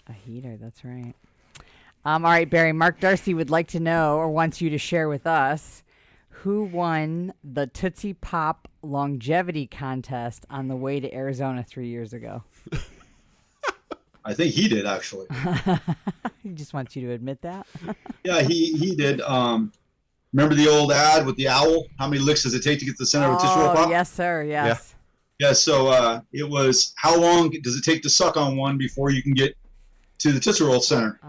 A heater, that's right. All right, Barry. Mark Darcy would like to know or wants you to share with us who won the Tootsie Pop longevity contest on the way to Arizona 3 years ago. I think he did, actually. He just wants you to admit that. Yeah, he did. Remember the old ad with the owl? How many licks does it take to get to the center of a Tootsie Roll Pop? Yes, sir. Yes. Yeah, so it was, how long does it take to suck on one before you can get to the Tootsie Roll center?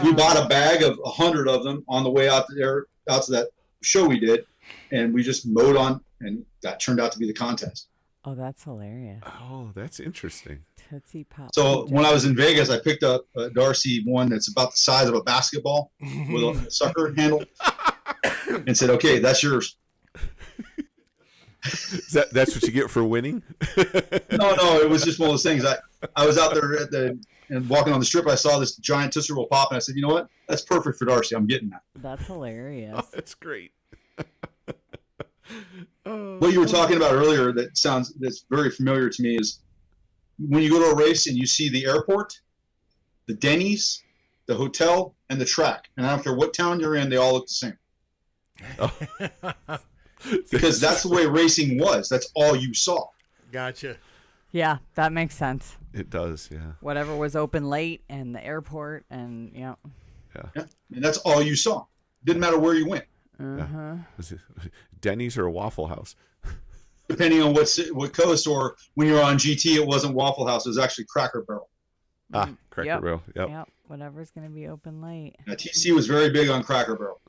We bought a bag of 100 of them on the way out to that show we did, and we just mowed on, and that turned out to be the contest. Oh, that's hilarious. Oh, that's interesting. Tootsie Pop. So when I was in Vegas, I picked up a Darcy one that's about the size of a basketball with a sucker handle, and said, "Okay, that's yours." That's what you get for winning? No, it was just one of those things. I was out there and walking on the strip. I saw this giant Tootsie Roll Pop, and I said, "You know what? That's perfect for Darcy. I'm getting that." That's hilarious. Oh, that's great. What you were talking about earlier that's very familiar to me is when you go to a race and you see the airport, the Denny's, the hotel, and the track. And I don't care what town you're in, they all look the same. Oh. Because that's the way racing was. That's all you saw. Gotcha. Yeah, that makes sense. It does, yeah. Whatever was open late and the airport and, Yeah. And that's all you saw. Didn't matter where you went. Uh-huh. Was it Denny's or a Waffle House? Depending on what coast, or when you're on GT, it wasn't Waffle House. It was actually Cracker Barrel. Cracker Yep. Barrel. Yep. Yep. Whatever's going to be open late. Now, TC was very big on Cracker Barrel.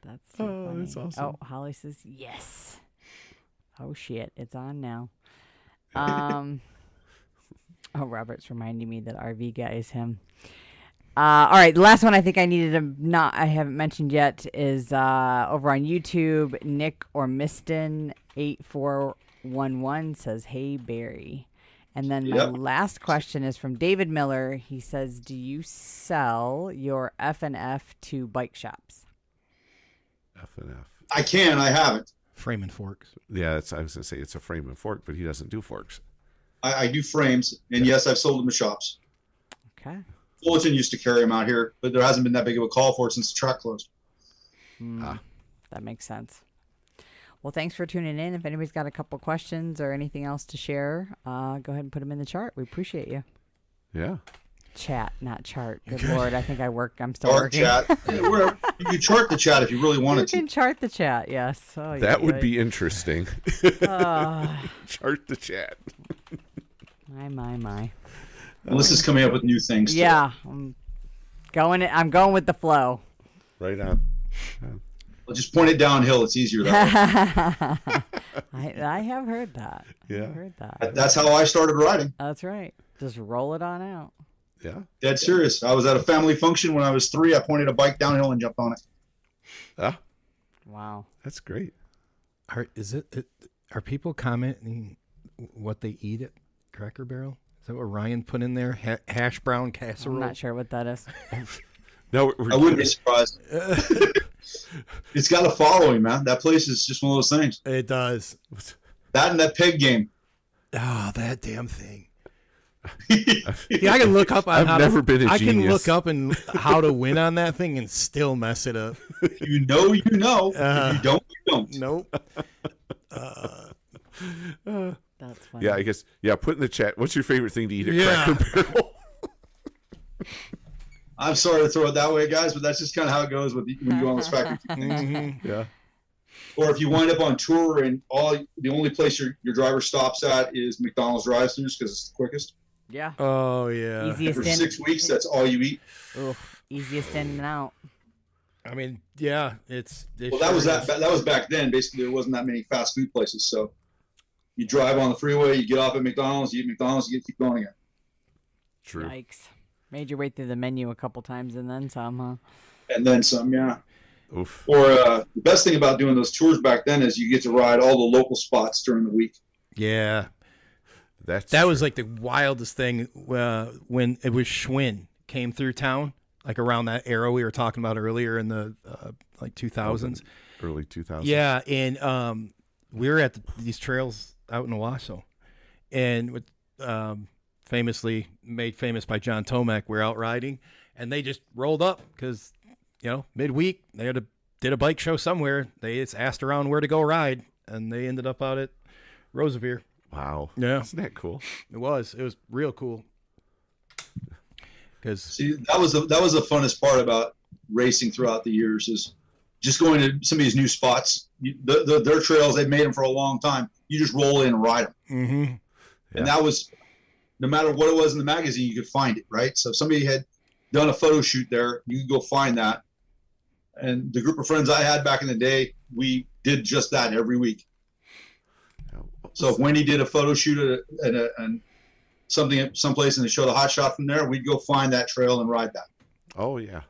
That's so funny. that's awesome. Oh, Holly says yes. Oh shit, it's on now. Oh, Robert's reminding me that RV guy is him. All right, the last one I think I haven't mentioned yet is over on YouTube. Nick or Miston 8411 says, "Hey Barry," and then my last question is from David Miller. He says, "Do you sell your F&F to bike shops?" F&F. I haven't. Frame and forks. Yeah, I was going to say it's a frame and fork, but he doesn't do forks. I do frames, and yes, I've sold them to shops. Okay. Fullerton used to carry them out here, but there hasn't been that big of a call for it since the track closed. That makes sense. Well, thanks for tuning in. If anybody's got a couple questions or anything else to share, go ahead and put them in the chart. We appreciate you. Yeah. Chat, not chart. Good Lord, I think I'm still Chart working. chat. Whatever. You can chart the chat if you really You wanted can to. chart the chat, yes. Oh, That yeah, would be interesting. Chart the chat. My. Melissa's coming up with new things. Yeah, I'm going with the flow. Right on. I'll just point it downhill. It's easier that way. I have heard that. Yeah. I've heard that. That's how I started riding. That's right. Just roll it on out. Yeah. Dead serious. I was at a family function when I was 3. I pointed a bike downhill and jumped on it. Ah, Wow. that's great. Are people commenting what they eat at Cracker Barrel? Is that what Ryan put in there? Hash brown casserole? I'm not sure what that is. No, I wouldn't be surprised. It's got a following, man. That place is just one of those things. It does. That and that pig game. Oh, that damn thing. Yeah, I can look up on I've how never to, been a I genius. can look up and how to win on that thing and still mess it up. You know. If you don't, you don't. Nope. That's funny. Yeah, I guess. Yeah, put in the chat. What's your favorite thing to eat at Yeah. Cracker Barrel? I'm sorry to throw it that way, guys, but that's just kind of how it goes when you go on this factory. Mhm. Yeah. Or if you wind up on tour and the only place your driver stops at is McDonald's drive-thrus because it's the quickest. Yeah. Oh, yeah. Easiest For in. 6 weeks, that's all you eat. Oof. Easiest in and out. I mean, yeah, it Well, that sure was is. that was back then. Basically, there wasn't that many fast food places. So you drive on the freeway, you get off at McDonald's, you eat McDonald's, you keep going again. True. Yikes. Made your way through the menu a couple times and then some, huh? And then some, yeah. Oof. Or the best thing about doing those tours back then is you get to ride all the local spots during the week. Yeah. That Was like the wildest thing when it was Schwinn came through town, like around that era we were talking about earlier in the like 2000s. early 2000s. Yeah, and we were at these trails out in Owasso, and with famously made famous by John Tomac, we're out riding, and they just rolled up because midweek they did a bike show somewhere. They just asked around where to go ride, and they ended up out at Roseveare. Wow. Yeah. Isn't that cool? It was real cool. Because See, that was the funnest part about racing throughout the years is just going to some of these new spots. Their trails, they've made them for a long time. You just roll in and ride them. mm-hmm. And that was, no matter what it was in the magazine, you could find it, right? So if somebody had done a photo shoot there, you could go find that. And the group of friends I had back in the day, we did just that every week. So if Wendy did a photo shoot at someplace and they showed a hot shot from there, we'd go find that trail and ride that. Oh yeah.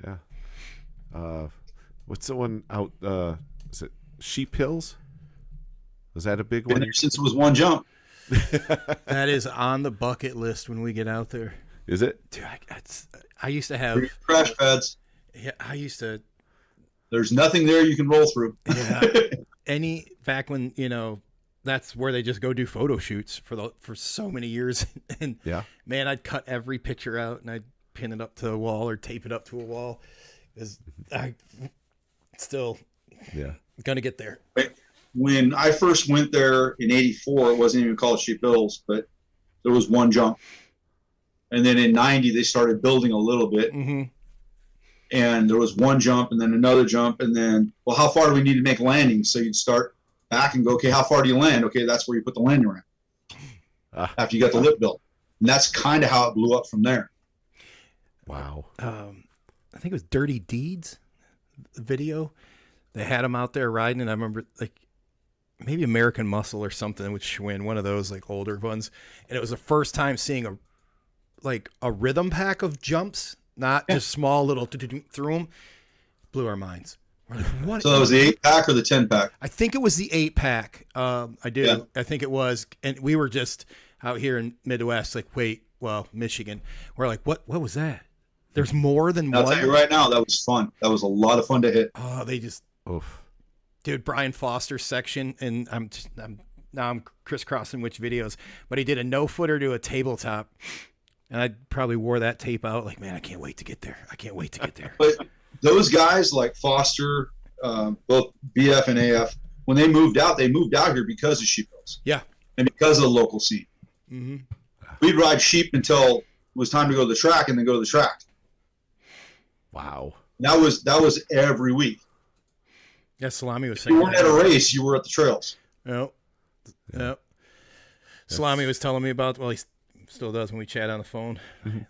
Yeah. What's the one out? Is it Sheep Hills? Was that a big Been one? there since it was one jump. That is on the bucket list when we get out there. Is it? Dude, I used to have. Crash pads. Yeah, I used to. There's nothing there you can roll through. Yeah. Back when that's where they just go do photo shoots for so many years, and Yeah. man, I'd cut every picture out and I'd pin it up to a wall or tape it up to a wall, because I still Yeah. gonna get there. When I first went there in '84, it wasn't even called Sheep Hills, but there was one jump. And then in '90, they started building a little bit. Mm-hmm. And there was one jump and then another jump. And then, well, how far do we need to make landings? So you'd start back and go, okay, how far do you land? Okay, that's where you put the landing ramp after you got the lip built. And that's kind of how it blew up from there. Wow. I think it was Dirty Deeds video. They had him out there riding, and I remember like maybe American Muscle or something with Schwinn, one of those like older ones. And it was the first time seeing a rhythm pack of jumps, not just small little through them. Blew our minds. We're like, what? So that was the 8-pack or the 10-pack? I think it was the 8-pack. I do. Yeah. I think it was. And we were just out here in Midwest, Michigan. We're like, what was that? There's more than I'll one. tell you right now, that was fun. That was a lot of fun to hit. Oh, they just, Oof. dude, Brian Foster's section, and I'm crisscrossing which videos, but he did a no-footer to a tabletop, and I probably wore that tape out like, man, I can't wait to get there. But those guys like Foster, both BF and AF, when they moved out here because of Sheep Hills. Yeah. And because of the local scene. Mm-hmm. We'd ride sheep until it was time to go to the track and then go to the track. Wow. That was every week. Yeah, Salami was If saying you weren't that. at a race, you were at the trails. Yep. Salami was telling me about, well, he still does when we chat on the phone.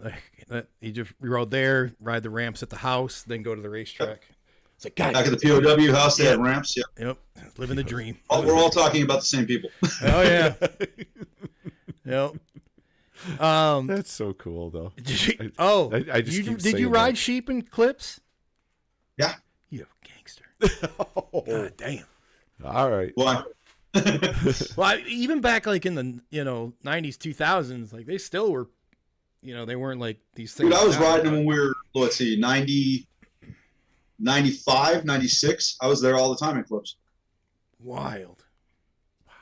Like that he just rode there, ride the ramps at the house, then go to the racetrack. It's like, God, Back at the POW house, they had Yeah. ramps. Yeah. Yep, living the dream. We're all talking about the same people. Oh yeah. Yep. That's so cool, though. Did you, oh, I just keep did you saying ride that. sheep and clips? Yeah. You gangster. God damn. All right. Why? Well, even back like in the 90s, 2000s, like they still were, they weren't like these things. Dude, I was now, riding but- them when we were, let's see, 90, 95, 96. I was there all the time in clips. Wild. Wow.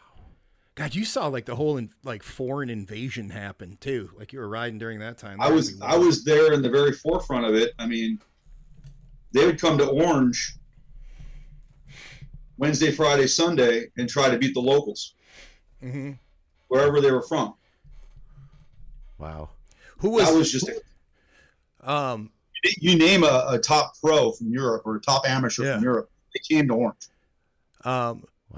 God, you saw like the whole foreign invasion happen too. Like you were riding during that time. I was there in the very forefront of it. I mean, they would come to Orange Wednesday, Friday, Sunday and try to beat the locals wherever they were from. Wow. Who was? That was just you name a top pro from Europe or a top amateur from Europe, they came to Orange.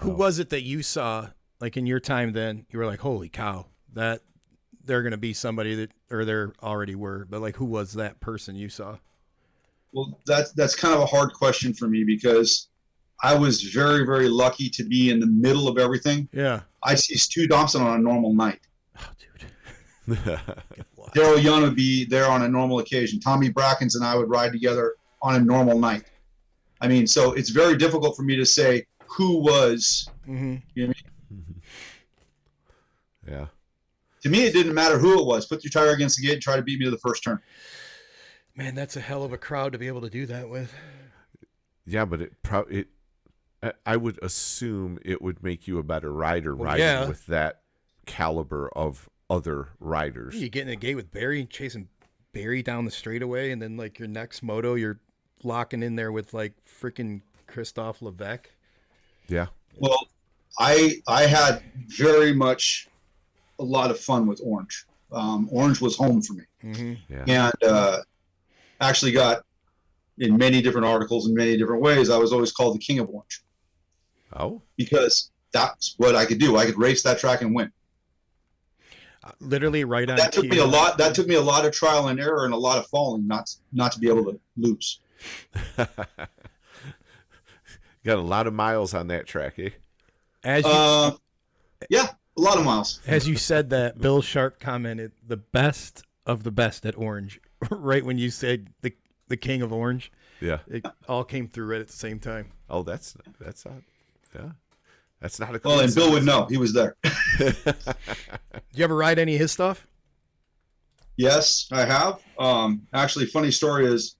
Who was it that you saw like in your time then? You were like, holy cow, that they're going to be somebody that, or there already were, but like who was that person you saw? Well, that's kind of a hard question for me because I was very, very lucky to be in the middle of everything. Yeah. I see Stu Thompson on a normal night. Oh, dude. Daryl Young would be there on a normal occasion. Tommy Brackens and I would ride together on a normal night. I mean, so it's very difficult for me to say who was, you know what I mean? Yeah. To me, it didn't matter who it was. Put your tire against the gate and try to beat me to the first turn. Man, that's a hell of a crowd to be able to do that with. Yeah, but I would assume it would make you a better rider riding yeah. with that caliber of other riders. You get in a gate with Barry, chasing Barry down the straightaway, and then like your next moto, you're locking in there with like freaking Christophe Levesque. Yeah. Well, I had very much a lot of fun with Orange. Orange was home for me. Yeah. And actually got in many different articles in many different ways. I was always called the King of Orange Oh. because that's what I could do. I could race that track and win. Literally right on. That took cue. me a lot. That took me a lot of trial and error and a lot of falling, not to be able to lose. Got a lot of miles on that track, eh? As you, Yeah, a lot of miles. as you said that, Bill Sharp commented the best of the best at Orange. Right when you said the King of Orange, Yeah. it all came through right at the same time. Oh, that's not. Yeah. That's not a. Well, and Bill would coincidence. know. He was there. Did you ever ride any of his stuff? Yes, I have. Actually, funny story is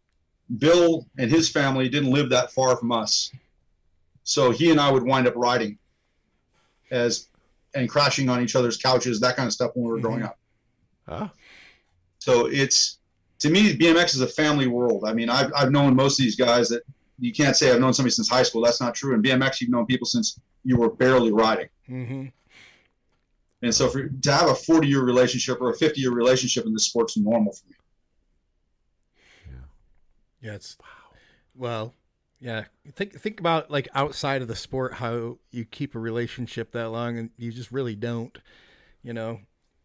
Bill and his family didn't live that far from us. So he and I would wind up riding and crashing on each other's couches, that kind of stuff when we were growing up. Huh? So to me, BMX is a family world. I mean, I've known most of these guys that you can't say I've known somebody since high school. That's not true. In BMX, you've known people since you were barely riding. And so to have a 40-year relationship or a 50-year relationship in this sport's normal for me. Yeah, it's well, yeah. Think about like outside of the sport how you keep a relationship that long, and you just really don't.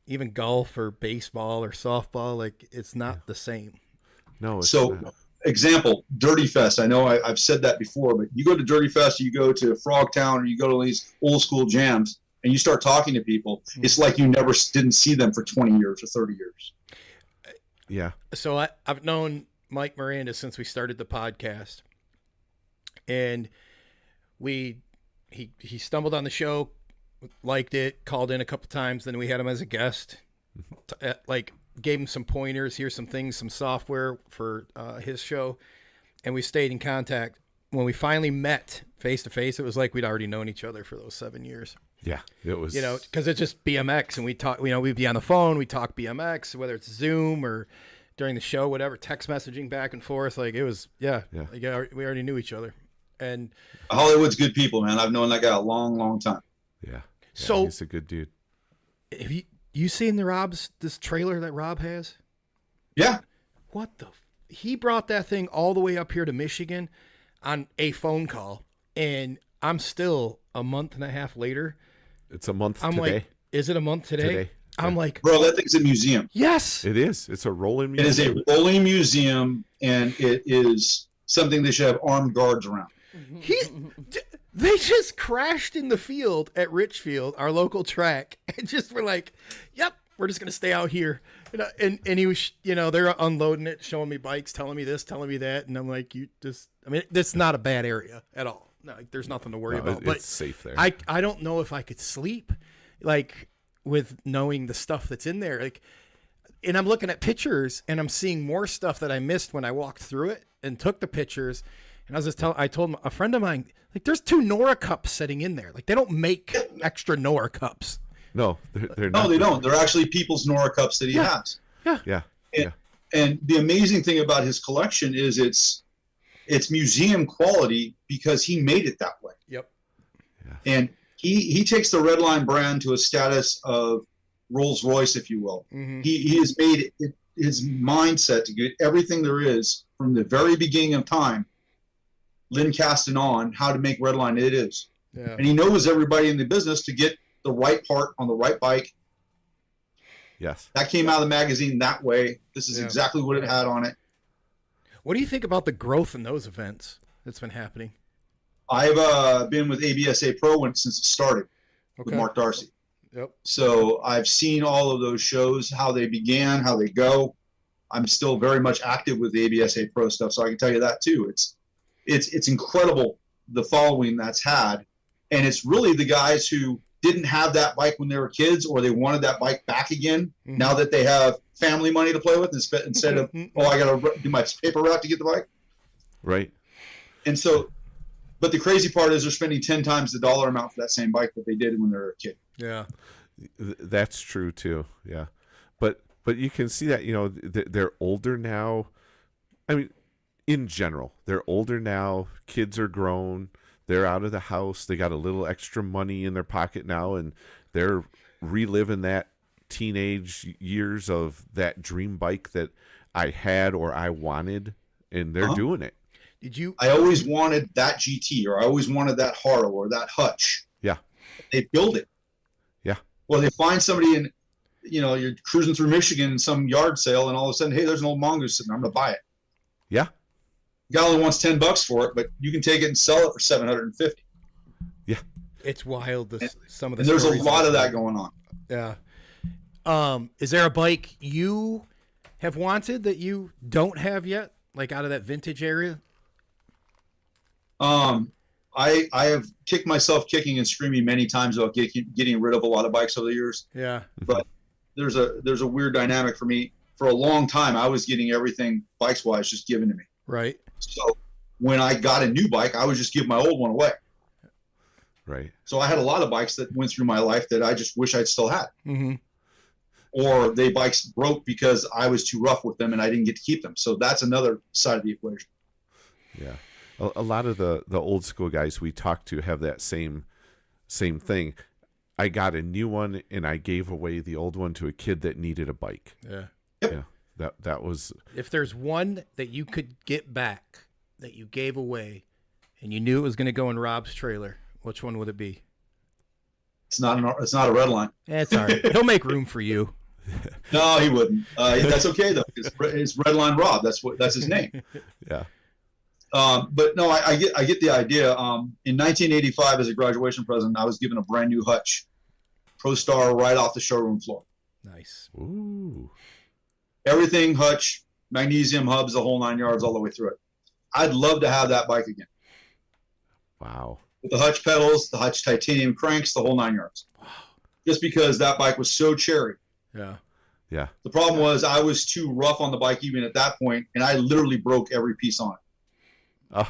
Even golf or baseball or softball, like it's not the same. No. It's So, not. example, Dirty Fest. I know I've said that before, but you go to Dirty Fest, you go to Frogtown, or you go to these old school jams, and you start talking to people. It's like you never didn't see them for 20 years or 30 years. Yeah. So I've known Mike Miranda since we started the podcast, and he stumbled on the show, liked it, called in a couple times. Then we had him as a guest, gave him some pointers. Here's some things, some software for his show, and we stayed in contact. When we finally met face to face, it was like we'd already known each other for those 7 years. Yeah. It was. Because it's just BMX, and we talk. We'd be on the phone, we talk BMX, whether it's Zoom or during the show, whatever, text messaging back and forth. Like it was, yeah. We already knew each other, and Hollywood's good people, man. I've known that guy a long, long time. Yeah. So he's a good dude. have you seen this trailer that Rob has? Yeah. What he brought that thing all the way up here to Michigan on a phone call, and I'm still a month and a half later. It's a month I'm today. like, is it a month today? I'm like, Bro, that thing's a museum. yes. It is. It's a rolling It is museum. a rolling museum, and it is something they should have armed guards around. They just crashed in the field at Richfield, our local track, and just were like, "Yep, we're just gonna stay out here." And he was, they're unloading it, showing me bikes, telling me this, telling me that, and I'm like, this is not a bad area at all. No, like, there's nothing to worry about. But it's safe there. I don't know if I could sleep, like, with knowing the stuff that's in there, like. And I'm looking at pictures, and I'm seeing more stuff that I missed when I walked through it and took the pictures. And I told a friend of mine, like, there's 2 Nora cups sitting in there. Like, they don't make extra Nora cups. No, they're not. No, they don't. They're actually people's Nora cups that he has. Yeah. And the amazing thing about his collection is it's museum quality because he made it that way. Yep. Yeah. And he takes the Redline brand to a status of Rolls Royce, if you will. Mm-hmm. He has made it his mindset to get everything there is from the very beginning of time, Lynn Caston on, how to make Redline it is. Yeah. And he knows everybody in the business to get the right part on the right bike. Yes. That came out of the magazine that way. This is exactly what it had on it. What do you think about the growth in those events that's been happening? I've been with ABSA Pro since it started with Mark Darcy. Yep. So I've seen all of those shows, how they began, how they go. I'm still very much active with the ABSA Pro stuff, so I can tell you that too. It's incredible the following that's had, and it's really the guys who didn't have that bike when they were kids, or they wanted that bike back again. Mm-hmm. Now that they have family money to play with, instead of I got to do my paper route to get the bike. Right. And so, but the crazy part is they're spending 10 times the dollar amount for that same bike that they did when they were a kid. Yeah, that's true too. Yeah, but you can see that they're older now. I mean, in general, they're older now. Kids are grown. They're out of the house. They got a little extra money in their pocket now, and they're reliving that teenage years of that dream bike that I had or I wanted, and they're doing it. I always wanted that GT, or I always wanted that Haro or that Hutch. Yeah. They build it. Yeah. Well, they find somebody in, you're cruising through Michigan in some yard sale, and all of a sudden, hey, there's an old Mongoose sitting there. I'm going to buy it. Yeah. The guy only wants $10 for it, but you can take it and sell it for $750. Yeah. It's wild. Some of the and there's a lot of that that going on. Yeah. Is there a bike you have wanted that you don't have yet, like out of that vintage area? I have kicked myself kicking and screaming many times about getting rid of a lot of bikes over the years. Yeah. But there's a weird dynamic for me. For a long time, I was getting everything bikes wise just given to me. Right. So when I got a new bike, I would just give my old one away. Right. So I had a lot of bikes that went through my life that I just wish I'd still had. Mm-hmm. Or bikes broke because I was too rough with them and I didn't get to keep them. So that's another side of the equation. Yeah. A lot of the old school guys we talk to have that same thing. I got a new one and I gave away the old one to a kid that needed a bike. Yeah. Yep. Yeah. That was. If there's one that you could get back that you gave away and you knew it was going to go in Rob's trailer, which one would it be? It's not a Redline. It's all right. He'll make room for you. No, he wouldn't. That's okay though. It's Redline Rob. That's his name. Yeah. But no, I get the idea. In 1985, as a graduation present, I was given a brand new Hutch Pro Star right off the showroom floor. Nice. Ooh. Everything Hutch, magnesium hubs, the whole 9 yards, all the way through it. I'd love to have that bike again. Wow. With the Hutch pedals, the Hutch titanium cranks, the whole 9 yards. Wow. Just because that bike was so cherry. Yeah. Yeah. The problem was I was too rough on the bike even at that point, and I literally broke every piece on it.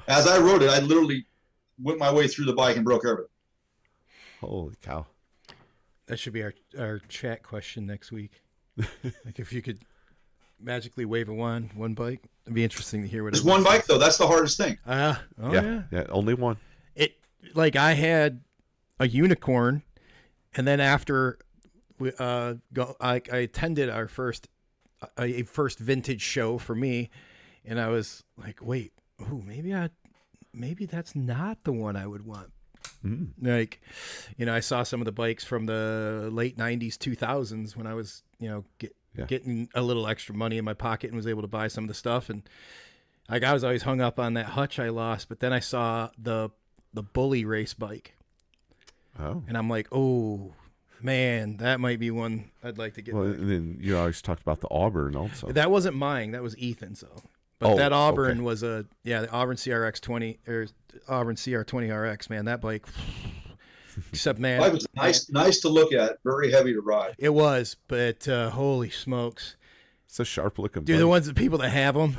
As I rode it, I literally went my way through the bike and broke everything. Holy cow. That should be our chat question next week. Like if you could magically wave a wand, one bike, it'd be interesting to hear what There's one bike though. That's the hardest thing. Yeah. Only one. Like I had a unicorn, and then after I attended our first vintage show for me, and I was like, wait, maybe that's not the one I would want. Mm. Like, I saw some of the bikes from the late 90s, 2000s when I was, getting a little extra money in my pocket and was able to buy some of the stuff. And, Like I was always hung up on that Hutch I lost, but then I saw the Bully race bike, and I'm like, oh man, that might be one I'd like to get. Well, back. and then you always talked about the Auburn also. That wasn't mine. That was Ethan's though. But that Auburn okay. was the Auburn CRX 20 or Auburn CR20 RX. Man, that bike. Except man, It was nice to look at. Very heavy to ride. it was, but holy smokes, It's a sharp looking. dude! The ones that people that have them.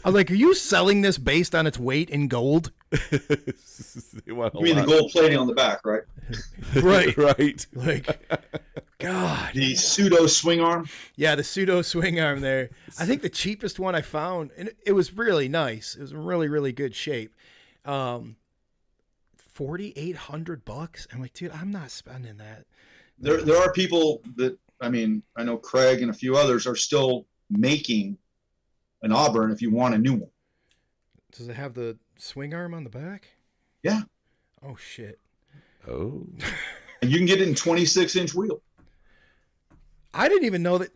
I was like, are you selling this based on its weight in gold? You mean the gold plating on the back, right? Right. Right. Like, God. The pseudo swing arm. Yeah, the pseudo swing arm there. I think the cheapest one I found, and it was really nice. It was in really, really good shape. $4,800. I'm like, dude, I'm not spending that. There are people that, I mean, I know Craig and a few others are still making an Auburn if you want a new one. Does it have the swing arm on the back? Yeah. Oh, shit. Oh. And you can get it in 26-inch wheel. I didn't even know that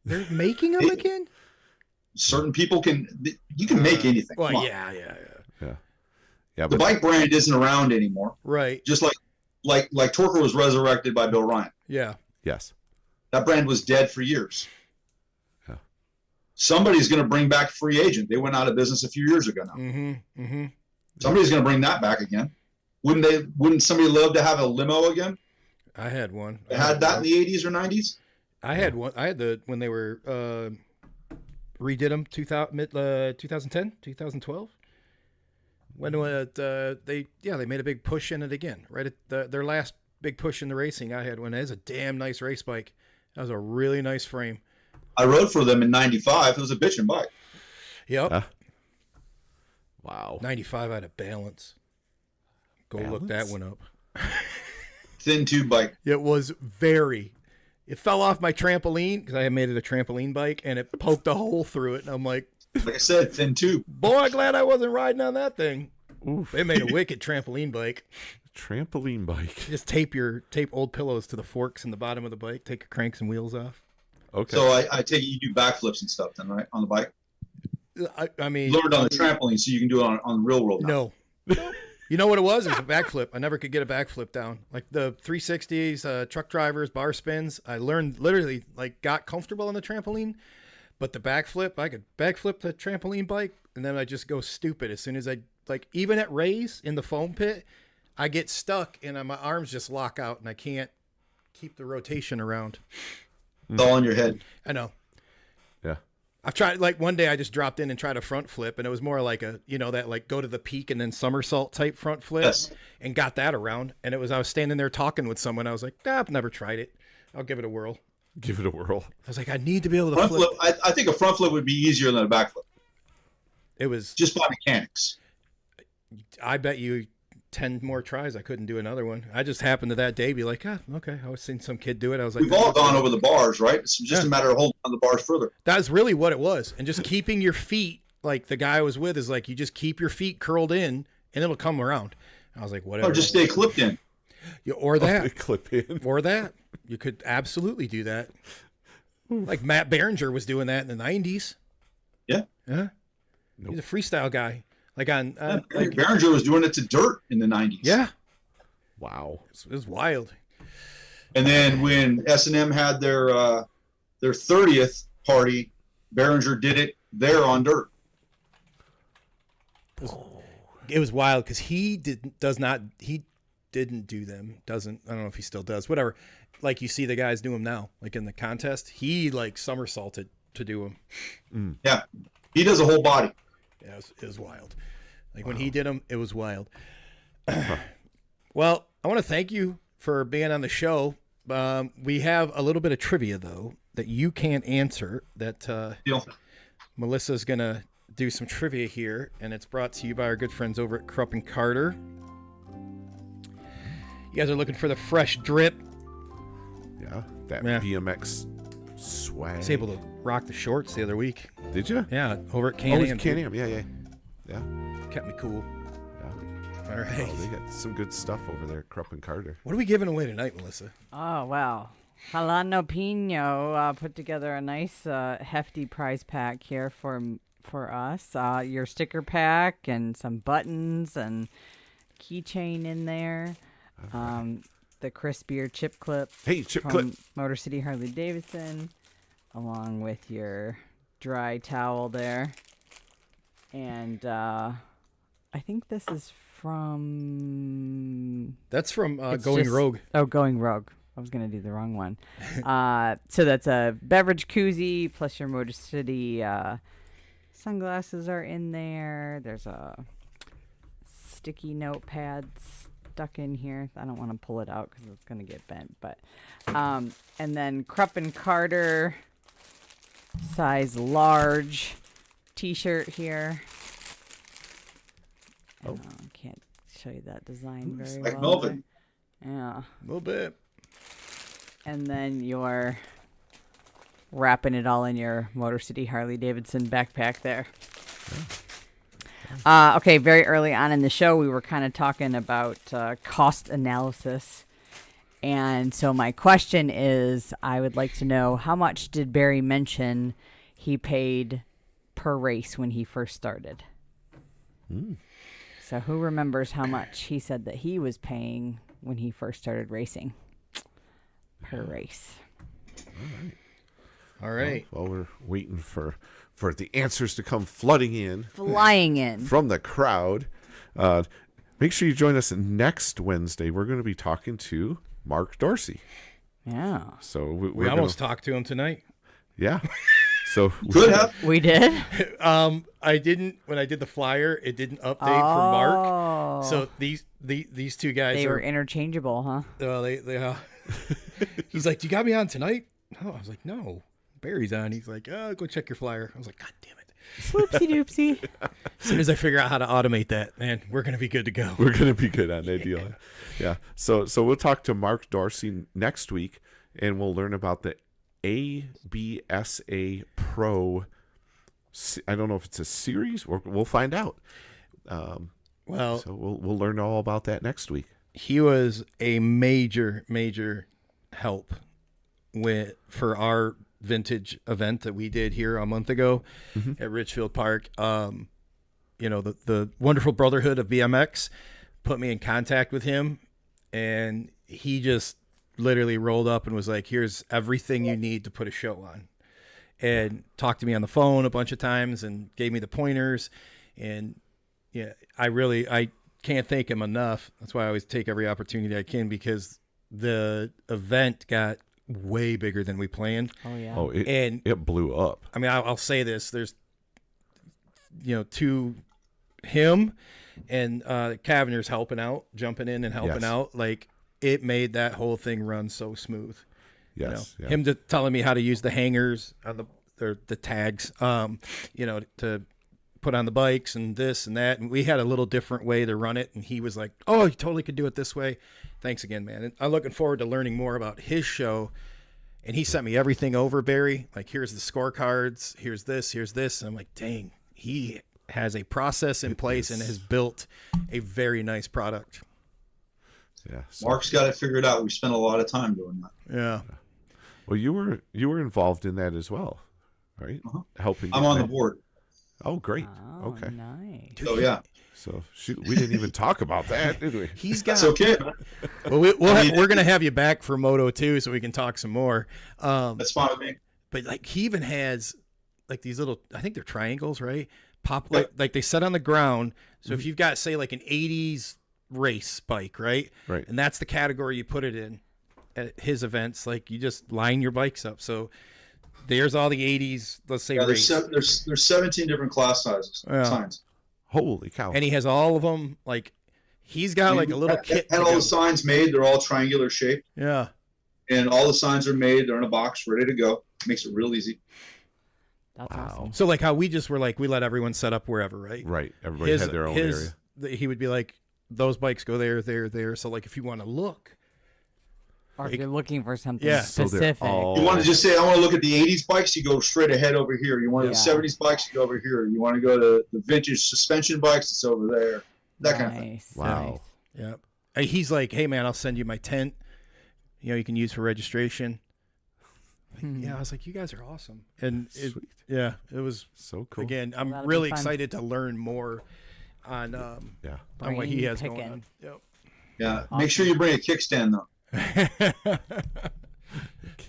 they're making them again? Certain people you can make anything. Well, Come on. yeah. Yeah, The but bike brand isn't around anymore. Right. Just like Torker was resurrected by Bill Ryan. Yeah. yes. That brand was dead for years. Yeah. Somebody's going to bring back Free Agent. They went out of business a few years ago now. Mm-hmm. Mm-hmm. Somebody's going to bring that back again. Wouldn't somebody love to have a limo again? I had one. They had that in the 80s or 90s? I had one. I had when they were redid them 2010, 2012. When they made a big push in it again. Right at their last big push in the racing, I had one. It was a damn nice race bike. That was a really nice frame. I rode for them in 95. It was a bitchin' bike. Yep. Wow. 95 out of balance. Go look that one up. Thin tube bike. It was it fell off my trampoline because I had made it a trampoline bike and it poked a hole through it. And I'm like, Like I said, thin tube. boy, glad I wasn't riding on that thing. Oof. They made a wicked trampoline bike. Trampoline bike. Just tape old pillows to the forks in the bottom of the bike. Take your cranks and wheels off. Okay. So I take it you do backflips and stuff then, right? On the bike? I mean, Learned on the trampoline so you can do it on the real world. now. no. You know what it was? It was a backflip. I never could get a backflip down. Like the 360s, truck drivers, bar spins. I learned literally, got comfortable on the trampoline. But the backflip, I could backflip the trampoline bike, and then I just go stupid. As soon as even at race in the foam pit, I get stuck, and my arms just lock out, and I can't keep the rotation around. It's all in your head. I know. yeah. I've tried, one day I just dropped in and tried a front flip, and it was more like that go to the peak and then somersault type front flip, Yes. and got that around. And I was standing there talking with someone. I was like, I've never tried it. I'll give it a whirl. Give it a whirl. I was like, I need to be able to Front flip. flip. I think a front flip would be easier than a backflip. It was, Just by mechanics. I bet you 10 more tries, I couldn't do another one. I just happened to that day be like, okay. I was seeing some kid do it. I was like, We've all gone over the bars, right? It's just a matter of holding on the bars further. that's really what it was. And just keeping your feet, like the guy I was with is like, you just keep your feet curled in and it'll come around. I was like, whatever. Or just stay clipped in. Yeah, or that. Clip in. Or that. You could absolutely do that. Like Matt Berenger was doing that in the 90s. Yeah. Yeah. Nope. He's a freestyle guy. Berenger was doing it to dirt in the 90s. Yeah. Wow. It was wild. And then when S&M had their 30th party, Berenger did it there on dirt. It was wild because he didn't do them. Doesn't, I don't know if he still does, whatever. Like you see the guys do them now, like in the contest, he somersaulted to do them. Yeah. He does a whole body. Yeah, it was wild. When he did them, it was wild. Well, I want to thank you for being on the show. We have a little bit of trivia, though, that you can't answer. That Melissa's going to do some trivia here, and it's brought to you by our good friends over at Krupp and Carter. You guys are looking for the fresh drip. Yeah. That BMX swag. I was able to rock the shorts the other week. Did you? Yeah, over at Can-Am. Can-Am. Yeah. Kept me cool. Yeah. All right. Oh, they got some good stuff over there at Krupp and Carter. What are we giving away tonight, Melissa? Oh, well. Jalano Pino put together a nice, hefty prize pack here for us. Your sticker pack and some buttons and keychain in there. The crispier chip clip. Hey, chip from clip. Motor City Harley Davidson, along with your dry towel there. And I think this is from. That's from It's Going just- Rogue. Oh, Going Rogue. I was going to do the wrong one. So that's a beverage koozie plus your Motor City sunglasses are in there. There's a sticky notepad stuck in here. I don't want to pull it out because it's going to get bent. But and then Krupp and Carter size large T-shirt here. Oh, can't show you that design very like well. Melvin. Yeah. A little bit. And then you're wrapping it all in your Motor City Harley Davidson backpack there. Okay, very early on in the show, we were kind of talking about cost analysis. And so my question is, I would like to know, how much did Barry mention he paid per race when he first started? So who remembers how much he said that he was paying when he first started racing per race? All right. Well, we're waiting for the answers to come flooding in Flying in. from the crowd. Make sure you join us next Wednesday. We're going to be talking to Mark Dorsey. Yeah. So We almost talked to him tonight. yeah. So Could have. We did? I didn't when I did the flyer. It didn't update for Mark. Oh. So these two guys They are. were interchangeable, huh? Well, they he's like, "Do you got me on tonight?" No, I was like, "No, Barry's on." He's like, "Oh, go check your flyer." I was like, "God damn it!" Whoopsie doopsie. As soon as I figure out how to automate that, man, we're gonna be good to go. we're going to be good on that deal. Yeah. So we'll talk to Mark Dorsey next week, and we'll learn about the ABSA Pro. I don't know if it's a series. We'll find out. Well, So we'll learn all about that next week. he was a major help for our vintage event that we did here a month ago at Richfield Park. The wonderful brotherhood of BMX put me in contact with him, and he just literally rolled up and was like, "Here's everything you need to put a show on," and talked to me on the phone a bunch of times and gave me the pointers. And yeah, I can't thank him enough. That's why I always take every opportunity I can, because the event got way bigger than we planned. Oh, yeah. Oh, And it blew up. I mean, I'll say this: there's, to him and Cavaners helping out, jumping in and helping Yes. out. Like, it made that whole thing run so smooth. Yes. Yeah. Him telling me how to use the hangers on the tags, to put on the bikes and this and that. And we had a little different way to run it. And he was like, "Oh, you totally could do it this way." Thanks again, man. And I'm looking forward to learning more about his show. And he sent me everything over, Barry. Like, here's the scorecards. Here's this. Here's this. And I'm like, dang, he has a process in place and has built a very nice product. Yeah. So, Mark's got it figured out. We spent a lot of time doing that. Yeah. well, you were involved in that as well, right? Uh-huh. Helping. I'm get on the that- board. Oh, great. Oh, Okay. nice. So yeah, So shoot, we didn't even talk about that, did we? He's got. that's okay. Well, we're going to have you back for Moto 2 so we can talk some more. That's fine with me. But like, he even has like these little, I think they're triangles, right? Pop Yeah. like they set on the ground. So if you've got, say, like an 80s race bike, right? Right. And that's the category you put it in at his events. Like, you just line your bikes up. So there's all the 80s, let's say, Yeah, race. there's 17 different class sizes, Yeah. signs. Holy cow! And he has all of them. Like, he's got like a little kit. Had to all go. the signs made. They're all triangular shaped, Yeah. and all the signs are made. They're in a box, ready to go. Makes it real easy. That's Wow. awesome. So like how we just were like, we let everyone set up wherever, right? Right. Everybody had their own area. He would be like, those bikes go there, there, there. So like, if you want to look, Or if Like- you're looking for something Yeah. So they're specific. all- You want to just say, I want to look at the 80s bikes, you go straight ahead over here. You want Yeah. the 70s bikes, you go over here. You want to go to the vintage suspension bikes, it's over there. That kind of thing. Nice, Wow. nice. yeah. He's like, "Hey man, I'll send you my tent. You can use for registration." Yeah, I was like, you guys are awesome. And Sweet. yeah, it was So cool. again. I'm That'll be really fun. excited to learn more on Yeah. on what he Brain has going picking. on. Yep. Yeah. Make sure you bring a kickstand though.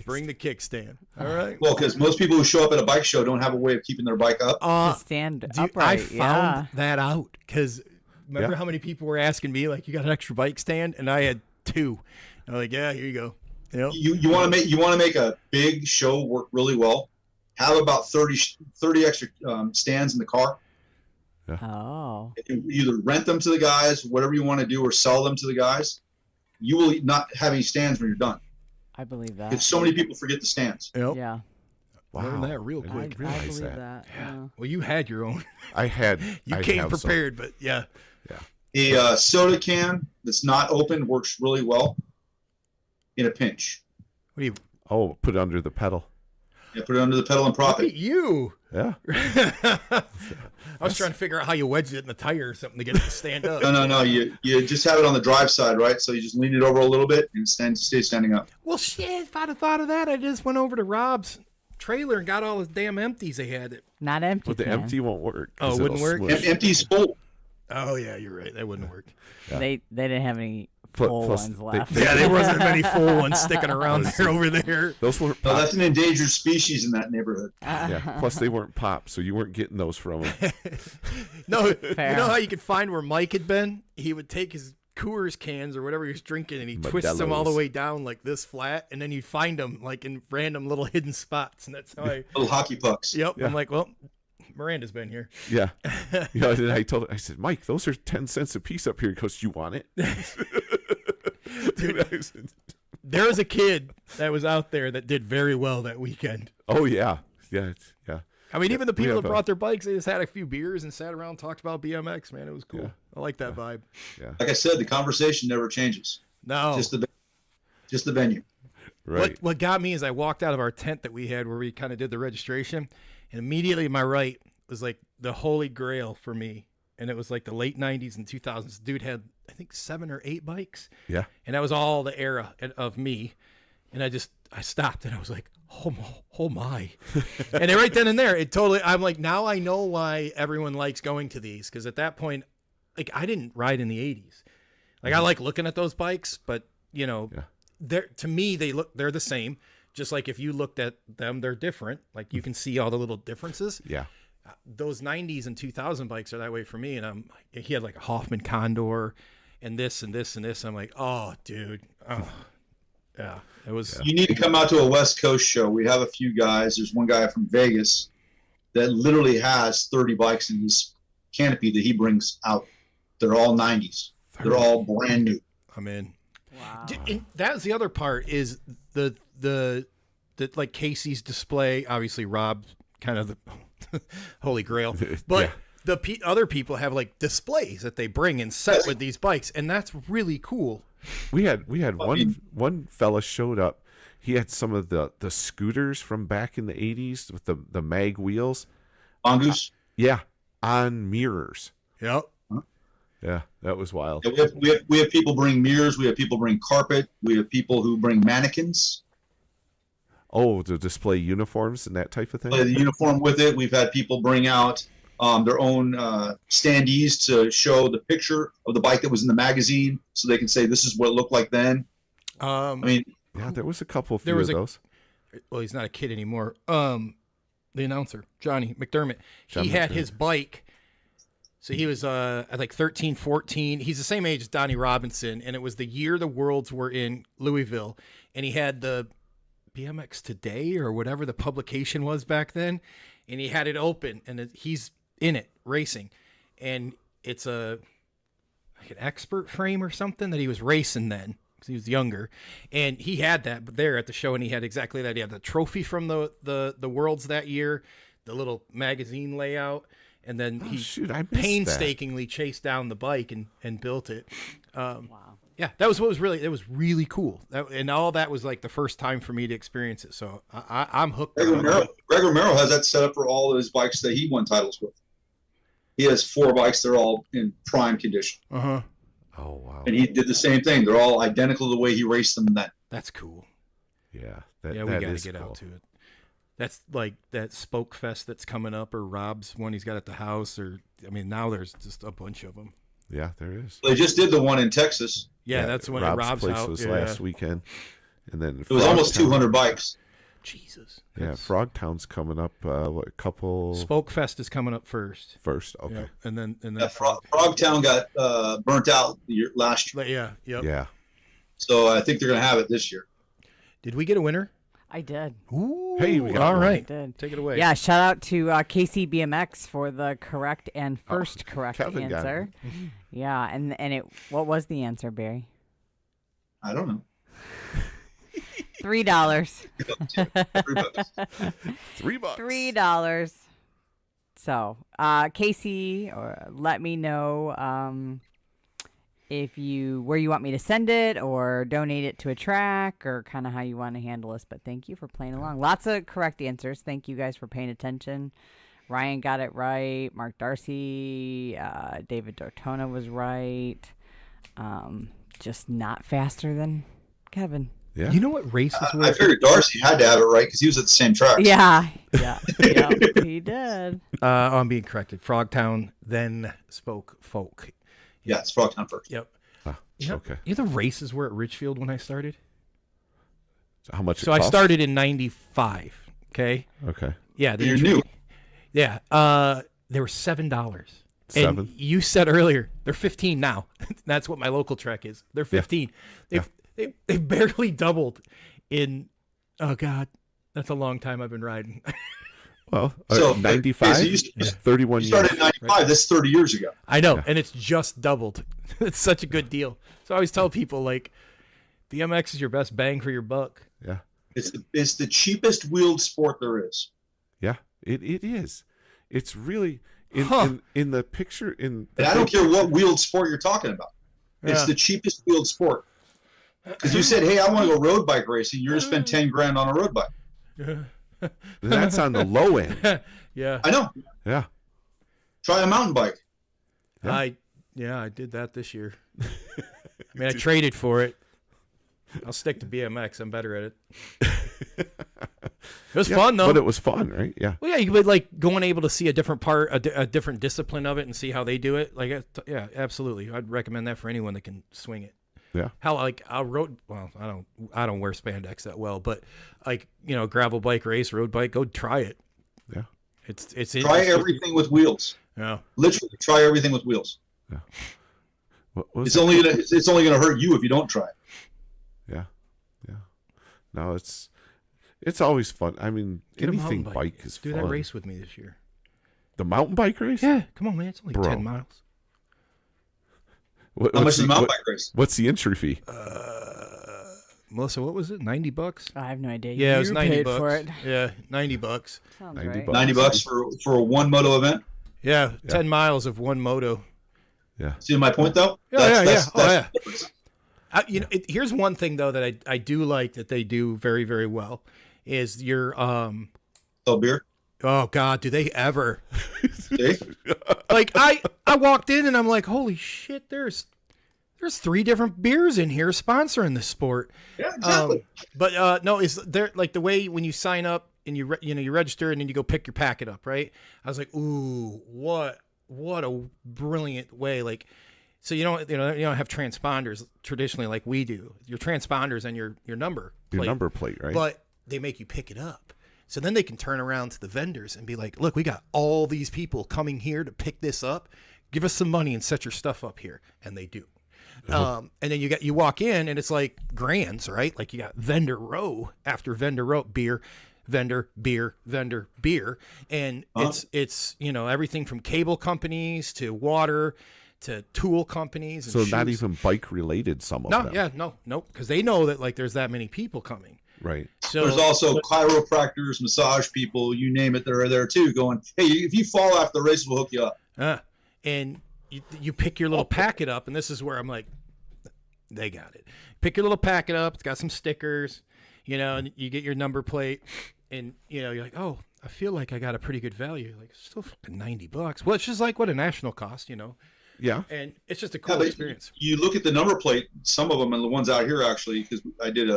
Bring the kickstand. All right. Well, because most people who show up at a bike show don't have a way of keeping their bike up. To stand Dude, upright. I found that out because remember Yeah. how many people were asking me like, you got an extra bike stand, and I had 2. I'm like, yeah, here you go. Yep. You want to make a big show work really well. Have about 30 extra stands in the car. Oh. You either rent them to the guys, whatever you want to do, or sell them to the guys. You will not have any stands when you're done. I believe that. Because so many people forget the stands. Yep. Yeah. Wow. Learned that real I quick. didn't I realize believe that. that. Yeah. Well, you had your own. I had. You I came have some. prepared, but yeah. A soda can that's not open works really well in a pinch. What do you? Oh, put it under the pedal. You put it under the pedal and prop Look it. at you. Yeah. I was trying to figure out how you wedged it in the tire or something to get it to stand up. No. You just have it on the drive side, right? So you just lean it over a little bit and stay standing up. Well, shit, if I'd have thought of that, I just went over to Rob's trailer and got all his damn empties they had. Not empty. But the can. empty won't work. Oh, 'cause it wouldn't it'll work? smush. Empty's full. Oh, yeah, you're right. That wouldn't work. Yeah. They didn't have any Plus- full plus ones they- left. Yeah, there wasn't many full ones sticking around there over there. Those weren't No, pop. that's an endangered species in that neighborhood. Yeah. Plus they weren't pop, so you weren't getting those from them. No, Fair. you know how you could find where Mike had been? He would take his Coors cans or whatever he was drinking and he twists them all the Modelo's. way down like this flat, and then you'd find them like in random little hidden spots, and that's how I. Little hockey pucks. Yep. Yeah. I'm like, well, Miranda's been here. Yeah. You know, then I told him, I said, Mike, those are 10 cents a piece up here. He goes, you want it? Dude, I said, there was a kid that was out there that did very well that weekend. oh, yeah. Yeah. Yeah. I mean, even the we people have that a- brought their bikes, they just had a few beers and sat around and talked about BMX, man. It was cool. Yeah. I like that vibe. Yeah. Like I said, the conversation never changes. No. Just the venue. Right. What got me is I walked out of our tent that we had where we kind of did the registration, and immediately to my right was like the holy grail for me. And it was like the late 90s and 2000s. Dude had, I think, 7 or 8 bikes. Yeah. And that was all the era of me. And I stopped and I was like, oh my. And then right then and there, I'm like, now I know why everyone likes going to these. Because at that point, like, I didn't ride in the 80s. Like, I like looking at those bikes, but, you know, Yeah. to me, they're the same. Just like if you looked at them, they're different. Like, you can see all the little differences. Yeah. Those 90s and 2000 bikes are that way for me. And he had like a Hoffman Condor and this and this and this. I'm like, oh, dude. Oh. Yeah, it was. You need to come out to a West Coast show. We have a few guys. There's one guy from Vegas that literally has 30 bikes in his canopy that he brings out. They're all 90s. They're all brand new. I'm in. Wow. And that was the other part is the like Casey's display. Obviously, Rob kind of the holy grail, but Yeah. the other people have like displays that they bring and set with these bikes, and that's really cool. We had one fella showed up. He had some of the scooters from back in the 80s with the mag wheels. Mongoose. Yeah, on mirrors. Yep. Yeah, that was wild. Yeah, we have people bring mirrors. We have people bring carpet. We have people who bring mannequins. Oh, to display uniforms and that type of thing. Play the uniform with it. We've had people bring out their own standees to show the picture of the bike that was in the magazine, so they can say this is what it looked like then. I mean, Yeah, there was a couple There was of a- those. Well, he's not a kid anymore. The announcer, Johnny McDermott, John he had McDermott. his bike. So he was at like 13, 14. He's the same age as Donnie Robinson, and it was the year the Worlds were in Louisville, and he had the BMX Today or whatever the publication was back then, and he had it open, and he's in it racing, and it's like an expert frame or something that he was racing then because he was younger, and he had that there at the show, and he had exactly that. He had the trophy from the Worlds that year, the little magazine layout. And then he shoot, I missed painstakingly chased down the bike and built it. Wow. Yeah, that was what was really, it was really cool. And all that was like the first time for me to experience it. So I'm hooked. Greg Romero has that set up for all of his bikes that he won titles with. He has 4 bikes. They're all in prime condition. Uh-huh. Oh wow. And he did the same thing. They're all identical to the way he raced them then. That's cool. Yeah, We that got is to get cool. out to it. That's like that Spoke Fest that's coming up, or Rob's one he's got at the house, or I mean, now there's just a bunch of them. Yeah, there is. They just did the one in Texas. Yeah, that's when Rob's place house was yeah. last weekend, and then It was almost 200 bikes. Jesus. Yeah, Frogtown's coming up. What, a couple Spoke Fest is coming up first. Okay. Yeah. And then Yeah, Frogtown got burnt out last year. Yeah. Yep. Yeah. So I think they're going to have it this year. Did we get a winner? I did. Ooh. Hey, we got all one. right. I did. Take it away. Yeah, shout out to KC BMX for the correct and first correct Kevin got answer. Yeah, and it. What was the answer, Barry? I don't know. $3. $3. $3. So, Casey, let me know where you want me to send it or donate it to a track or kind of how you want to handle this. But thank you for playing along. Lots of correct answers. Thank you guys for paying attention. Ryan got it right. Mark Darcy, David Dortona was right. Just not faster than Kevin. Yeah. You know what races were? I figured Darcy had to have it right because he was at the same track. Yeah, he did. I'm being corrected. Frogtown, then Spoke Folk. Yeah, it's Frogtown first. Yep. Okay. You know the races were at Richfield when I started? So how much? So it I cost? started in 95. Okay. Okay. Yeah. You're new. Yeah. They were $7. $7? And you said earlier they're 15 now. That's what my local trek is. They're 15. They barely doubled in. Oh God, that's a long time I've been riding. Well, So, 95, okay, so you 31 You years. started in 95. That's 30 years ago. I know, and it's just doubled. It's such a good deal. So I always tell people like, BMX is your best bang for your buck. Yeah. It's the cheapest wheeled sport there is. Yeah. It is. It's really Huh. in the picture in. And I don't care what wheeled sport you're talking about. It's Yeah. the cheapest wheeled sport. Because you said, hey, I want to go road bike racing. You're going to spend 10 grand on a road bike. That's on the low end. Yeah. I know. Yeah. Try a mountain bike. I did that this year. I mean, I traded for it. I'll stick to BMX. I'm better at it. It was fun though. But it was fun, right? Yeah. Well, yeah, you would like going able to see a different part, a different discipline of it, and see how they do it. Like, yeah, absolutely. I'd recommend that for anyone that can swing it. Yeah. How like I rode? Well, I don't wear spandex that well, but like gravel bike race, road bike, go try it. Yeah. It's Try everything with wheels. Yeah. Literally, try everything with wheels. Yeah. What was It's it? only gonna hurt you if you don't try it. Yeah. Yeah. No, it's always fun. I mean, Get a anything mountain bike is Do fun. that race with me this year. The mountain bike race? Yeah, come on, man. It's only Bro. 10 miles. How much is the mountain bike race? What's the entry fee? Melissa, what was it? $90? I have no idea. Yeah, it was You 90 paid bucks. for it. Yeah, $90. Sounds 90 right. bucks. $90 for a one moto event. Yeah, 10 miles of one moto. Yeah. See my point though? Yeah. That's Oh, the difference. Here's one thing though that I do like that they do very, very well is your Oh, beer. oh God, do they ever See? like I walked in and I'm like, holy shit, there's 3 different beers in here sponsoring this sport. Yeah, exactly. But no, is there like the way when you sign up and you register and then you go pick your packet up, right? I was like, ooh, what a brilliant way. Like, so you don't have transponders traditionally like we do. Your transponders and your number plate, Your number plate, right? but they make you pick it up. So then they can turn around to the vendors and be like, look, we got all these people coming here to pick this up. Give us some money and set your stuff up here, and they do. And then you walk in and it's like grands, right? Like you got vendor row after vendor row, beer, vendor, beer, vendor, beer, and it's everything from cable companies to water to tool companies. And so not shoes. even bike related. Some of them. No, because they know that like there's that many people coming. Right. So There's also chiropractors, massage people, you name it, they're there too. Going, hey, if you fall after the race, we'll hook you up. and you pick your little packet up, and this is where I'm like, they got it. Pick your little packet up. It's got some stickers, and you get your number plate, and you're like, oh, I feel like I got a pretty good value. Like, it's still fucking $90. Well, it's just like what a national cost, Yeah. and it's just a Yeah, cool but experience. You look at the number plate, some of them, and the ones out here actually, because I did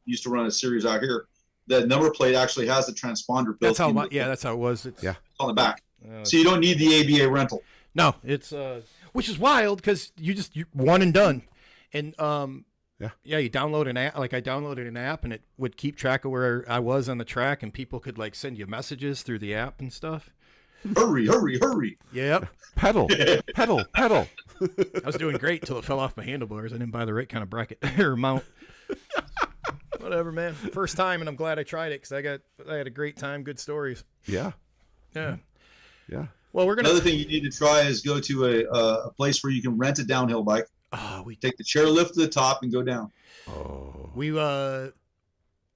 used to run a series out here. The number plate actually has the transponder built. That's how it was. It's on the back, so you don't need the ABA rental. No, it's which is wild because you one and done, and you download an app. Like I downloaded an app and it would keep track of where I was on the track, and people could like send you messages through the app and stuff. Hurry, hurry, hurry! Yep, pedal. I was doing great until it fell off my handlebars. I didn't buy the right kind of bracket or mount. Whatever, man. First time, and I'm glad I tried it because I had a great time. Good stories. Yeah. Yeah. Well, another thing you need to try is go to a place where you can rent a downhill bike. We take the chairlift to the top and go down. We what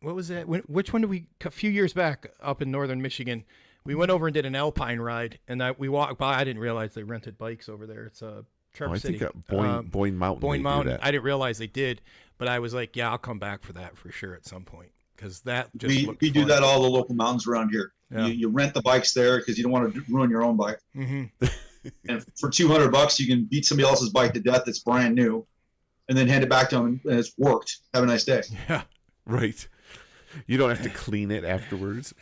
was that? Which one did we? A few years back up in northern Michigan, we went over and did an alpine ride, and we walked by. I didn't realize they rented bikes over there. It's Traverse City. I think Boyne Mountain. Boyne Mountain. I didn't realize they did, but I was like, yeah, I'll come back for that for sure at some point because that just we do that all the local mountains around here. Yeah. You rent the bikes there because you don't want to ruin your own bike. Mm-hmm. And for $200, you can beat somebody else's bike to death that's brand new, and then hand it back to them, and it's worked. Have a nice day. Yeah, right. You don't have to clean it afterwards.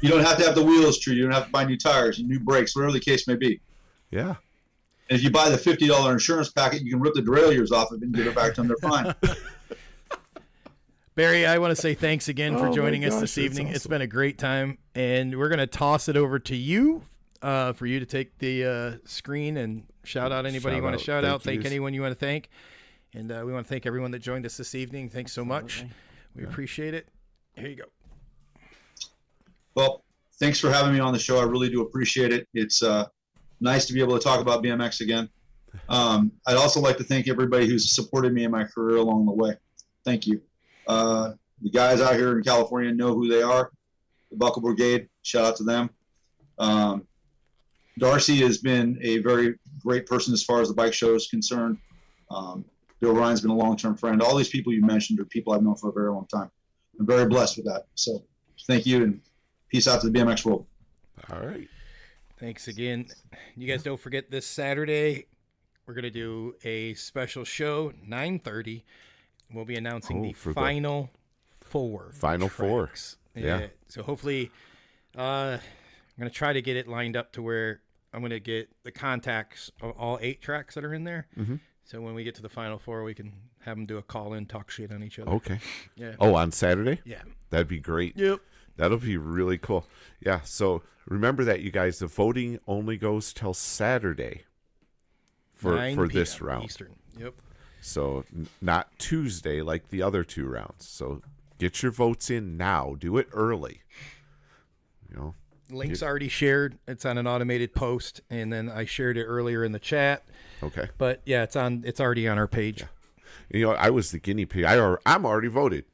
You don't have to have the wheels true. You don't have to buy new tires, new brakes, whatever the case may be. Yeah. And if you buy the $50 insurance packet, you can rip the derailleurs off of it and give it back to them. They're fine. Barry, I want to say thanks again for joining us this evening. Awesome. It's been a great time, and we're going to toss it over to you for you to take the screen and shout out anybody you want to shout out, thank anyone you want to thank. And we want to thank everyone that joined us this evening. Thanks so much. We appreciate it. Here you go. Well, thanks for having me on the show. I really do appreciate it. It's nice to be able to talk about BMX again. I'd also like to thank everybody who's supported me in my career along the way. Thank you. The guys out here in California know who they are. The Buckle Brigade, shout out to them. Darcy has been a very great person as far as the bike show is concerned. Bill Ryan's been a long-term friend. All these people you mentioned are people I've known for a very long time. I'm very blessed with that. So thank you, and peace out to the BMX world. All right. Thanks again. You guys don't forget this Saturday, we're going to do a special show, 9:30. We'll be announcing the Final Four. Final Four. Yeah. So hopefully, I'm going to try to get it lined up to where I'm going to get the contacts of all 8 tracks that are in there. Mm-hmm. So when we get to the Final Four, we can have them do a call-in, talk shit on each other. Okay. Yeah. Oh, on Saturday? Yeah. That'd be great. Yep. That'll be really cool. Yeah, so remember that, you guys. The voting only goes till Saturday for this round. Eastern. Yep. So not Tuesday like the other 2 rounds. So get your votes in now. Do it early. Link's already shared. It's on an automated post, and then I shared it earlier in the chat. Okay. But yeah, it's already on our page. Yeah. I was the guinea pig. I'm already voted.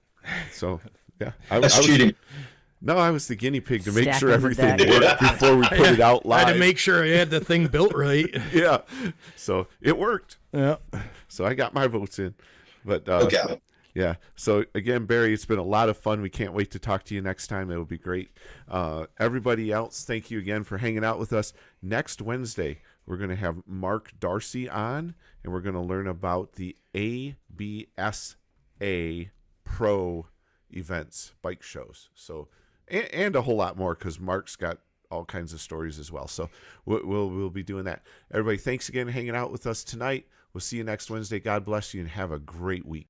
So yeah. That's cheating. No, I was the guinea pig to make Stacking sure the everything deck. worked before we put it out live. I had to make sure I had the thing built right. Yeah. So it worked. Yeah. So I got my votes in. But Okay. Yeah. So again, Barry, it's been a lot of fun. We can't wait to talk to you next time. It'll be great. Everybody else, thank you again for hanging out with us. Next Wednesday, we're going to have Mark Darcy on, and we're going to learn about the ABSA Pro events, bike shows. So, and a whole lot more, because Mark's got all kinds of stories as well. So we'll be doing that. Everybody, thanks again for hanging out with us tonight. We'll see you next Wednesday. God bless you, and have a great week.